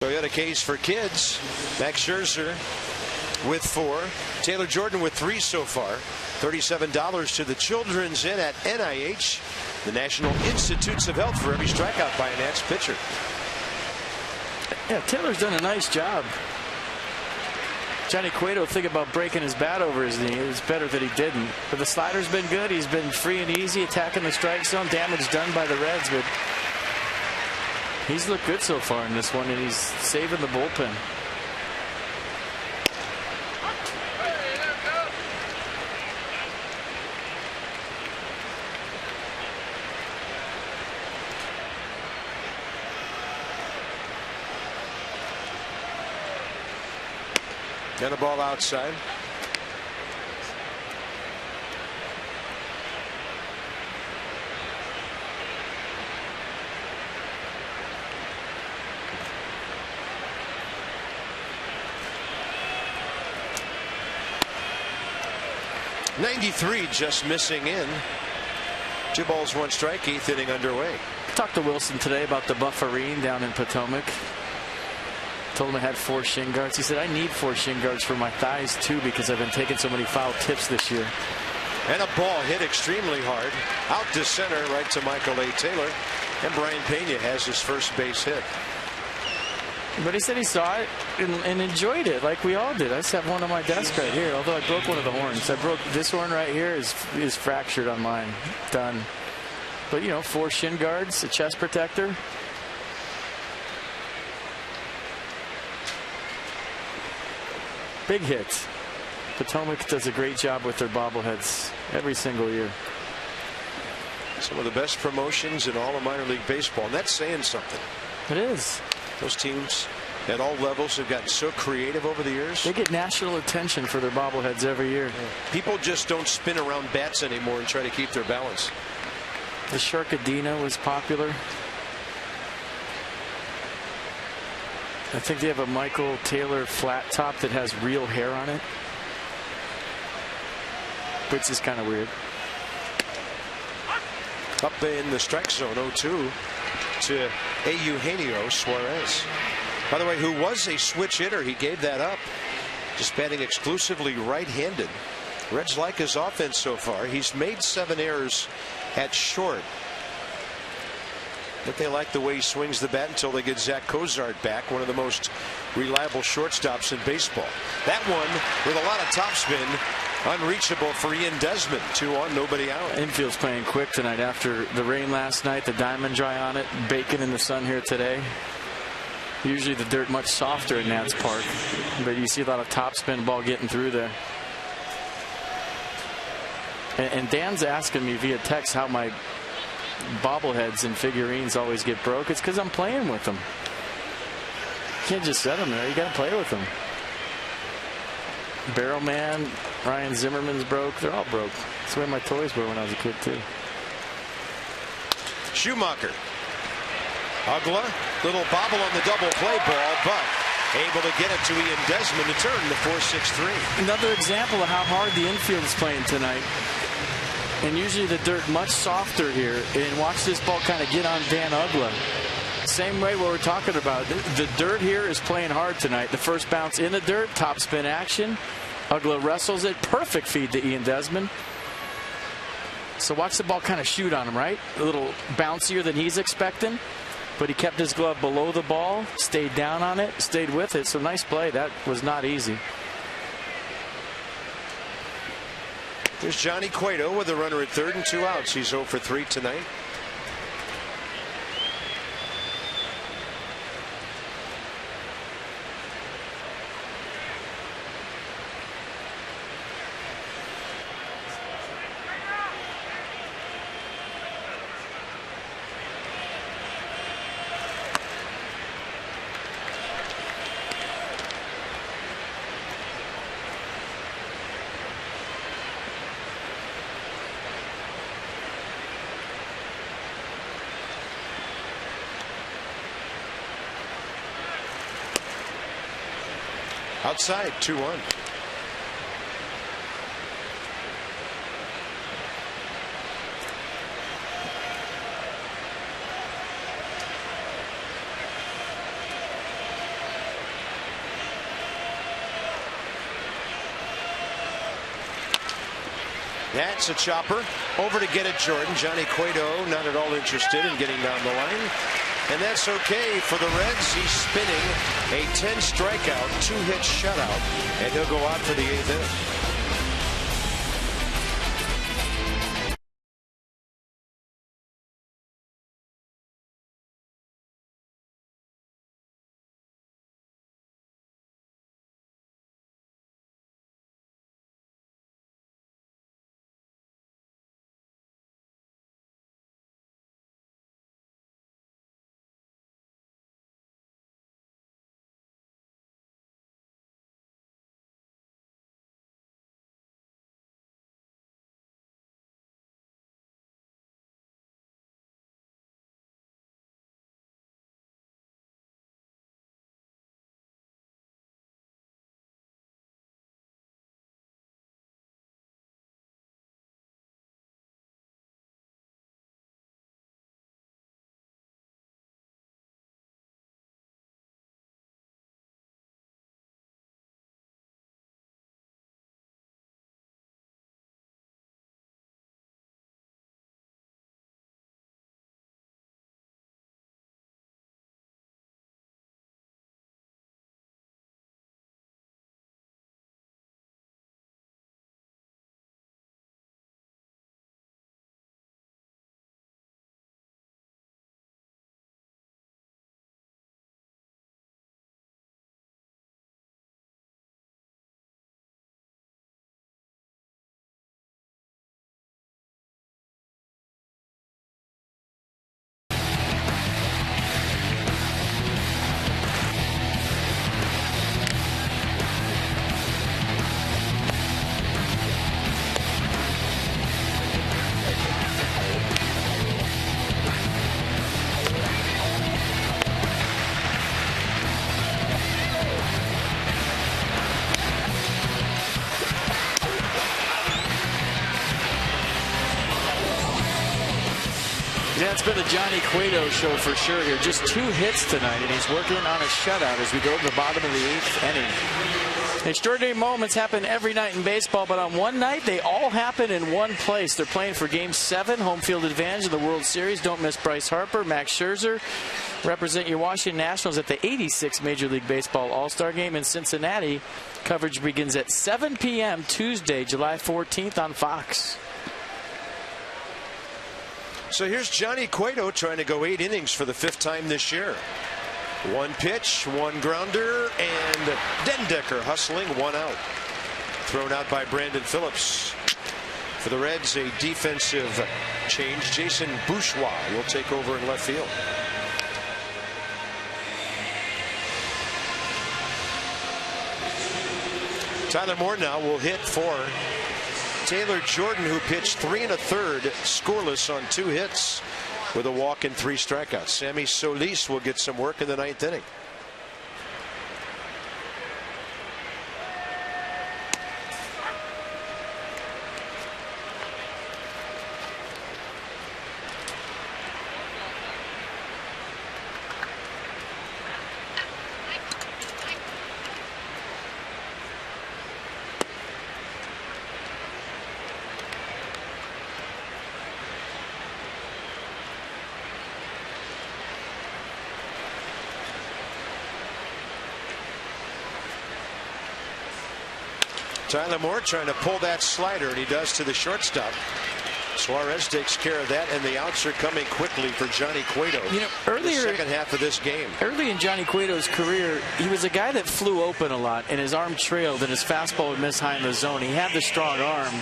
Toyota case for kids. Max Scherzer with 4. Taylor Jordan with 3 so far. $37 to the Children's Inn at NIH, the National Institutes of Health, for every strikeout by a Nats pitcher. Yeah, Taylor's done a nice job. Johnny Cueto thinking about breaking his bat over his knee. It was better that he didn't. But the slider's been good. He's been free and easy, attacking the strike zone. Damage done by the Reds, but he's looked good so far in this one, and he's saving the bullpen. And a ball outside. .93 just missing in. 2 balls, 1 strike, 8th inning underway. Talked to Wilson today about the Bufferine down in Potomac. Told him I had 4 shin guards. He said, I need 4 shin guards for my thighs too, because I've been taking so many foul tips this year. And a ball hit extremely hard out to center, right to Michael A. Taylor, and Brian Pena has his first base hit. But he said he saw it and enjoyed it like we all did. I just have one on my desk right here, although I broke one of the horns. I broke this horn right here is fractured on mine. Done. But, you know, 4 shin guards, a chest protector. Big hits. Potomac does a great job with their bobbleheads every single year. Some of the best promotions in all of minor league baseball, and that's saying something. It is. Those teams at all levels have gotten so creative over the years. They get national attention for their bobbleheads every year. People just don't spin around bats anymore and try to keep their balance. The Sharkadina was popular. I think they have a Michael Taylor flat top that has real hair on it, which is kind of weird. Up in the strike zone, 0-2 to Eugenio Suarez. By the way, who was a switch hitter. He gave that up. Just batting exclusively right-handed. Reds like his offense so far. He's made 7 errors at short. But they like the way he swings the bat until they get Zach Cozart back, one of the most reliable shortstops in baseball. That one with a lot of topspin. Unreachable for Ian Desmond. 2 on, nobody out. Infield's playing quick tonight after the rain last night, the diamond dry on it, baking in the sun here today. Usually the dirt much softer in Nats Park, but you see a lot of topspin ball getting through there. And Dan's asking me via text how my bobbleheads and figurines always get broke. It's because I'm playing with them. You can't just set them there. You got to play with them. Barrel Man, Ryan Zimmerman's broke. They're all broke. That's the way my toys were when I was a kid, too. Schumacher. Ugla. Little bobble on the double play ball, but able to get it to Ian Desmond to turn the 4-6-3. Another example of how hard the infield is playing tonight. And usually the dirt much softer here. And watch this ball kind of get on Dan Ugla. Same way what we're talking about. The dirt here is playing hard tonight. The first bounce in the dirt, top spin action. Ugla wrestles it. Perfect feed to Ian Desmond. So watch the ball kind of shoot on him, right? A little bouncier than he's expecting. But he kept his glove below the ball, stayed down on it, stayed with it. So nice play. That was not easy. There's Johnny Cueto with a runner at third and 2 outs. He's 0 for 3 tonight. Outside, 2-1. That's a chopper. Over to get it, Jordan. Johnny Cueto not at all interested in getting down the line. And that's okay for the Reds. He's spinning a 10 strikeout, 2-hit shutout, and he'll go out for the 8th inning. been the Johnny Cueto show for sure here. Just 2 hits tonight, and he's working on a shutout as we go to the bottom of the 8th inning. Extraordinary moments happen every night in baseball, but on one night, they all happen in one place. They're playing for Game 7, home field advantage of the World Series. Don't miss Bryce Harper, Max Scherzer. Represent your Washington Nationals at the 86th Major League Baseball All-Star Game in Cincinnati. Coverage begins at 7 p.m. Tuesday, July 14th on Fox. So here's Johnny Cueto trying to go 8 innings for the 5th time this year. 1 pitch, 1 grounder, and Dendecker hustling 1 out. Thrown out by Brandon Phillips. For the Reds, a defensive change. Jason Bourgeois will take over in left field. Tyler Moore now will hit for Taylor Jordan, who pitched 3 1/3 scoreless on 2 hits with a walk and 3 strikeouts. Sammy Solis will get some work in the 9th inning. Tyler Moore trying to pull that slider, and he does to the shortstop. Suarez takes care of that, and the outs are coming quickly for Johnny Cueto. You know, earlier, the second half of this game. Early in Johnny Cueto's career, he was a guy that flew open a lot, and his arm trailed, and his fastball would miss high in the zone. He had the strong arm,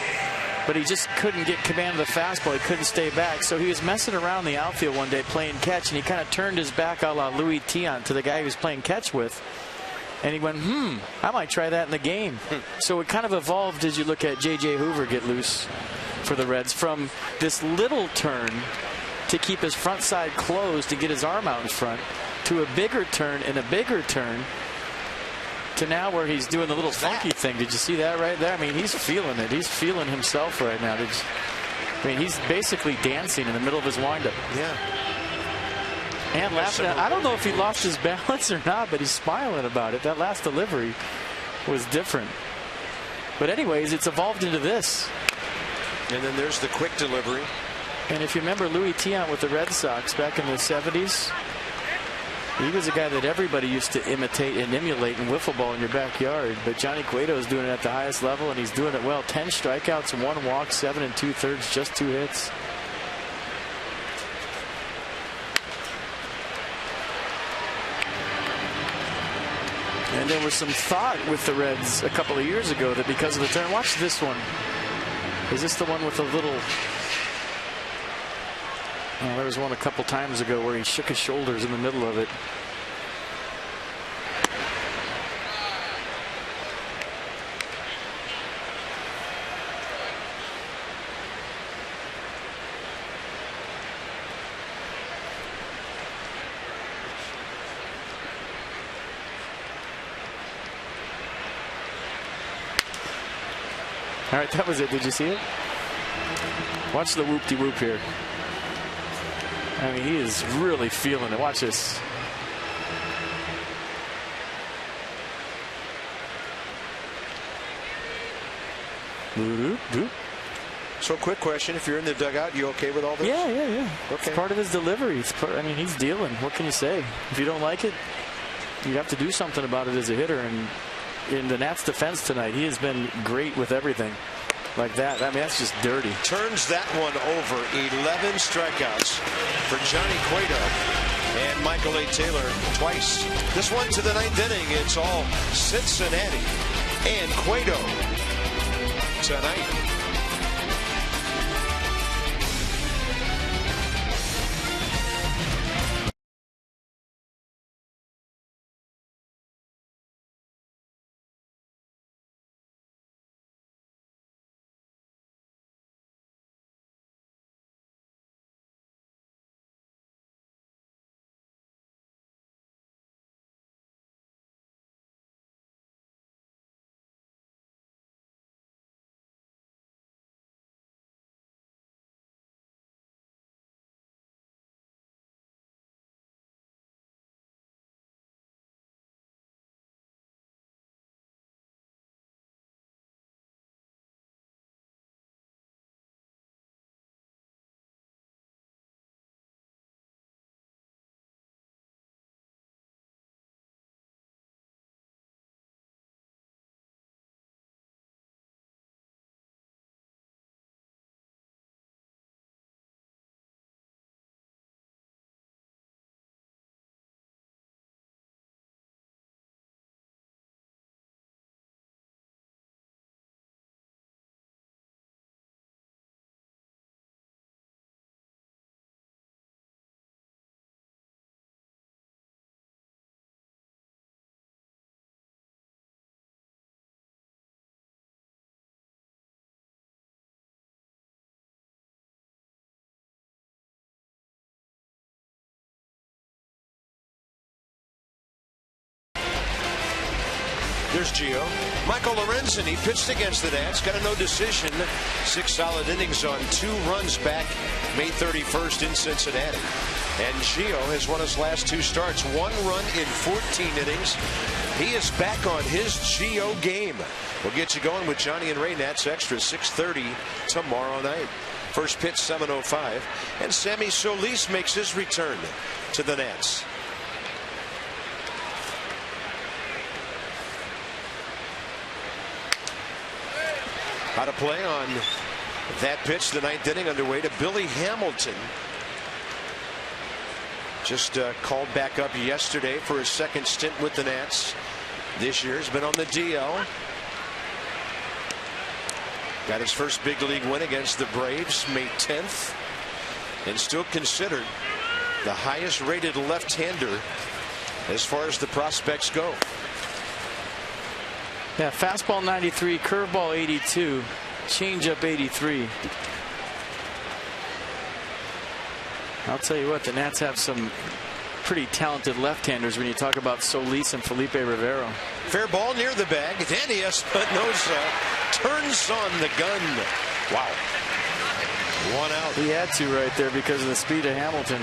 but he just couldn't get command of the fastball. He couldn't stay back, so he was messing around the outfield one day playing catch, and he kind of turned his back a la Louis Tiant to the guy he was playing catch with. And he went, I might try that in the game. So it kind of evolved as you look at J.J. Hoover get loose for the Reds, from this little turn to keep his front side closed to get his arm out in front, to a bigger turn and a bigger turn, to now where he's doing the little funky thing. Did you see that right there? I mean, he's feeling it. He's feeling himself right now. I mean, he's basically dancing in the middle of his windup. Yeah. And laughing. I don't know if he lost his balance or not, but he's smiling about it. That last delivery was different. But anyways, it's evolved into this. And then there's the quick delivery. And if you remember Louis Tiant with the Red Sox back in the 70s, he was a guy that everybody used to imitate and emulate in wiffle ball in your backyard. But Johnny Cueto is doing it at the highest level, and he's doing it well. 10 strikeouts, 1 walk, 7 2/3, just 2 hits. And there was some thought with the Reds a couple of years ago that because of the turn. Watch this one. Is this the one with the little... Oh, there was one a couple times ago where he shook his shoulders in the middle of it. All right, that was it. Did you see it? Watch the whoop-de-whoop here. I mean, he is really feeling it. Watch this. So, quick question. If you're in the dugout, you okay with all this? Yeah. Okay. It's part of his delivery. I mean, he's dealing. What can you say? If you don't like it, you have to do something about it as a hitter. And in the Nats' defense tonight, he has been great with everything like that. I mean, that's just dirty. Turns that one over. 11 strikeouts for Johnny Cueto and Michael A. Taylor twice. This one to the 9th inning. It's all Cincinnati and Cueto tonight. There's Gio. Michael Lorenzen, he pitched against the Nats, got a no decision. 6 solid innings on 2 runs back May 31st in Cincinnati. And Gio has won his last 2 starts. 1 run in 14 innings. He is back on his Gio game. We'll get you going with Johnny and Ray. Nats Extra, 6:30 tomorrow night. First pitch, 7:05. And Sammy Solis makes his return to the Nats. How to play on that pitch, the 9th inning underway to Billy Hamilton. Just called back up yesterday for his 2nd stint with the Nats. This year has been on the DL. Got his first big league win against the Braves May 10th. And still considered the highest rated left-hander as far as the prospects go. Yeah, fastball 93, curveball 82, changeup 83. I'll tell you what, the Nats have some pretty talented left-handers when you talk about Solis and Felipe Rivero. Fair ball near the bag. Danny Espinosa turns on the gun. Wow. 1 out. He had to right there because of the speed of Hamilton.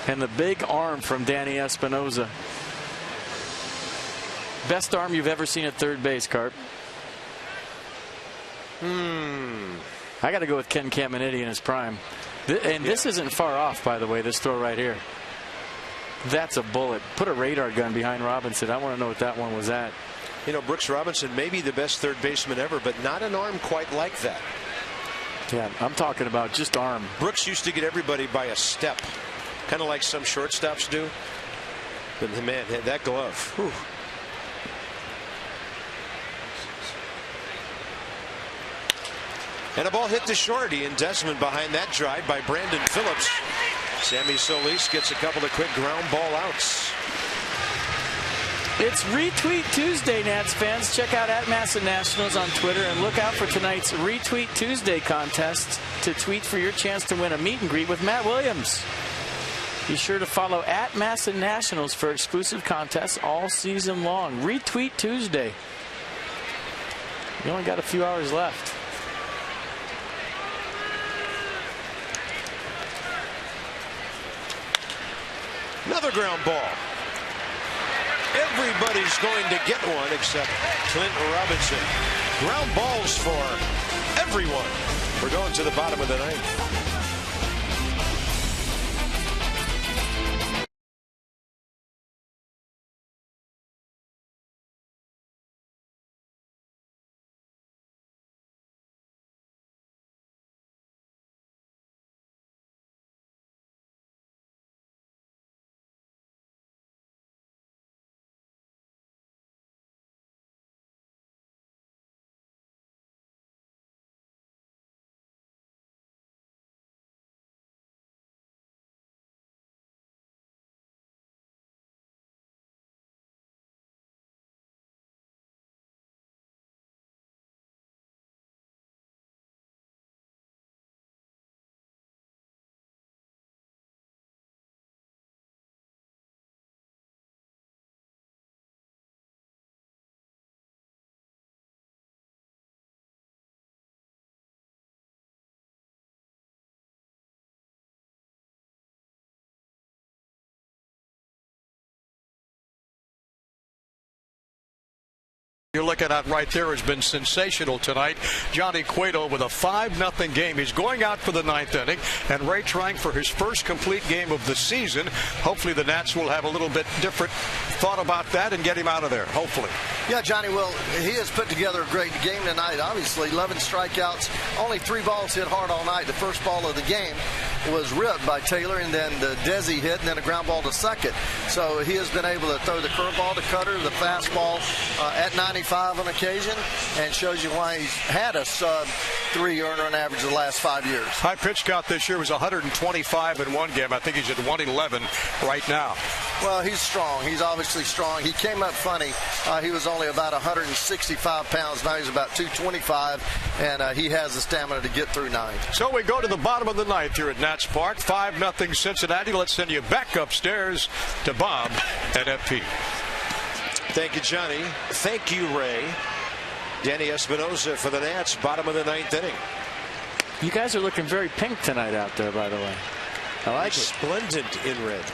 And the big arm from Danny Espinosa. Best arm you've ever seen at third base, Carp. I got to go with Ken Caminiti in his prime. And this isn't far off, by the way, this throw right here. That's a bullet. Put a radar gun behind Robinson. I want to know what that one was at. You know, Brooks Robinson may be the best third baseman ever, but not an arm quite like that. Yeah, I'm talking about just arm. Brooks used to get everybody by a step, kind of like some shortstops do. But man, that glove. Whew. And a ball hit to shorty, and Desmond behind that drive by Brandon Phillips. Sammy Solis gets a couple of quick ground ball outs. It's Retweet Tuesday, Nats fans. Check out @Massa Nationals on Twitter and look out for tonight's Retweet Tuesday contest to tweet for your chance to win a meet and greet with Matt Williams. Be sure to follow @Massa Nationals for exclusive contests all season long. Retweet Tuesday. You only got a few hours left. Another ground ball. Everybody's going to get one except Clint Robinson. Ground balls for everyone. We're going to the bottom of the 9th. You're looking at right there has been sensational tonight. Johnny Cueto with a 5-0 game. He's going out for the 9th inning, and Ray trying for his first complete game of the season. Hopefully the Nats will have a little bit different thought about that and get him out of there, hopefully. Yeah, Johnny, well, he has put together a great game tonight. Obviously, 11 strikeouts, only 3 balls hit hard all night. The first ball of the game was ripped by Taylor, and then the Desi hit, and then a ground ball to second. So he has been able to throw the curveball, the cutter, the fastball at 95 on occasion, and shows you why he's had us 3 earned run average the last 5 years. High pitch count this year was 125 in one game. I think he's at 111 right now. Well, he's strong. He's obviously strong. He came up funny. He was only about 165 pounds. Now he's about 225, and he has the stamina to get through 9. So we go to the bottom of the ninth here at Nats Park. 5-0 Cincinnati. Let's send you back upstairs to Bob at FP. Thank you, Johnny. Thank you, Ray. Danny Espinosa for the Nats, bottom of the ninth inning. You guys are looking very pink tonight out there, by the way. I like it. Splendid in red.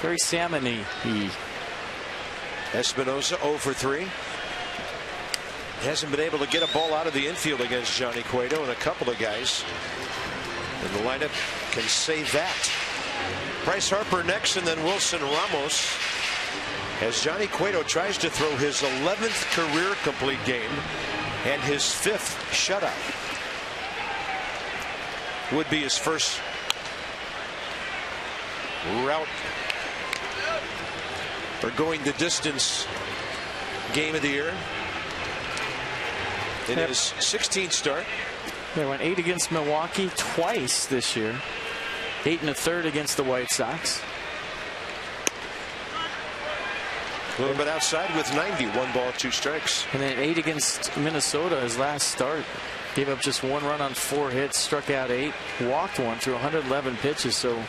Very salmon-y. Espinosa 0 for 3. Hasn't been able to get a ball out of the infield against Johnny Cueto, and a couple of guys in the lineup can say that. Bryce Harper next, and then Wilson Ramos, as Johnny Cueto tries to throw his 11th career complete game and his 5th shutout. Would be his first route or going the distance game of the year in his 16th start. They went 8 against Milwaukee twice this year. 8 1/3 against the White Sox. A little bit outside with 90, 1 ball, 2 strikes. And then 8 against Minnesota, his last start. Gave up just 1 run on 4 hits, struck out 8, walked 1 through 111 pitches. So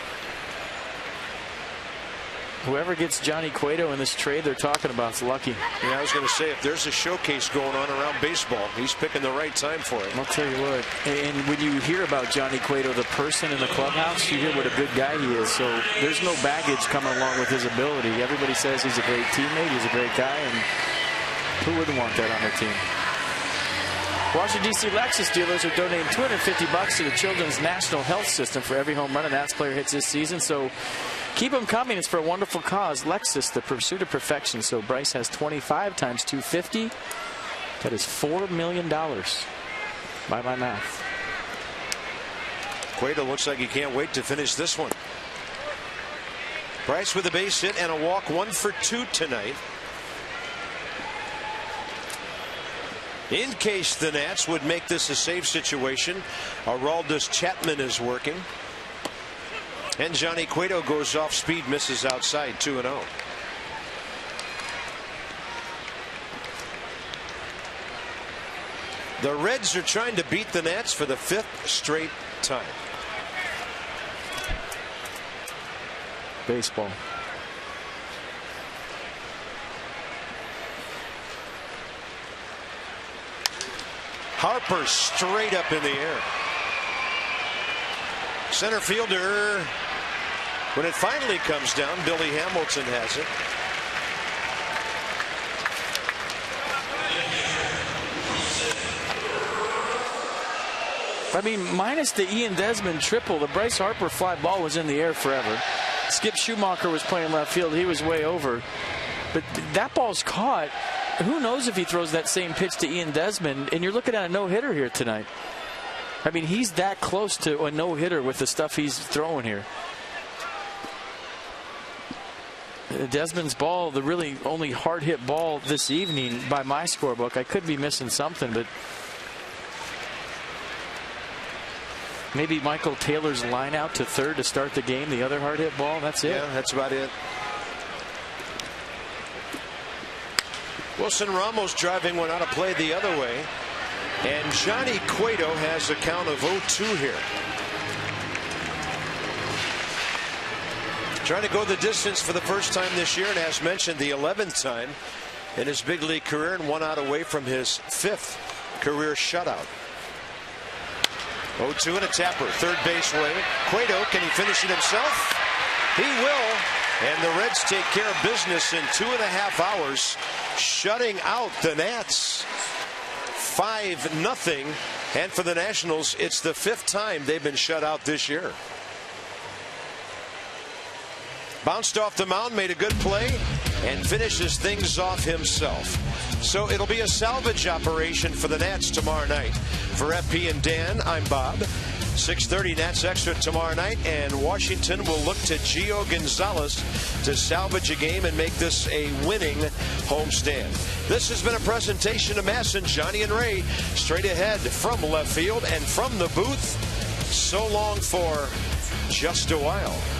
whoever gets Johnny Cueto in this trade they're talking about is lucky. Yeah, I was going to say, if there's a showcase going on around baseball, he's picking the right time for it. I'll tell you what. And when you hear about Johnny Cueto, the person in the clubhouse, you hear what a good guy he is. So there's no baggage coming along with his ability. Everybody says he's a great teammate, he's a great guy, and who wouldn't want that on their team? Washington, D.C. Lexus dealers are donating $250 to the Children's National Health System for every home run a Nats player hits this season. So keep them coming. It's for a wonderful cause. Lexus, the pursuit of perfection. So Bryce has 25 times 250. That is $4 million by my math. Cueto looks like he can't wait to finish this one. Bryce with a base hit and a walk, 1 for 2 tonight. In case the Nats would make this a safe situation, Aroldis Chapman is working. And Johnny Cueto goes off speed, misses outside, 2-0. The Reds are trying to beat the Nats for the 5th straight time. Baseball. Harper straight up in the air. Center fielder, when it finally comes down, Billy Hamilton has it. I mean, minus the Ian Desmond triple, the Bryce Harper fly ball was in the air forever. Skip Schumacher was playing left field. He was way over. But that ball's caught. Who knows if he throws that same pitch to Ian Desmond, and you're looking at a no-hitter here tonight. I mean, he's that close to a no-hitter with the stuff he's throwing here. Desmond's ball, the really only hard-hit ball this evening by my scorebook. I could be missing something, but maybe Michael Taylor's line out to third to start the game, the other hard-hit ball. That's it. Yeah, that's about it. Wilson Ramos driving one out of play the other way. And Johnny Cueto has a count of 0-2 here. Trying to go the distance for the first time this year, and as mentioned, the 11th time in his big league career, and 1 out away from his 5th career shutout. 0-2 and a tapper, third base way. Cueto, can he finish it himself? He will. And the Reds take care of business in 2.5 hours, shutting out the Nats 5-0. And for the Nationals, it's the 5th time they've been shut out this year. Bounced off the mound, made a good play, and finishes things off himself. So it'll be a salvage operation for the Nats tomorrow night. For FP and Dan, I'm Bob. 6:30 Nats Extra tomorrow night, and Washington will look to Gio Gonzalez to salvage a game and make this a winning homestand. This has been a presentation of Mass and Johnny and Ray. Straight ahead from left field and from the booth. So long for just a while.